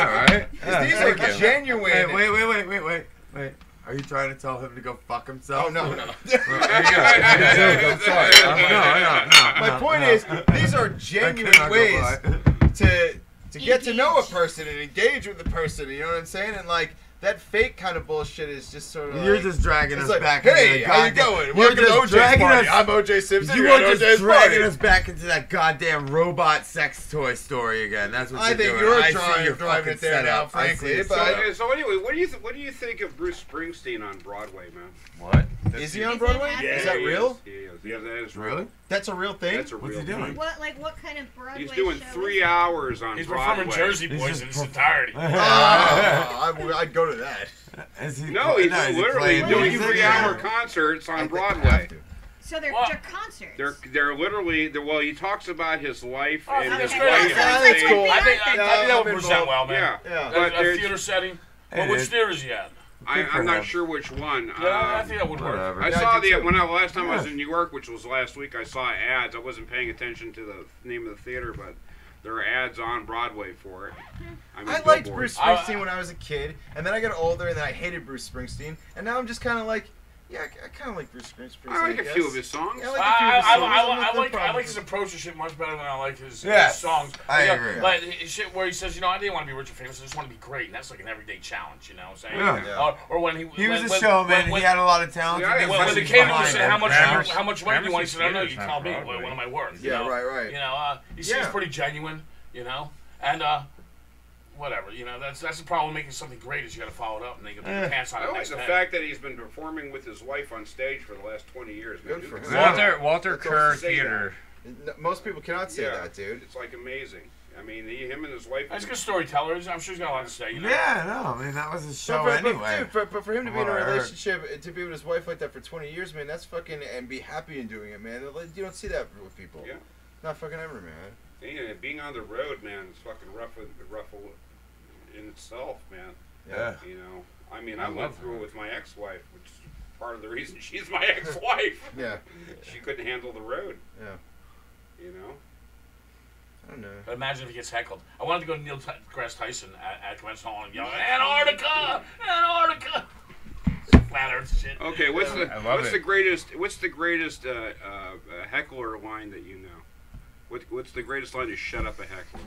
these are genuine. Wait. Are you trying to tell him to go fuck himself? Oh, no. I'm sorry. My point is, these are genuine ways to get to know a person and engage with the person. You know what I'm saying? And like that fake kind of bullshit is just sort of. You're like, just dragging us like, back. Hey, into how you going? Welcome to OJ's party. I'm OJ Simpson. You are just dragging us back into that goddamn robot sex toy story again. That's what you're doing. I think you're driving it there now, frankly. So anyway, what do you think of Bruce Springsteen on Broadway, man? What? Is he on Broadway? Yeah, is that real? Yeah, that is really. That's a real thing. That's a real What's he doing? What kind of Broadway? He's doing show 3 hours on He's Broadway. performing Jersey Boys in its entirety. I'd go to that. He's literally doing 3-hour concerts on Broadway. So they're concerts. They're literally well. He talks about his life and his great. life. That's cool. I think that would present well, man. Yeah. But a theater setting. Well, which theater is he at? I'm not sure which one. I think that would work. I saw last time I was in New York, which was last week. I saw ads. I wasn't paying attention to the name of the theater, but there are ads on Broadway for it. I liked Bruce Springsteen when I was a kid, and then I got older, and then I hated Bruce Springsteen, and now I'm just kind of like, yeah, I kind of like Bruce Springsteen. I like a few of his songs. Yeah, I like his approach to shit much better than I like his songs. I agree. Like shit where he says, I didn't want to be rich or famous, I just want to be great, and that's like an everyday challenge, you know what I'm saying? Yeah. Or when he was a showman, he had a lot of talent. When the came and said, how much money do you want? He said, I don't know, you tell me, what am I worth? Yeah, right. You know, he seems pretty genuine, you know, and whatever, that's the problem. Making something great is you got to follow it up and then you get the pants on it. I like the fact that he's been performing with his wife on stage for the last 20 years. Good for him. Walter Kerr Theater. Most people cannot say that, dude. It's like amazing. I mean, him and his wife. He's a good storyteller. I'm sure he's got a lot to say. Yeah, no, I mean that was his show anyway. But for him to be in a relationship, to be with his wife like that for 20 years, man, that's fucking, and be happy in doing it, man. You don't see that with people. Yeah. Not fucking ever, man. Yeah, being on the road, man, is fucking rough in itself, man. Yeah. I mean, I went through it with my ex-wife, which is part of the reason she's my ex-wife. Yeah. She couldn't handle the road. Yeah. I don't know. But imagine if he gets heckled. I wanted to go to Neil deGrasse Tyson at Convention Hall and yell, Antarctica! Antarctica! Flat Earth shit. Okay, what's the greatest heckler line that you know? What's the greatest line to shut up a heckler?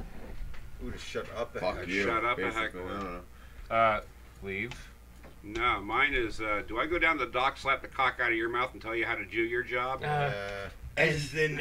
Ooh, to shut up a heckler. Shut up a heckler. Leave. No, mine is, do I go down the dock, slap the cock out of your mouth and tell you how to do your job? And then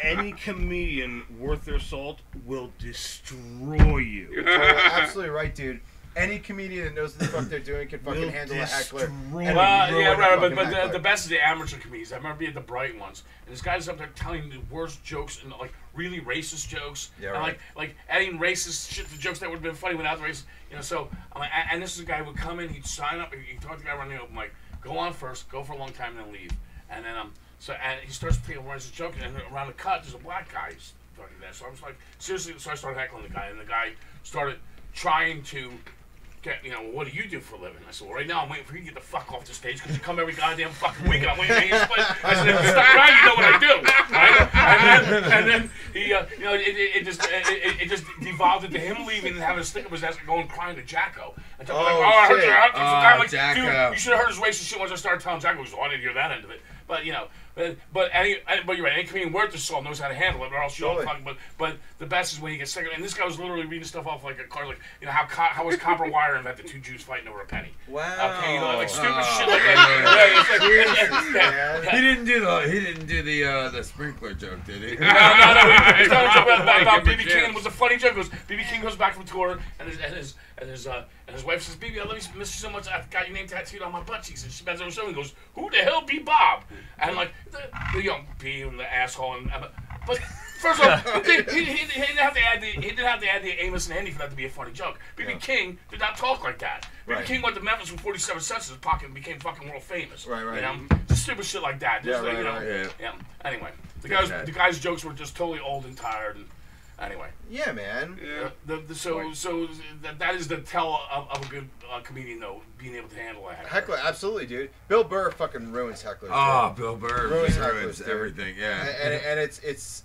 any comedian worth their salt will destroy you. Absolutely right, dude. Any comedian that knows what the fuck they're doing can fucking handle a heckler. But the best is the amateur comedians. I remember being at the Bright once, and this guy's up there telling the worst jokes and like really racist jokes, and like adding racist shit to jokes that would have been funny without the racist. So I'm like, and this is a guy who would come in, he'd sign up, he'd talk to the guy running the open mic, go on first, go for a long time, and then leave. And then and he starts taking a racist joke, and around the cut there's a black guy who's talking there. So I was like, seriously. So I started heckling the guy, and the guy started trying to get, what do you do for a living? I said, well, right now I'm waiting for you to get the fuck off the stage because you come every goddamn fucking week. I'm waiting for you to split. I said, if you stop trying, you know what I do. Right? And then he, it just devolved into him leaving and having a stick up his ass and going crying to Jacko. And I heard you. I'm like, dude, you should have heard his racist shit once I started telling Jacko. He goes, I didn't hear that end of it. But you're right. Any comedian worth the salt knows how to handle it, or else you don't fucking. But the best is when you get sick of it. And this guy was literally reading stuff off like a car, like how was copper wire invented? 2 Jews fighting over a penny. Wow. Okay, like stupid shit like that. He didn't do the sprinkler joke, did he? No. He's telling a joke about B.B. King. It was a funny joke. B.B. King goes back from tour, and his wife says, "B.B., I love you, miss you so much. I've got your name tattooed on my butt cheeks." And she bends over and goes, "Who the hell be Bob?" And like the young B and the asshole, but first of all, he didn't have to add the Amos and Andy for that to be a funny joke. B.B. King did not talk like that. B.B. King went to Memphis with 47 cents in his pocket and became fucking world famous. Right. Just stupid shit like that. Yeah. Anyway, the guy's jokes were just totally old and tired. Anyway. Yeah, man. Yeah. That is the tell of a good comedian, though, being able to handle a heckler. Absolutely, dude. Bill Burr fucking ruins hecklers. Oh, Bill Burr ruins everything. Yeah. And it's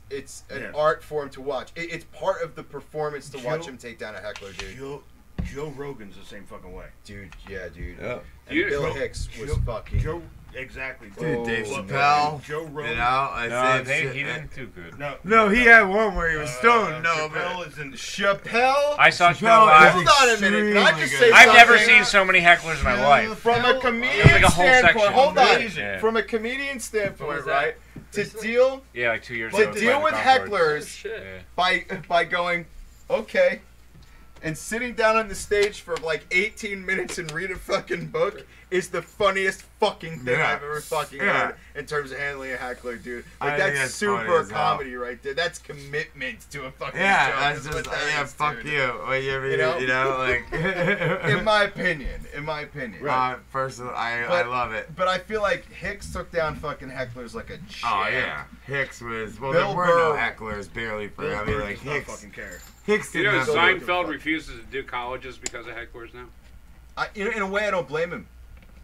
an art form to watch. It's part of the performance to watch him take down a heckler, dude. Joe Rogan's the same fucking way. Dude, yeah, dude. Yeah. And Bill Hicks was fucking... Exactly. Dude, Dave Chappelle. Joe Rogan. You know, he didn't do good. No, he had one where he was stoned. No, Chappelle is in Chappelle. I saw Chappelle live. Hold on a minute. Can I just say I've something? never seen so many hecklers in my life. From a comedian like a whole standpoint, section. hold on. Yeah. From a comedian standpoint, that? right? To deal, Yeah, like 2 years ago. to deal with hecklers Yeah. by going, okay, and sitting down on the stage for like 18 minutes and read a fucking book is the funniest fucking thing I've ever fucking heard in terms of handling a heckler, dude. Like that's super comedy right there. That's commitment to a fucking joke. That's just fuck dude. You know, like in my opinion. Right. Personally, I love it. But I feel like Hicks took down fucking hecklers like a champ. Oh yeah, Hicks was. Well, Bill there were Burr, no hecklers barely for. I mean, like Hicks. Fucking care. Hicks did not. Seinfeld refuses to do colleges because of hecklers now. In a way, I don't blame him.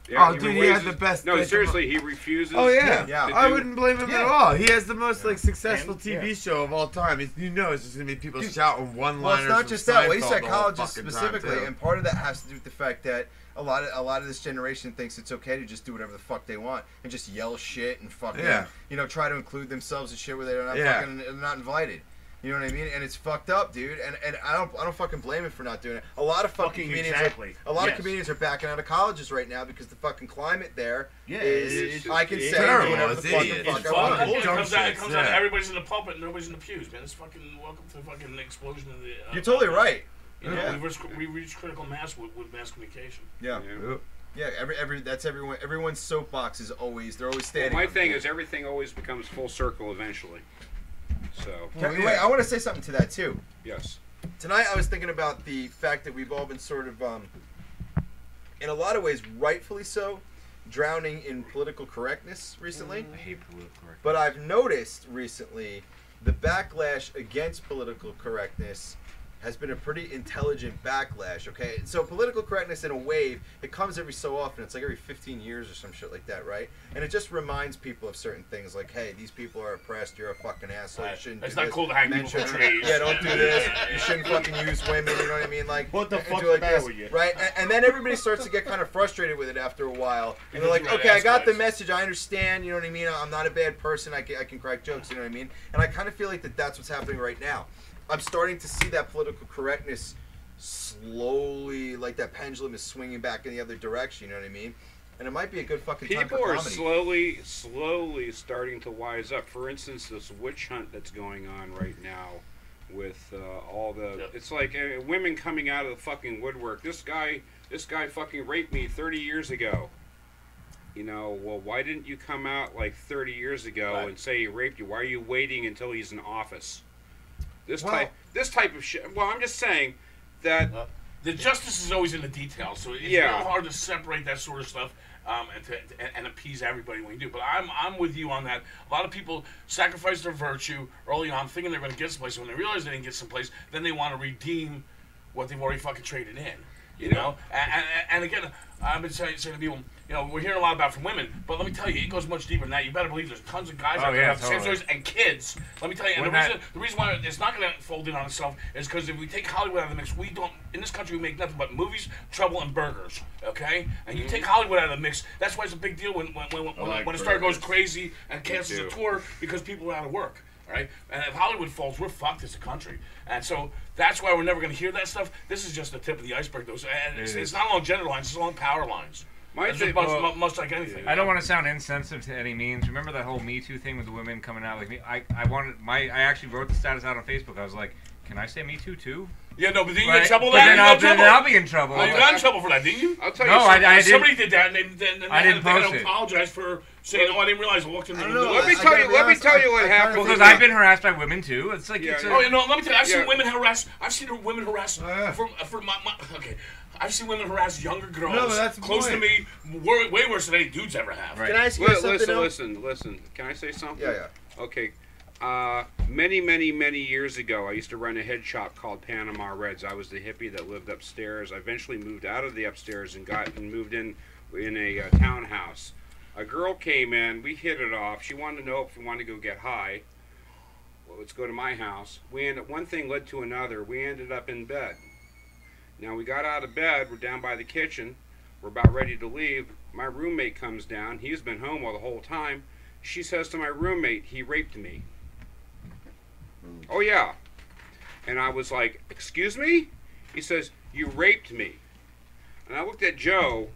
Yeah, dude, he had the best. No, seriously, he refuses. Oh yeah, I wouldn't blame him at all. He has the most successful TV show of all time. It's just gonna be people shouting one-liners. Well, it's not just that. Well, you said colleges fucking specifically, and part of that has to do with the fact that a lot of this generation thinks it's okay to just do whatever the fuck they want and just yell shit and fucking try to include themselves in shit where they're not fucking not invited. You know what I mean? And it's fucked up, dude. And I don't fucking blame him for not doing it. A lot of fucking comedians of comedians are backing out of colleges right now because the fucking climate there is I can say whatever the fuck I want. It comes out that everybody's in the pulpit and nobody's in the pews, man. It's fucking welcome to the fucking explosion of the You're totally right. You know, we reach critical mass with mass communication. Yeah. That's everyone. Everyone's soapbox is always they're always standing. Well, my thing is everything always becomes full circle eventually. So. Wait, I want to say something to that too. Yes. Tonight I was thinking about the fact that we've all been sort of, in a lot of ways, rightfully so, drowning in political correctness recently. I hate political correctness. But I've noticed recently the backlash against political correctness has been a pretty intelligent backlash, okay? So political correctness in a wave, it comes every so often. It's like every 15 years or some shit like that, right? And it just reminds people of certain things like, hey, these people are oppressed, you're a fucking asshole, you shouldn't It's do not this. cool to hang people from trees. Yeah, don't do this. You shouldn't fucking use women, you know what I mean? Like, what the fuck's like the matter this, with you? right? And then everybody starts to get kind of frustrated with it after a while. And they're like, okay, I got the message, I understand, you know what I mean? I'm not a bad person, I can crack jokes, you know what I mean? And I kind of feel like that's what's happening right now. I'm starting to see that political correctness slowly, like that pendulum is swinging back in the other direction, you know what I mean? And it might be a good fucking time for comedy. People are slowly starting to wise up. For instance, this witch hunt that's going on right now with all the... It's like women coming out of the fucking woodwork. This guy fucking raped me 30 years ago. You know, well, why didn't you come out like 30 years ago and say he raped you? Why are you waiting until he's in office? This type of shit. Well, I'm just saying that the justice is always in the details, so it's real hard to separate that sort of stuff and appease everybody when you do. But I'm with you on that. A lot of people sacrifice their virtue early on, thinking they're going to get someplace. When they realize they didn't get someplace, then they want to redeem what they've already fucking traded in. You know, and again, I've been saying to people, you know, we're hearing a lot about from women, but let me tell you, it goes much deeper than that. You better believe there's tons of guys out there have the same stories, and kids. Let me tell you, and the reason why it's not going to fold in on itself is because if we take Hollywood out of the mix, we don't, in this country, we make nothing but movies, trouble, and burgers, okay? And you take Hollywood out of the mix, that's why it's a big deal when a star goes crazy and cancels a tour because people are out of work. Right? And if Hollywood falls, we're fucked as a country. And so that's why we're never going to hear that stuff. This is just the tip of the iceberg. And it's not along gender lines, it's along power lines. Much like anything. I don't want to sound insensitive to any means. Remember that whole Me Too thing with the women coming out? Like me, I actually wrote the status out on Facebook. I was like, can I say Me Too? Yeah, no, but didn't you get in trouble for that? Then I'll be in trouble. Oh, you got in trouble for that, didn't you? I'll tell you something. Somebody did that, and they had to apologize for saying, "Oh, I didn't realize I walked in the room." Let me tell you what happened. Because I've been harassed by women too. It's like, let me tell you, I've seen women harass. I've seen women harass for my. Okay, I've seen women harass younger girls close to me, way worse than any dudes ever have. Right. Can I ask you something? Listen. Can I say something? Yeah. Okay. Many years ago, I used to run a head shop called Panama Reds. I was the hippie that lived upstairs. I eventually moved out of the upstairs and moved in a townhouse. A girl came in. We hit it off. She wanted to know if we wanted to go get high. Well, let's go to my house. One thing led to another. We ended up in bed. Now we got out of bed. We're down by the kitchen. We're about ready to leave. My roommate comes down. He's been home all the whole time. She says to my roommate, "He raped me." Oh, yeah. And I was like, "Excuse me?" He says, "You raped me." And I looked at Joe,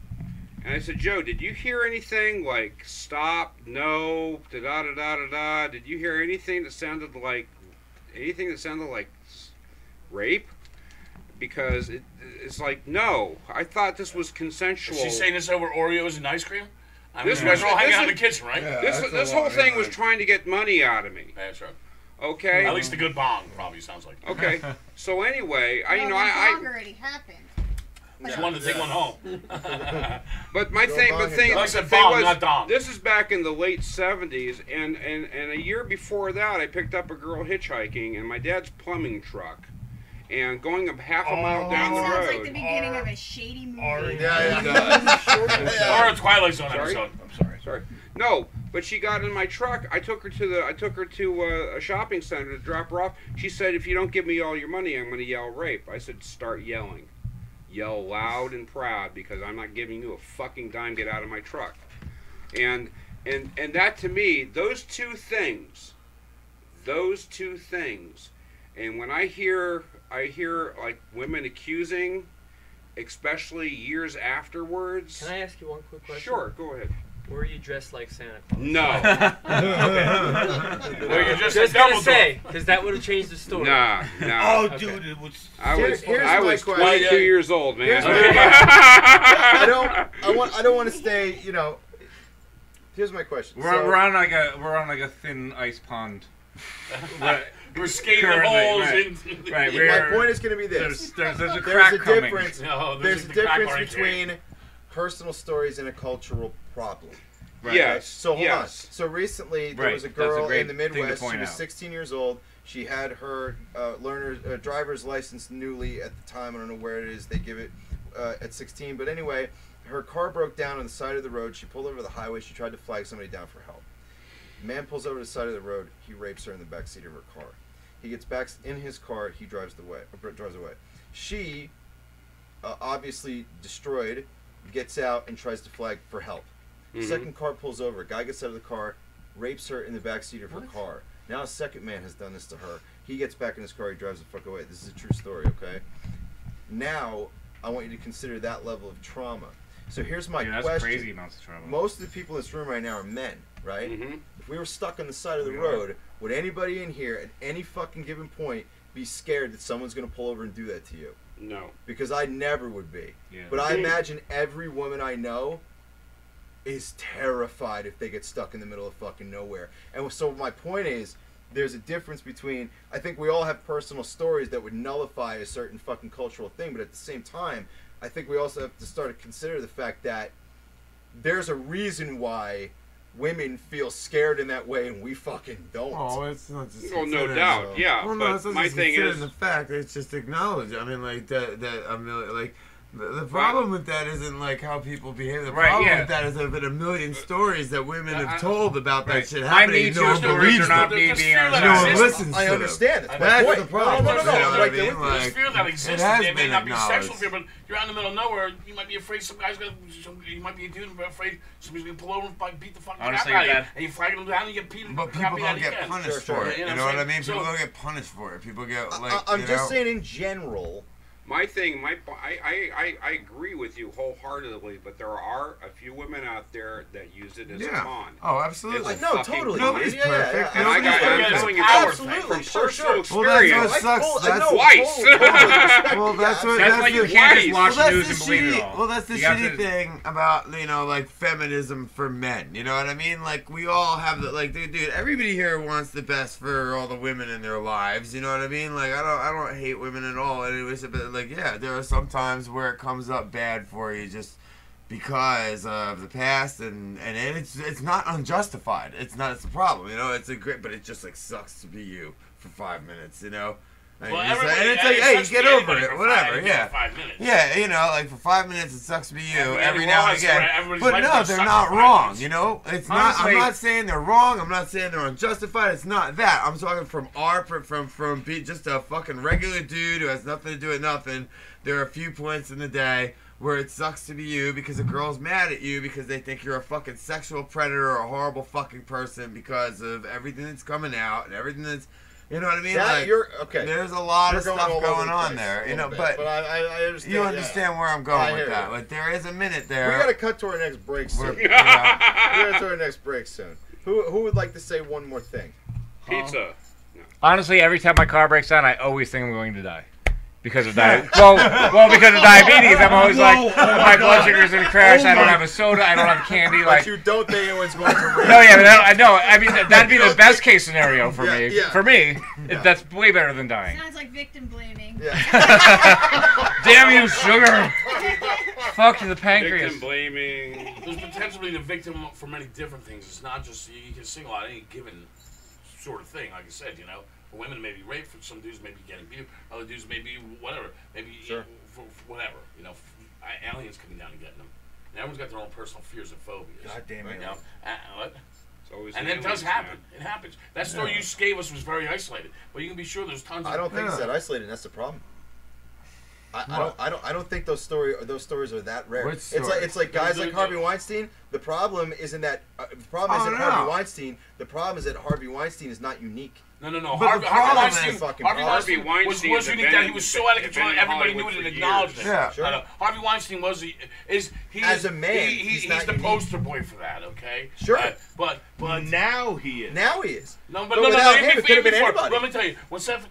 and I said, "Joe, did you hear anything like stop, no, da-da-da-da-da-da? Did you hear anything that sounded like rape?" Because it's like, no. I thought this was consensual. Is she saying this over Oreos and ice cream? I mean, you guys are all hanging out in the kitchen, right? Yeah, this whole thing was trying to get money out of me. That's right. Okay. At least a good bong probably sounds like. Okay. So anyway, The bong already happened. She wanted to take one home. But my thing was, this is back in the late 70s, and a year before that, I picked up a girl hitchhiking in my dad's plumbing truck, and going up half a mile down the road. That sounds like the beginning of a shady movie. Yeah, it does. Or a Twilight Zone episode. I'm sorry. No, but she got in my truck. I took her to a shopping center to drop her off. She said, "If you don't give me all your money, I'm going to yell rape." I said, "Start yelling. Yell loud and proud, because I'm not giving you a fucking dime. Get out of my truck." And that, to me, those two things. And when I hear like women accusing, especially years afterwards. Can I ask you one quick question? Sure, go ahead. Were you dressed like Santa Claus? No. Okay. Were you just gonna say, because that would have changed the story. Nah. Oh, Okay. dude, it was. I was 22 years old, man. Here's my question. I don't want to stay. You know. Here's my question. We're on like a thin ice pond. We're skating holes in. Right. My point is going to be this. There's a crack coming. There's a difference between personal stories and a cultural problem. Right. Yes. So hold on. So recently there was a girl in the thing to Midwest. She point was out. 16 years old. She had her driver's license newly at the time. I don't know where it is. They give it at 16. But anyway, her car broke down on the side of the road. She pulled over the highway. She tried to flag somebody down for help. Man pulls over to the side of the road. He rapes her in the back seat of her car. He gets back in his car. He drives away. She, obviously destroyed, gets out and tries to flag for help. Mm-hmm. Second car pulls over. Guy gets out of the car, rapes her in the back seat of her car. Now a second man has done this to her. He gets back in his car. He drives the fuck away. This is a true story, okay? Now I want you to consider that level of trauma. So here's my question. That's crazy amounts of trauma. Most of the people in this room right now are men, right? Mm-hmm. If we were stuck on the side of the road, would anybody in here at any fucking given point be scared that someone's going to pull over and do that to you? No. Because I never would be. Yeah. But I imagine every woman I know is terrified if they get stuck in the middle of fucking nowhere. And so my point is, there's a difference between, I think we all have personal stories that would nullify a certain fucking cultural thing, but at the same time, I think we also have to start to consider the fact that there's a reason why women feel scared in that way and we fucking don't. Oh, it's not just well, no doubt, yeah. Well, no, but it's not my just thing is, the fact. It's just acknowledge. I mean, like the problem with that isn't like how people behave. The problem with that is there have been a million stories that women have told about that shit happening. No one believes them. No one listens to them. I understand. That's the problem. No. There's fear that exists. It has It may been not be acknowledged. sexual fear, but you're out in the middle of nowhere. You might be afraid some guy's gonna. You might be a dude afraid somebody's gonna pull over and beat the fucking crap out of you. And you flag them down and you get beat. But people don't get punished for it. You know what I mean? People don't get punished for it. People get like. I'm just saying in general. My thing, I agree with you wholeheartedly, but there are a few women out there that use it as a con. Oh, absolutely. No, totally. Nobody's perfect. And I'm telling you absolutely, from personal experience. Well, that's what sucks. That's twice. Well, that's why you can't just watch the news and believe it all. Well, that's the shitty thing about, you know, like feminism for men. You know what I mean? Like we all have the dude. Everybody here wants the best for all the women in their lives. You know what I mean? Like I don't hate women at all. And it was a bit like, yeah, there are some times where it comes up bad for you. Just because of the past, and it's not unjustified. It's not. It's a problem, you know. It's a great, but it just like sucks to be you for 5 minutes, you know. And it's like, hey, get over it, whatever. Yeah, 5 minutes. Yeah, you know, like for 5 minutes, it sucks to be you every now and laws, again. everybody's But life no, goes they're suck not for 5 wrong. minutes. You know, it's Honestly- not. I'm not saying they're wrong. I'm not saying they're unjustified. It's not that. I'm talking from being just a fucking regular dude who has nothing to do with nothing. There are a few points in the day where it sucks to be you because a girl's mad at you because they think you're a fucking sexual predator or a horrible fucking person because of everything that's coming out and everything that's, you know what I mean? That, like, you're okay. There's a lot You're of stuff all over going the on place there, a you know. little bit, But I understand. you understand where I'm going I with hear that. you. But there is a minute there. We gotta cut to our next break soon. We're- We gotta cut to our next break soon. Who would like to say one more thing? Pizza. Honestly, every time my car breaks down, I always think I'm going to die. Because of diabetes. Well, because of diabetes, I'm always like, my blood sugar's gonna crash. I don't have a soda. I don't have candy. But Like, you don't think anyone's going to raise. no, yeah, but I know. I mean, that'd be the best case scenario for Yeah, me. yeah. For me, that's way better than dying. Sounds like victim blaming. Damn you, sugar! Fuck you, the pancreas. Victim blaming. There's potentially the victim for many different things. It's not just you can single out any given sort of thing. Like I said, you know, for women may be rape, for some dudes may be getting beat, other dudes may be whatever, maybe for whatever. You know, aliens coming down and getting them. And everyone's got their own personal fears and phobias. God damn it. You know? What? Always And it does happen. It happens. That story you just gave us was very isolated, but you can be sure there's tons. I don't think it's that isolated. That's the problem. I don't think those stories are that rare. What It's like guys like Harvey Weinstein. The problem isn't that Harvey Weinstein. The problem is that Harvey Weinstein is not unique. No. But the problem is Harvey Weinstein was unique that he was so out of control that everybody knew it and acknowledged it. Yeah. Sure. Harvey Weinstein As a man, he's not the unique. poster boy for that. Okay. Sure. But now he is. Now he is. No, but without him, even it could have been before. anybody. Let me tell you, when Seth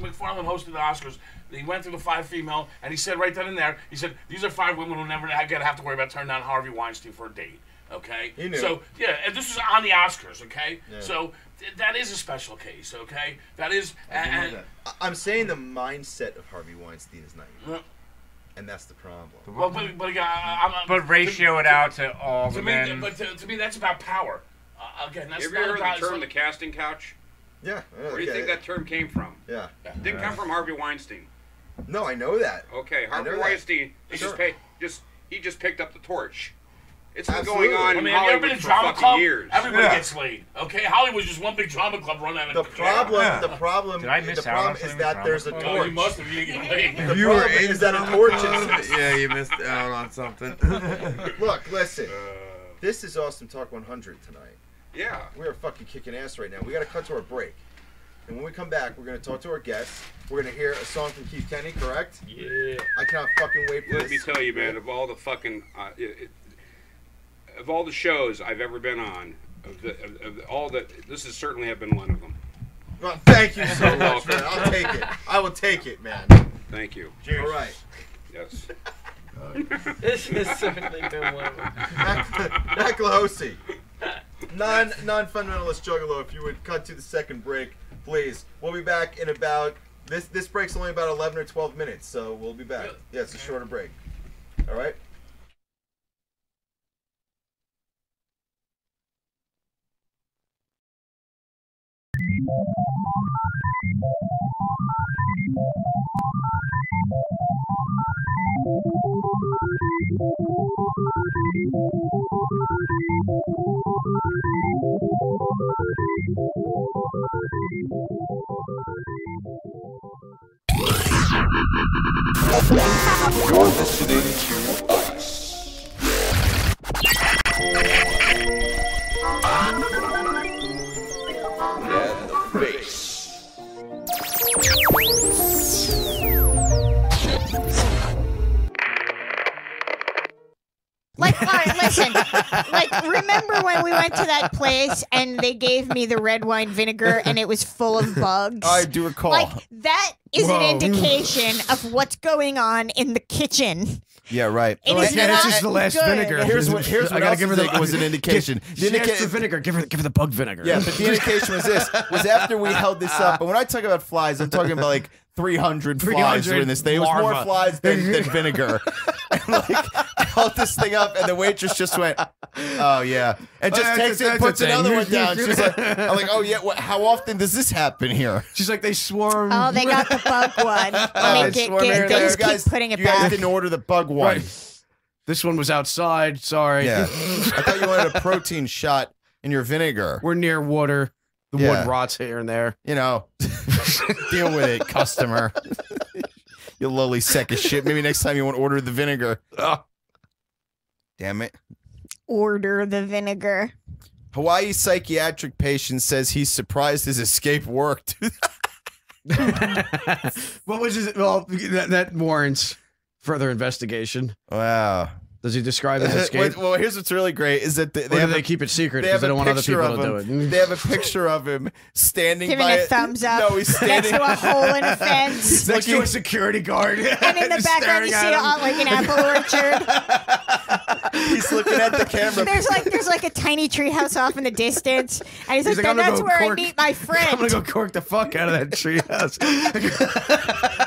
MacFarlane hosted the Oscars, he went through the 5 female, and he said right then and there, he said, these are 5 women who never again have to worry about turning down Harvey Weinstein for a date. Okay? He knew. So, yeah, and this was on the Oscars, okay? Yeah. So, that is a special case, okay? That is... I'm saying the mindset of Harvey Weinstein is not unique. And that's the problem. Well, but again, But ratio it out to all the men. But to me, that's about power. Again, that's Have you not ever about... heard the term the casting couch? Yeah. Where do you think that term came from? Yeah. It didn't come from Harvey Weinstein. No, I know that. Okay, I know Harvey that. Weinstein, Sure. he just picked up the torch. It's been Absolutely. going on I in mean, have you ever been Hollywood in for drama fucking club? years. Everybody gets laid. Okay, Hollywood's just one big drama club run out of The problem Did I miss out on is something that with there's a drama Oh, torch. you must have. You get laid. The You were problem in is that a drama torch club? exists. Yeah, you missed out on something. Look, listen. This is Awesome Talk 100 tonight. Yeah. We're fucking kicking ass right now. We got to cut to our break. And when we come back, we're going to talk to our guests. We're going to hear a song from Keith Kenny, correct? Yeah. I cannot fucking wait for Let this. me tell you, man, of all the fucking, of all the shows I've ever been on, this has certainly have been one of them. Well, thank you so much, man. I'll take it. I will take it, man. Thank you. Cheers. All right. Yes. This has certainly been one of them. Nakalahosi. Non-fundamentalist juggalo, if you would cut to the second break, please. We'll be back in about... This break's only about 11 or 12 minutes, so we'll be back. Yeah, it's a shorter break. All right? You're listening to us. And the face. Like, all right, listen. Like, remember when we went to that place and they gave me the red wine vinegar and it was full of bugs? I do recall. Like, that is an indication of what's going on in the kitchen. Yeah, right. It is yeah, not this is the last good. vinegar. Here's what I gotta else give her I think the was an indication. She asked for vinegar. Give her the bug vinegar. Yeah, but the indication was this. Was after we held this up, and when I talk about flies, I'm talking about like 300 flies were in this thing. It was more larva. flies than vinegar. And like, hold this thing up, and the waitress just went, "Oh yeah," and just takes it and puts another one down. She's like, "I'm like, oh yeah, how often does this happen here?" She's like, they swarm. Oh, they got the bug one. They just keep putting it you guys back. didn't order the bug one. Right. This one was outside. Sorry. Yeah, I thought you wanted a protein shot in your vinegar. We're near water. The wood rots here and there. You know, deal with it, customer. You lowly sack of shit. Maybe next time you won't order the vinegar. Oh. Damn it. Order the vinegar. Hawaii psychiatric patient says he's surprised his escape worked. What was his? Well, that warrants further investigation. Wow. Does he describe his escape? Well, here's what's really great is that they keep it secret because they don't want other people to do it. They have a picture of him standing Giving by a thumbs up. No, he's standing next to a hole in a fence. He's next to a security guard. And in the background, you see like an apple orchard. He's looking at the camera. There's like a tiny treehouse off in the distance, and he's like, "That's where I meet my friend." I'm gonna go cork the fuck out of that treehouse.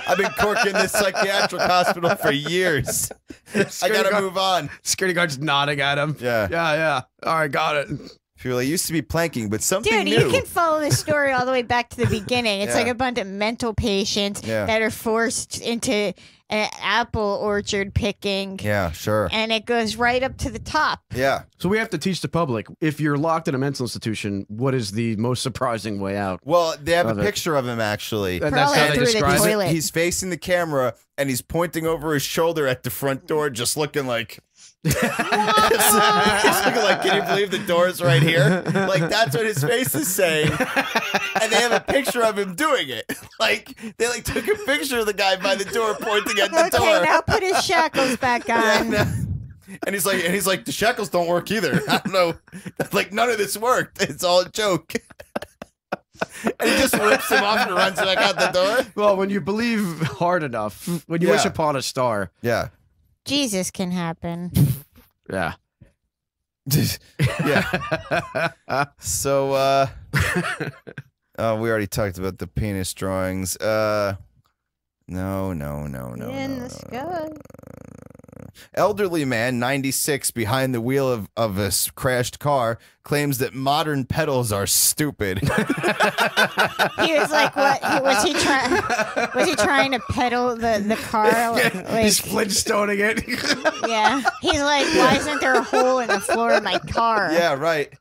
I've been corking this psychiatric hospital for years. I gotta move on. Security guard's nodding at him. Yeah. All right, got it. Well, it used to be planking, but something Dude, new. you can follow this story all the way back to the beginning. It's like a bunch of mental patients that are forced into an apple orchard picking. Yeah, sure. And it goes right up to the top. Yeah. So we have to teach the public, if you're locked in a mental institution, what is the most surprising way out? Well, they have a picture of him, actually. And that's how they describe it? He's facing the camera, and he's pointing over his shoulder at the front door, just looking like... He's looking like, can you believe the door's right here? Like, that's what his face is saying. And they have a picture of him doing it. Like, they took a picture of the guy by the door pointing at the door. Okay, now put his shackles back on. Yeah, and he's like, the shackles don't work either. I don't know. Like, none of this worked. It's all a joke. And he just rips him off and runs back out the door. Well, when you believe hard enough, when you wish upon a star. Yeah. Jesus can happen. Yeah. Yeah. So, we already talked about the penis drawings. No. In the sky. Elderly man, 96, behind the wheel of a crashed car, claims that modern pedals are stupid. He was like, "What was he trying? Was he trying to pedal the car? Like, he's Flintstoning it. Yeah, he's like, why isn't there a hole in the floor of my car? Yeah, right.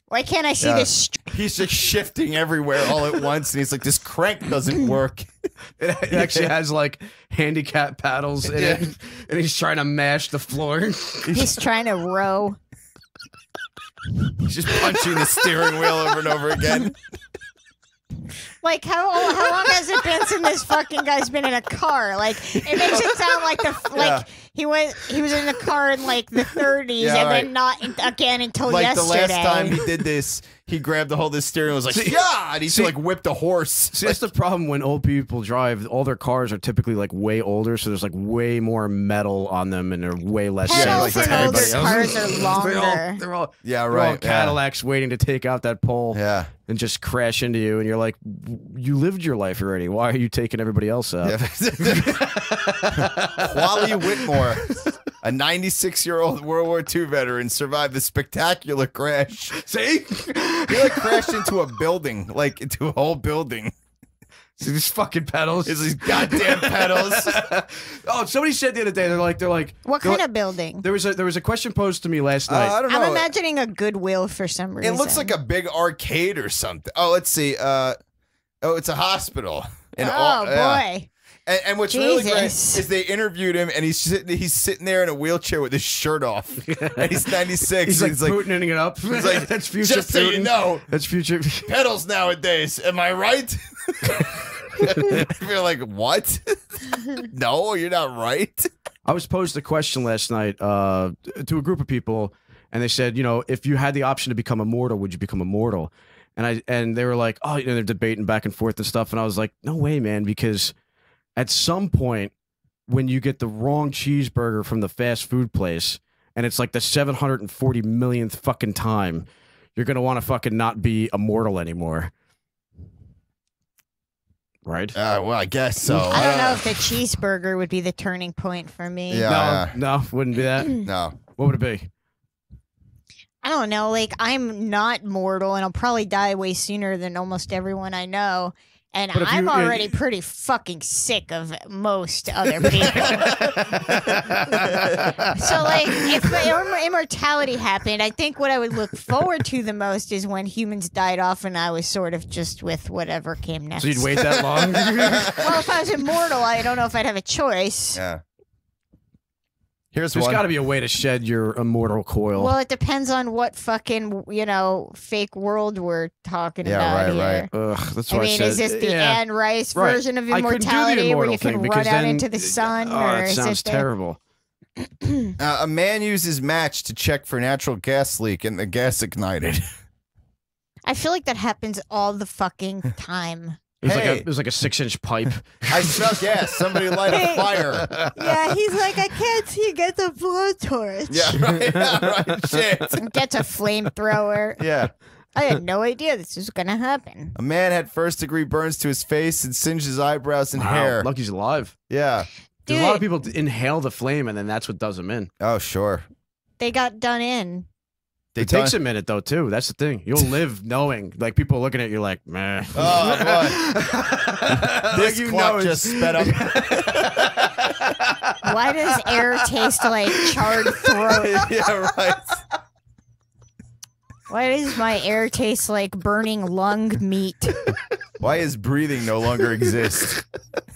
Why can't I see this? He's just shifting everywhere all at once, and he's like, this crank doesn't work. It actually has like handicap paddles in it, and he's trying to mash the floor. He's trying to row. He's just punching the steering wheel over and over again. Like, how long has it been since this fucking guy's been in a car? Like, it makes it sound like he was in the car in like the 30s then not again until yesterday. Like the last time he did this, he grabbed the whole of the steering and was like, yeah! And he like whipped a horse. See, that's the problem when old people drive. All their cars are typically like way older, so there's like way more metal on them and they're way less pedals safe. And older cars are longer. They're all right. Cadillacs waiting to take out that pole and just crash into you, and you're like, you lived your life already. Why are you taking everybody else out? Wally Whitmore, a 96-year-old World War II veteran, survived the spectacular crash. See? He like crashed into a building, like into a whole building. See these fucking pedals? It's these goddamn pedals. Oh, somebody said the other day, they're like, what kind of building? There was a question posed to me last night. I don't know. I'm imagining a Goodwill for some reason. It looks like a big arcade or something. Oh, let's see. It's a hospital. Boy. And what's really great is they interviewed him, and he's sitting there in a wheelchair with his shirt off, and he's 96. He's like Putining it up. He's like, that's future just so you know, that's future pedals nowadays. Am I right? I feel like, what? No, you're not right. I was posed a question last night to a group of people, and they said, if you had the option to become immortal, would you become immortal? And they were like, oh, they're debating back and forth and stuff, and I was like, no way, man, because at some point, when you get the wrong cheeseburger from the fast food place, and it's like the 740 millionth fucking time, you're gonna want to fucking not be immortal anymore. right? Well, I guess so. I don't know if the cheeseburger would be the turning point for me. Yeah. No, wouldn't be that. No. What would it be? I don't know. Like, I'm not mortal, and I'll probably die way sooner than almost everyone I know. And But if I'm you- already pretty fucking sick of most other people. So, like, if immortality happened, I think what I would look forward to the most is when humans died off and I was sort of just with whatever came next. So you'd wait that long? Well, if I was immortal, I don't know if I'd have a choice. Yeah. There's got to be a way to shed your immortal coil. Well, it depends on what fucking, fake world we're talking about here. Ugh, that's I what mean, said. is this the Yeah. Anne Rice Right. version of I couldn't do the immortality where immortal you can thing, because run out then- into the sun? Oh, or that is sounds it the- terrible. A man used his match to check for natural gas leak, and the gas ignited. I feel like that happens all the fucking time. It was like a 6-inch pipe. I smell gas. Somebody light a fire. Yeah, he's like, I can't see. Get the blowtorch. Yeah, right. Yeah, right. Shit. Gets a flamethrower. Yeah. I had no idea this was gonna happen. A man had first-degree burns to his face and singed his eyebrows and Wow, hair. Lucky he's alive. Yeah. There's a lot of people inhale the flame, and then that's what does them in. Oh, sure. They got done in. They It takes a minute, though, too. That's the thing. You'll live knowing. Like, people looking at you like, meh. Oh, boy. This Like, clock it's- just sped up. Why does air taste like charred throat? Yeah, right. Why does my air taste like burning lung meat? Why is breathing no longer exist?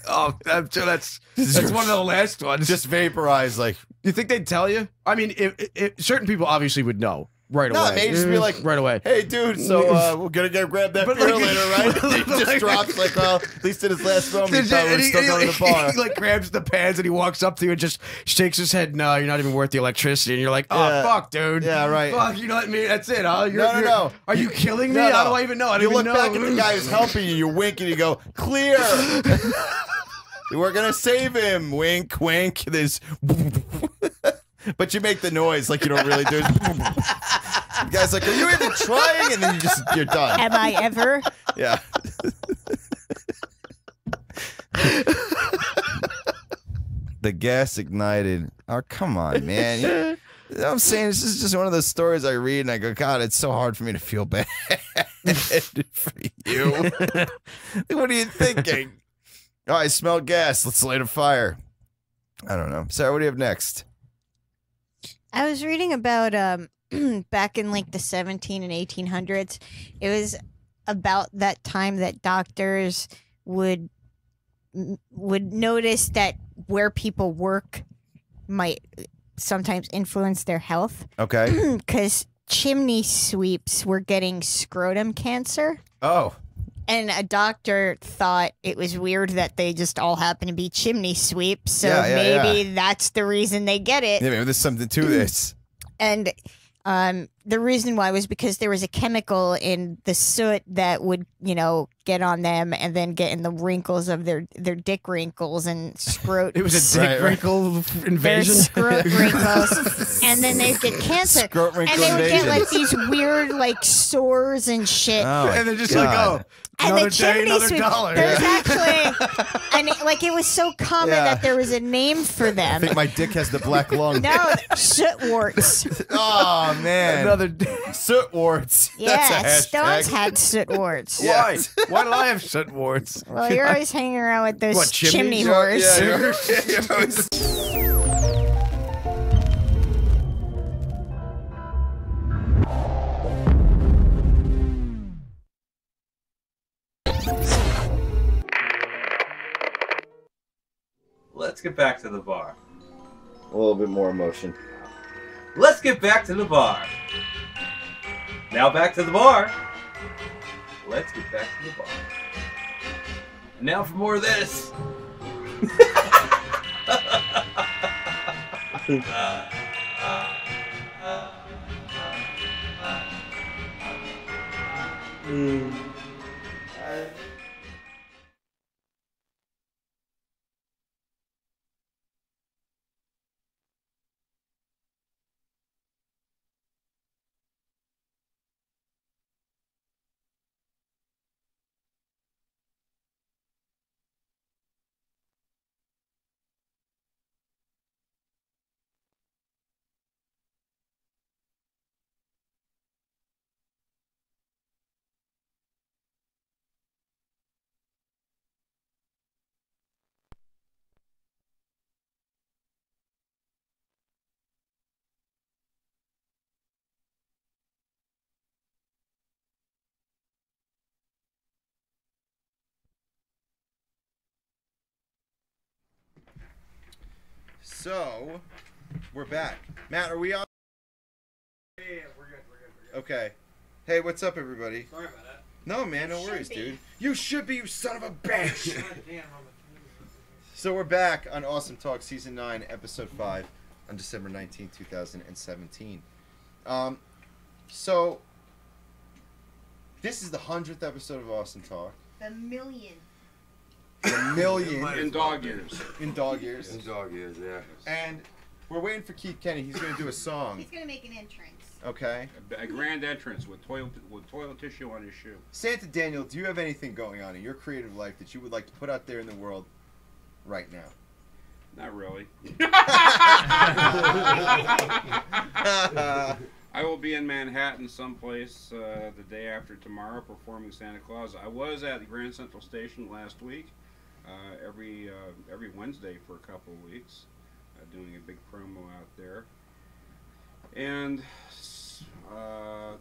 Oh, that's one of the last ones. Just vaporize, like. You think they'd tell you? I mean, if certain people obviously would know right No, away. it may just be like, right away. Hey, dude, so we're gonna go grab that But beer like- later, right? He just drops like, well, at least in his last moment, he thought we were still going to the bar. He like grabs the pads and he walks up to you and just shakes his head. No, you're not even worth the electricity. And you're like, oh Yeah. fuck, dude. Yeah, right. Fuck, you know what I mean? That's it, huh? No. Are you killing me? No, no. How do I even know? I don't You even look know. back at the guy who's helping you, you wink and you go, clear. We're gonna save him. Wink, wink. There's, but you make the noise like you don't really do. The guy's like, are you even trying? And then you're done. Am I ever? Yeah. The gas ignited. Oh, come on, man. You know what I'm saying? This is just one of those stories I read and I go, God, it's so hard for me to feel bad for you. What are you thinking? Oh, I smell gas. Let's light a fire. I don't know. Sarah, what do you have next? I was reading about back in like the 17 and 1800s. It was about that time that doctors would notice that where people work might sometimes influence their health. Okay. Because chimney sweeps were getting scrotum cancer. Oh. And a doctor thought it was weird that they just all happen to be chimney sweeps. So maybe that's the reason they get it. Yeah, maybe there's something to this. And the reason why was because there was a chemical in the soot that would, get on them and then get in the wrinkles of their dick wrinkles and scrot. It was a dick wrinkle invasion. Their scrot wrinkles, and then they'd get cancer, Scrot wrinkle and they would get invasion. like these weird like sores and shit. Oh, And they're just God. like, oh, And another the day, chimney another sweep, dollar. there's actually, and like it was so common Yeah. that there was a name for I them. think my dick has the black lung. No, soot warts. Oh, man. Another Soot warts. That's a Yeah, hashtag. Stones had soot warts. Yeah. Why did I have soot warts? Well, you're always hanging around with those What, chimney chimneys? whores. Yeah. Let's get back to the bar. A little bit more emotion. Let's get back to the bar. Now back to the bar. Let's get back to the bar. And now for more of this. So, we're back. Matt, are we on? Yeah, we're good. Okay. Hey, what's up, everybody? Sorry about that. No, man, no worries, dude. You should be, you son of a bitch! So we're back on Awesome Talk Season 9, Episode 5, on December 19, 2017. So, this is the 100th episode of Awesome Talk. The millionth. The million. In dog years. In dog years. In dog years, yeah. And we're waiting for Keith Kenny. He's going to do a song. He's gonna make an entrance. Okay. A grand entrance with toilet tissue on his shoe. Santa Daniel, do you have anything going on in your creative life that you would like to put out there in the world right now? Not really. I will be in Manhattan someplace the day after tomorrow performing Santa Claus. I was at the Grand Central Station last week, every Wednesday for a couple of weeks, doing a big promo out there. And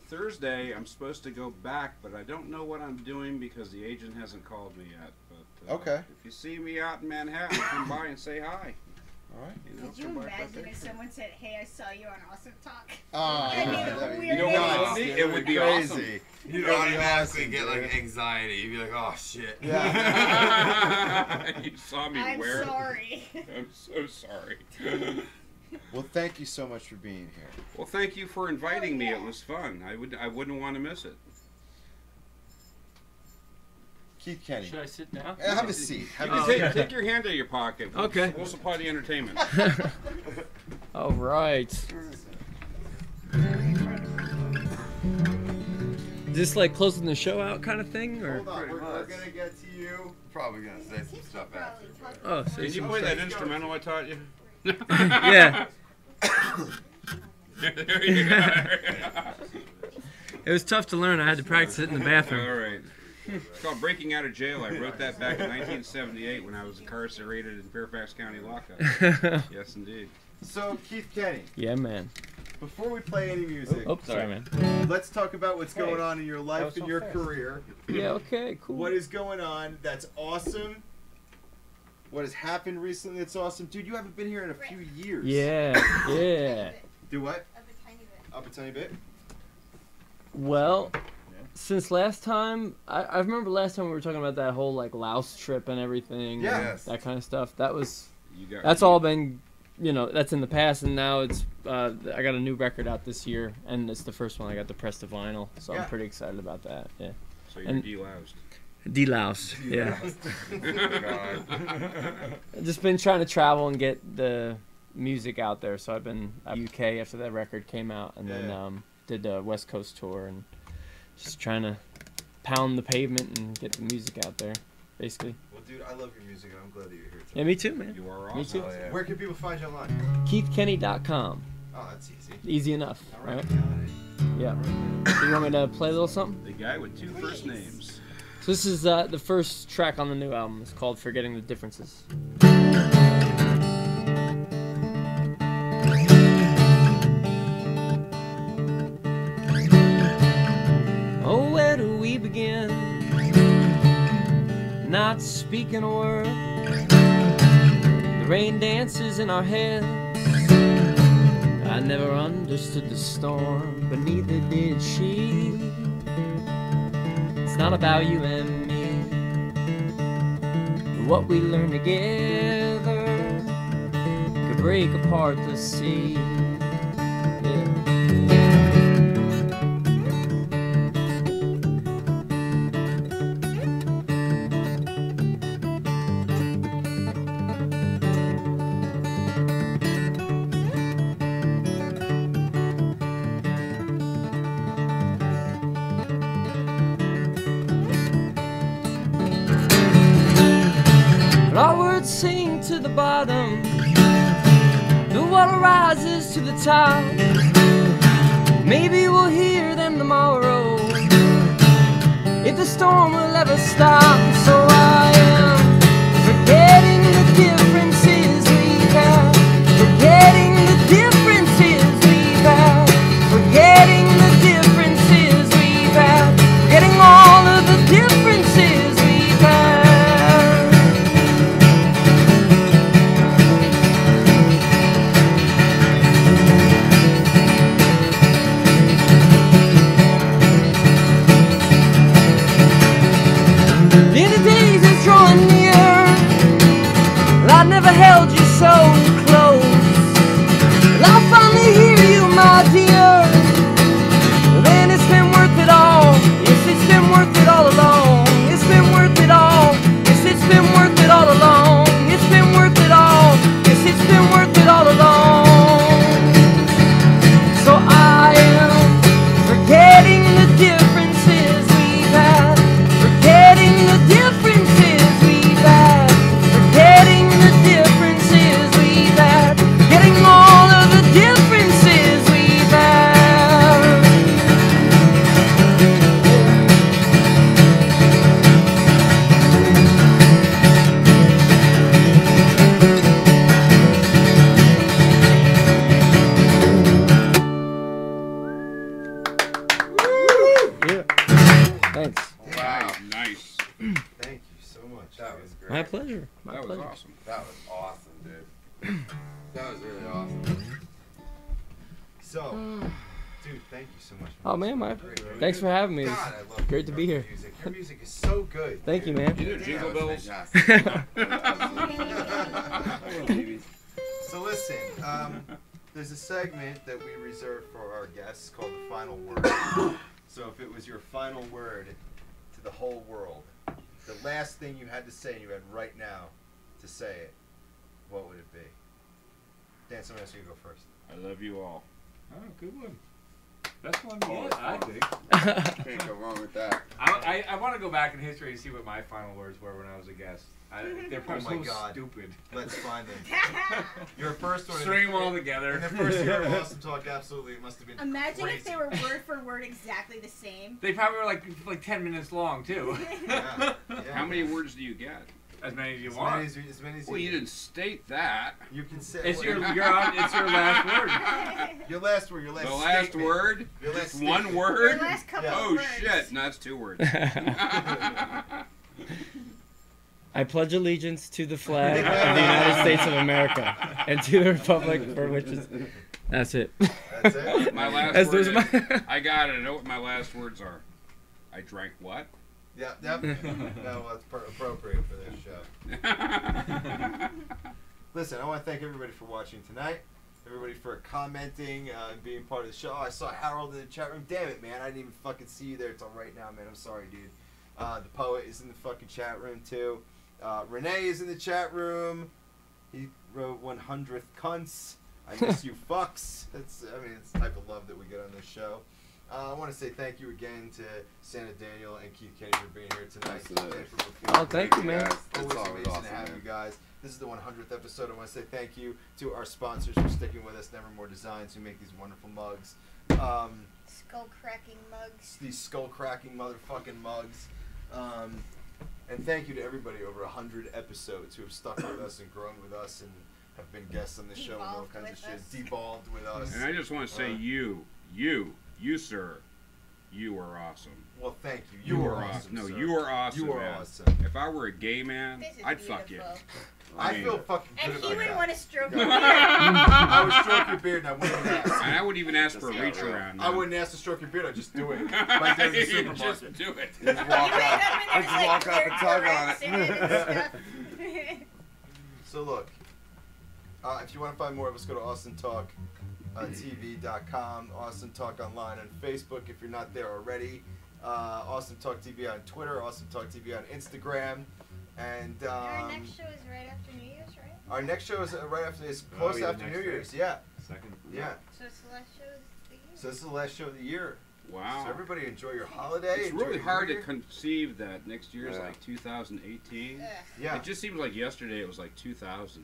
Thursday I'm supposed to go back, but I don't know what I'm doing because the agent hasn't called me yet. But okay. If you see me out in Manhattan, come by and say hi. All right. You know, Could you imagine if someone said, "Hey, I saw you on Awesome Talk"? Oh, you know what? It would be awesome. You'd automatically get like anxiety. You'd be like, "Oh shit." Yeah. You saw me I'm where? sorry. I'm so sorry. Well, thank you so much for being here. Well, thank you for inviting me. It was fun. I wouldn't want to miss it. Keith Kenny. Should I sit down? Have a seat. Take your hand out of your pocket. Okay. We'll supply the entertainment. All right. Is this like closing the show out kind of thing, or? Hold on, we're gonna get to you. Probably gonna say some stuff after. Oh, so Can you play that instrumental I taught you? Yeah. There you go. It was tough to learn. I had to practice it in the bathroom. All right. It's called Breaking Out of Jail. I wrote that back in 1978 when I was incarcerated in Fairfax County lockup. Yes, indeed. So, Keith Kenny. Yeah, man. Before we play any music, Oh, sorry, man. Let's talk about what's going on in your life and your career. Yeah, okay, cool. What is going on that's awesome? What has happened recently that's awesome? Dude, you haven't been here in a few years. Yeah, yeah. Do what? Up a tiny bit. Up a tiny bit? Well, since last time, I remember last time we were talking about that whole like Laos trip and everything. Yeah. And that kind of stuff. That was, You got that's all been, you know, that's in the past, and now it's, I got a new record out this year, and it's the first one I got to press to vinyl, so Yeah. I'm pretty excited about that. Yeah. So you're And- de-loused. De-loused, yeah. I've just been trying to travel and get the music out there, so I've been at UK after that record came out, and then did the West Coast tour, and just trying to pound the pavement and get the music out there, basically. Well, dude, I love your music, and I'm glad that you're here today. Yeah, me too, man. You are awesome. Me too. Oh, yeah. Where can people find you online? KeithKenny.com. Oh, that's easy. Easy enough, All right? got it. Yeah. So you want me to play a little something? The guy with two first names. So this is the first track on the new album. It's called Forgetting the Differences. Oh, where do we begin? Not speaking a word. The rain dances in our heads. I never understood the storm, but neither did she. It's not about you and me. What we learn together could break apart the sea. Yeah. But our words sink to the bottom. The water rises to the top. Maybe we'll hear them tomorrow, if the storm will ever stop. So I am forgetting the differences we've had, forgetting the differences we've had, forgetting the differences we've had, forgetting all of the differences we've had. so close. And I'll finally hear you, my dear. Then it's been worth it all. Yes, it's been worth it all along. It's been worth it all. Yes, it's been worth it all along. It's been worth it all. Yes, it's been worth it all along. So I am forgetting the differences we've had. Forgetting the differences we've had. Forgetting the differences we've had. Getting all of the differences we've had. Thanks. Wow. Nice. Thank you so much. That was great. My pleasure. My That was pleasure. awesome. That was awesome, dude. That was really awesome. So, dude, thank you so much. Oh man, thanks for having me. God, I love Great to be here. Music. Your music is so good. Thank you, dude. man. You know Jingle That Bells? was fantastic. So listen, there's a segment that we reserve for our guests called the final word. So if it was your final word to the whole world, the last thing you had to say, and you had right now to say it, what would it be? Dan, someone else, you go first. I love you all. Oh, good one. That's one to Oh, get, I think. Can't go wrong with that. I want to go back in history and see what my final words were when I was a guest. They're probably Oh my so God. stupid. Let's find them. Your first one. String them all together. In the first year of Awesome Talk, absolutely, it must have been Imagine crazy. if they were word for word exactly the same. They probably were like 10 minutes long too. Yeah. How many words do you get? As many as you As want. many as Well, you didn't state that. You can say It's your last word. Your last word. Your last. The last statement. word? Your last Just one statement. word? Your last couple Oh, of words. shit. No, it's 2 words. I pledge allegiance to the flag of the United States of America and to the republic for which is. That's it. That's it? My last As word those is, my- I got it. I know what my last words are. I drank what? Yep. No, that's appropriate for this show. Listen, I want to thank everybody for watching tonight. Everybody for commenting and being part of the show. Oh, I saw Harold in the chat room. Damn it, man. I didn't even fucking see you there until right now, man. I'm sorry, dude. The poet is in the fucking chat room, too. Renee is in the chat room. He wrote 100th cunts. I miss you fucks. It's the type of love that we get on this show. I want to say thank you again to Santa Daniel and Keith Kenny for being here tonight. Absolutely. And for performing. Oh, thank you, man. Guys, Always that's always amazing awesome, to have man. you guys. This is the 100th episode. I want to say thank you to our sponsors for sticking with us, Nevermore Designs, who make these wonderful mugs. Skull cracking mugs. These skull cracking motherfucking mugs. And thank you to everybody over 100 episodes who have stuck with us and grown with us and have been guests on the show and all Devolved kinds of with shit. us. Devolved with us. And I just want to say you, sir, you are awesome. Well, thank you. You are awesome. No, sir. you are awesome. You are man. awesome. If I were a gay man, This is I'd fuck you. beautiful. I feel fucking And good he about would that. want to stroke God. your beard. I would stroke your beard and I wouldn't ask. And I would even ask for a Just reach not real. around. I wouldn't ask to stroke your beard. I'd just do it. Like they're in the You supermarket. just do it. Just walk up. Let's just walk up and tug on it. So look, if you want to find more of us, go to AwesomeTalk.tv.com, Awesome Talk Online on Facebook if you're not there already, Awesome Talk TV on Twitter, Awesome Talk TV on Instagram, and Our next show is right after New Year's, right? our next show is right after, it's close yeah, after next New day. Year's, yeah, Second. yeah. So it's the last show of the year. So this is the last show of the year. Wow. So everybody enjoy your holiday. It's enjoy really your hard to year. conceive that next year is Yeah. like 2018. Ugh. Yeah. It just seems like yesterday it was like 2000.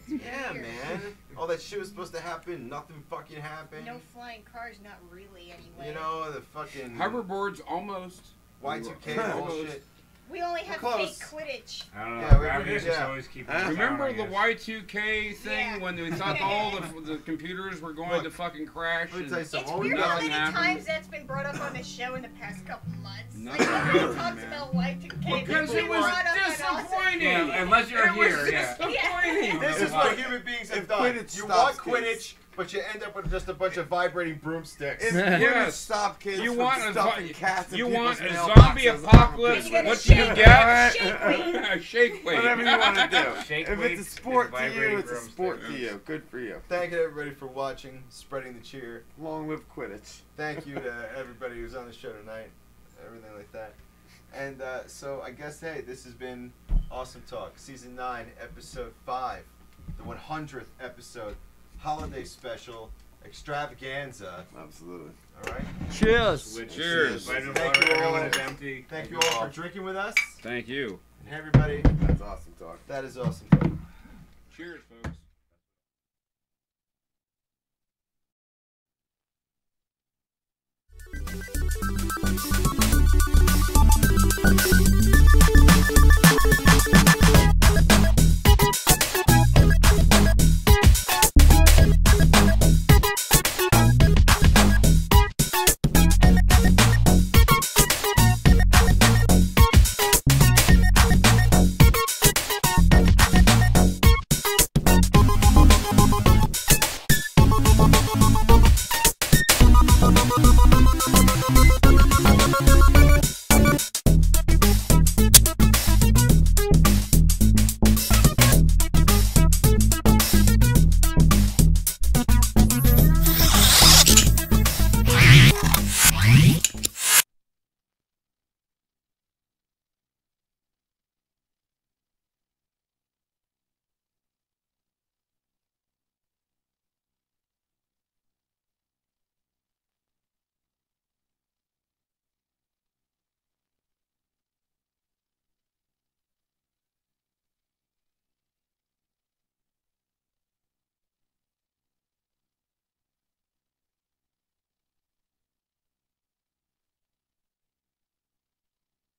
Yeah, man. All that shit was supposed to happen. Nothing fucking happened. No flying cars, not really anyway. You know, the fucking Hoverboards almost. Y2K bullshit. We only have We're fake close. Quidditch. I don't know. Yeah, Gravity yeah. just always keep us Remember down, I the guess. Y2K thing Yeah. when we thought all the computers were going Look, to fucking crash? let me and- tell you something. It's All we weird got how nothing many happened. times that's been brought up on the show in the past couple months. Nothing Like, nobody happened, talks man. about Y2K. Because It's it been was brought up on us. disappointing. Yeah, unless you're It was here, yeah. disappointing. This is what human beings have done. Quidditch You stops want Quidditch, but you end up with just a bunch of vibrating broomsticks. It's Yes. to stop kids You from want a stuffing zo- cats in you people's want a mailboxes. zombie apocalypse? You get a What do you shake- get? shake weight. A shake weight. Whatever you want to do. Shake If weight it's a sport and to you, vibrating it's a sport to broomstick. you. Good for you. Thank you to everybody for watching, spreading the cheer. Long live Quidditch. Thank you to everybody who's on the show tonight, everything like that. And so I guess, hey, this has been Awesome Talk, Season 9, Episode 5, the 100th episode, holiday special, extravaganza. Absolutely. All right? Cheers. Cheers. Thank you Water, all. everyone is empty. Thank you all for drinking with us. Thank you. And hey, everybody, That's awesome talk. that is Awesome Talk. Cheers, folks.